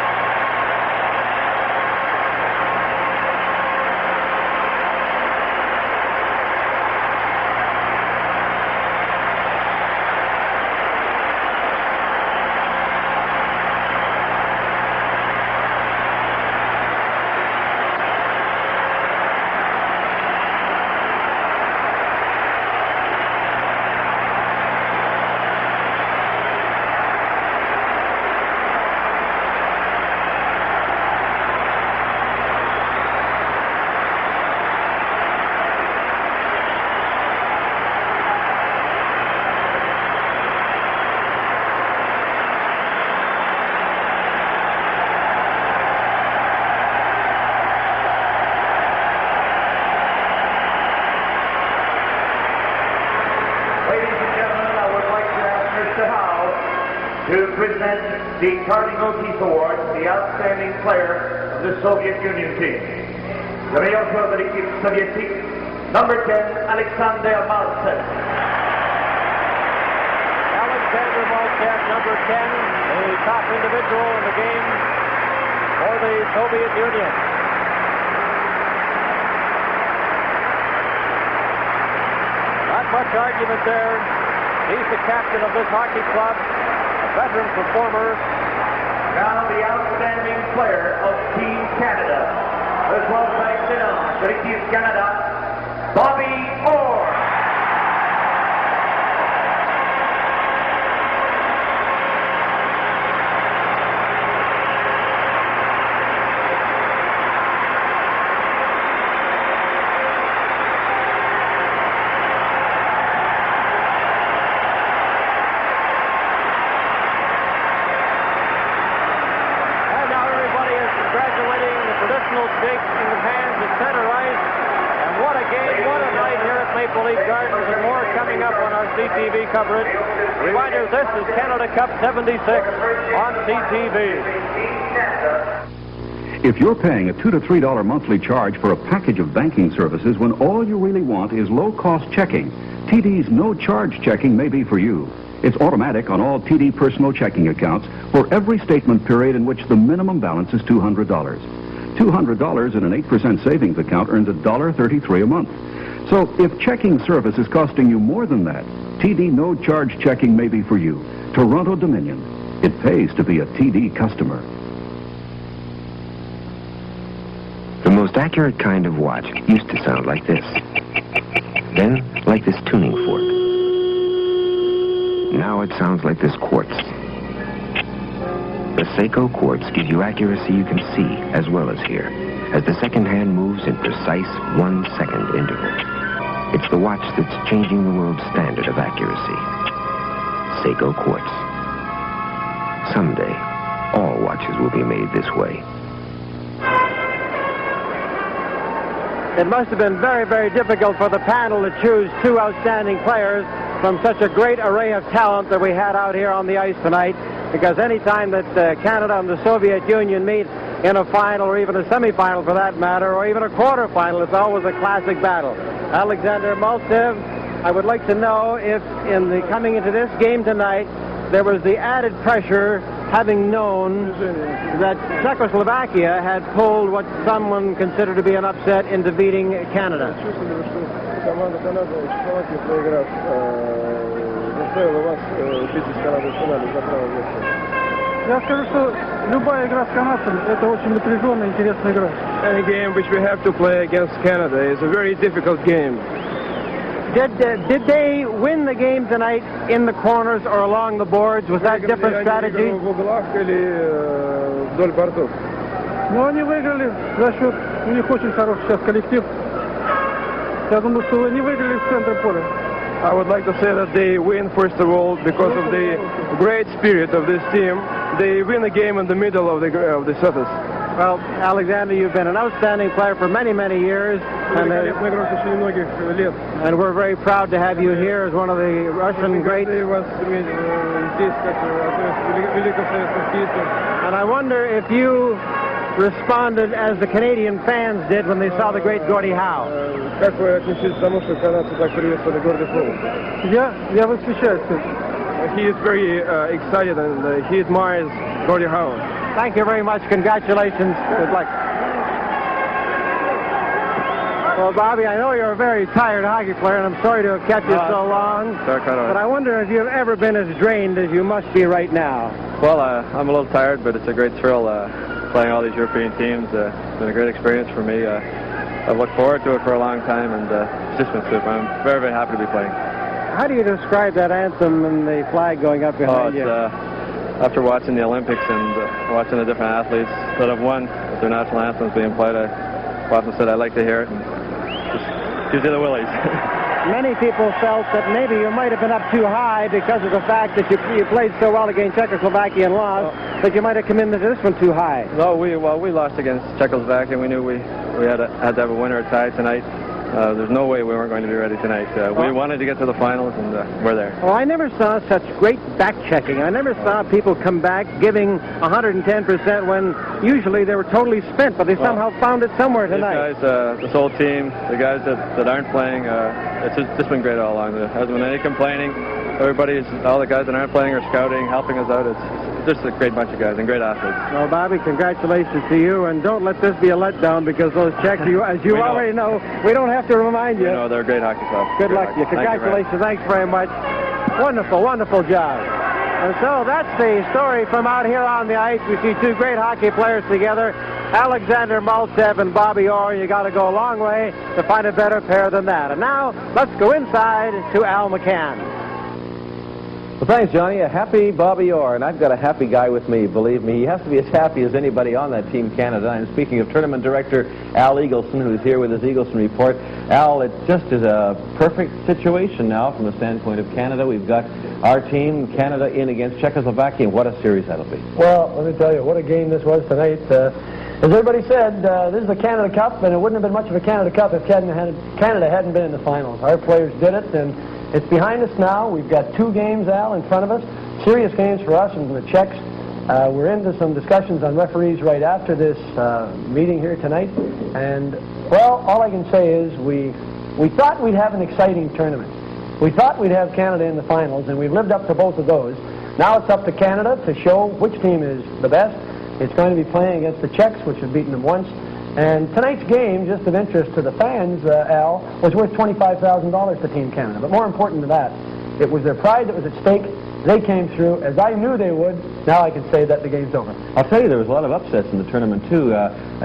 To present the Carling O'Keefe Award to the outstanding player of the Soviet Union team. Le meilleur joueur de l'équipe soviétique, number 10, Alexander Maltsev. Alexander Maltsev, number 10, the top individual in the game for the Soviet Union. Not much argument there. He's the captain of this hockey club, a veteran performer. Now the outstanding player of Team Canada, as well as de l'équipe Canada, Bobby Orr. CTV coverage. Reminder, this is Canada Cup 76 on CTV. If you're paying a $2 to $3 monthly charge for a package of banking services when all you really want is low-cost checking, TD's no-charge checking may be for you. It's automatic on all TD personal checking accounts for every statement period in which the minimum balance is $200. $200 in an 8% savings account earns $1.33 a month. So if checking service is costing you more than that, TD no-charge checking may be for you. Toronto Dominion. It pays to be a TD customer. The most accurate kind of watch used to sound like this. Then, like this tuning fork. Now it sounds like this quartz. The Seiko quartz gives you accuracy you can see as well as hear, as the second hand moves in precise 1 second intervals. It's the watch that's changing the world's standard of accuracy. Seiko quartz. Someday, all watches will be made this way. It must have been very, very difficult for the panel to choose two outstanding players from such a great array of talent that we had out here on the ice tonight, because any time that Canada and the Soviet Union meet in a final, or even a semifinal for that matter, or even a quarterfinal, it's always a classic battle. Alexander Maltsev, I would like to know if in the coming into this game tonight there was the added pressure, having known that Czechoslovakia had pulled what someone considered to be an upset in defeating Canada. Команда Канады и Чехословакия проиграв, заставила вас бить с Канадой в финале за право места. Я скажу, что любая игра с канадцами – это очень напряженная, интересная игра. Any game which we have to play against Canada is a very difficult game. Did they win the game tonight in the corners or along the boards? Was that different strategy? В углах или вдоль бортов? Ну, они выиграли за счет... У них очень хороший сейчас коллектив. Я думаю, что они выиграли в центре поля. I would like to say that they win, first of all, because of the great spirit of this team. They win the game in the middle of the surface. Well, Alexander, you've been an outstanding player for many, many years. And we're very proud to have you here as one of the Russian greats. And I wonder if you responded as the Canadian fans did when they saw the great Gordie Howe. Как вы отнесетесь к тому, что канадцы так приветствовали Горди Хоу? Я восхищаюсь. He is very excited and he admires Gordie Howe. Thank you very much. Congratulations. Good luck. Well, Bobby, I know you're a very tired hockey player, and I'm sorry to have kept you so long. But I wonder if you've ever been as drained as you must be right now. Well, I'm a little tired, but it's a great thrill playing all these European teams. It's been a great experience for me. I've looked forward to it for a long time, and it's just been super. I'm very, very happy to be playing. How do you describe that anthem and the flag going up behind you? After watching the Olympics and watching the different athletes that have won with their national anthems being played, I often said I like to hear it and just gives you the willies. Many people felt that maybe you might have been up too high because of the fact that you played so well against Czechoslovakia and lost, that you might have come into this one too high. No, we lost against Czechoslovakia. We knew we had to have a winner or tie tonight. There's no way we weren't going to be ready tonight. We wanted to get to the finals, and we're there. Well, I never saw such great back-checking. I never saw people come back giving 110% when usually they were totally spent, but they somehow found it somewhere tonight. These guys, this whole team, the guys that aren't playing, it's just been great all along. There hasn't been any complaining. All the guys that aren't playing are scouting, helping us out. It's just a great bunch of guys and great athletes. Well, Bobby, congratulations to you, and don't let this be a letdown because those Czechs, as you already know, we don't have to remind you. They're a great hockey club. Good luck to you. Congratulations. Thanks very much. Wonderful, wonderful job. And so that's the story from out here on the ice. We see two great hockey players together, Alexander Maltsev and Bobby Orr. You got to go a long way to find a better pair than that. And now let's go inside to Al McCann. Well, thanks, Johnny. A happy Bobby Orr, and I've got a happy guy with me, believe me. He has to be as happy as anybody on that Team Canada. And speaking of tournament director Al Eagleson, who's here with his Eagleson report. Al, it just is a perfect situation now from the standpoint of Canada. We've got our team, Canada, in against Czechoslovakia. What a series that'll be. Well, let me tell you, what a game this was tonight. As everybody said, this is the Canada Cup, and it wouldn't have been much of a Canada Cup if Canada hadn't been in the finals. Our players did it, and it's behind us now. We've got 2 games, Al, in front of us. Serious games for us and for the Czechs. We're into some discussions on referees right after this meeting here tonight. And, well, all I can say is we thought we'd have an exciting tournament. We thought we'd have Canada in the finals, and we've lived up to both of those. Now it's up to Canada to show which team is the best. It's going to be playing against the Czechs, which have beaten them once. And tonight's game, just of interest to the fans, Al, was worth $25,000 to Team Canada. But more important than that, it was their pride that was at stake. They came through, as I knew they would. Now I can say that the game's over. I'll tell you, there was a lot of upsets in the tournament, too.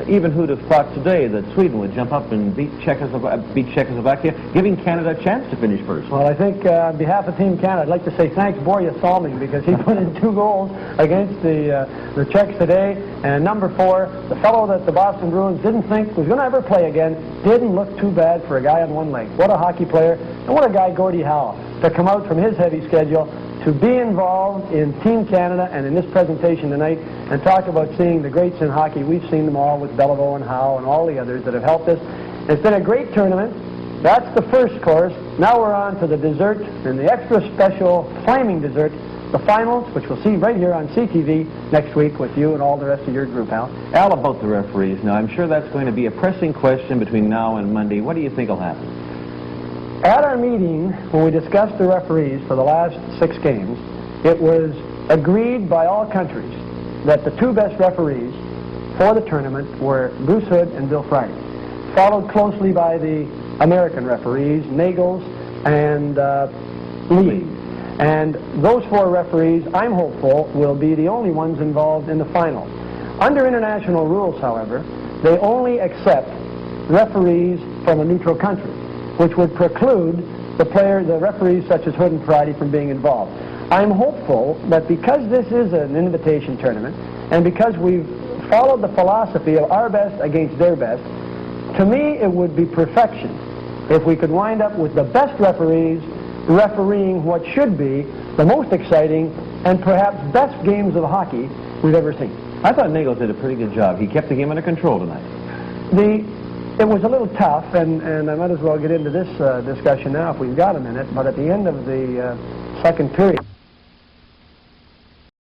Even who'd have thought today that Sweden would jump up and beat Czechoslovakia, giving Canada a chance to finish first? Well, I think on behalf of Team Canada, I'd like to say thanks Borja Salming, because he put in 2 goals against the Czechs today. And number 4, the fellow that the Boston Bruins didn't think was going to ever play again, didn't look too bad for a guy on one leg. What a hockey player, and what a guy Gordie Howe, to come out from his heavy schedule to be involved in Team Canada and in this presentation tonight and talk about seeing the greats in hockey. We've seen them all with Beliveau and Howe and all the others that have helped us. It's been a great tournament. That's the first course. Now we're on to the dessert and the extra special flaming dessert, the finals, which we'll see right here on CTV next week with you and all the rest of your group, Al. Al, about the referees. Now, I'm sure that's going to be a pressing question between now and Monday. What do you think will happen? At our meeting, when we discussed the referees for the last 6 games, it was agreed by all countries that the 2 best referees for the tournament were Bruce Hood and Bill Friday, followed closely by the American referees, Nagels and Lee. And those 4 referees, I'm hopeful, will be the only ones involved in the final. Under international rules, however, they only accept referees from a neutral country, which would preclude the referees such as Hood and Friday from being involved. I'm hopeful that because this is an invitation tournament, and because we've followed the philosophy of our best against their best, to me it would be perfection if we could wind up with the best referees refereeing what should be the most exciting and perhaps best games of hockey we've ever seen. I thought Nagel did a pretty good job. He kept the game under control tonight. It was a little tough, and I might as well get into this discussion now if we've got a minute, but at the end of the second period,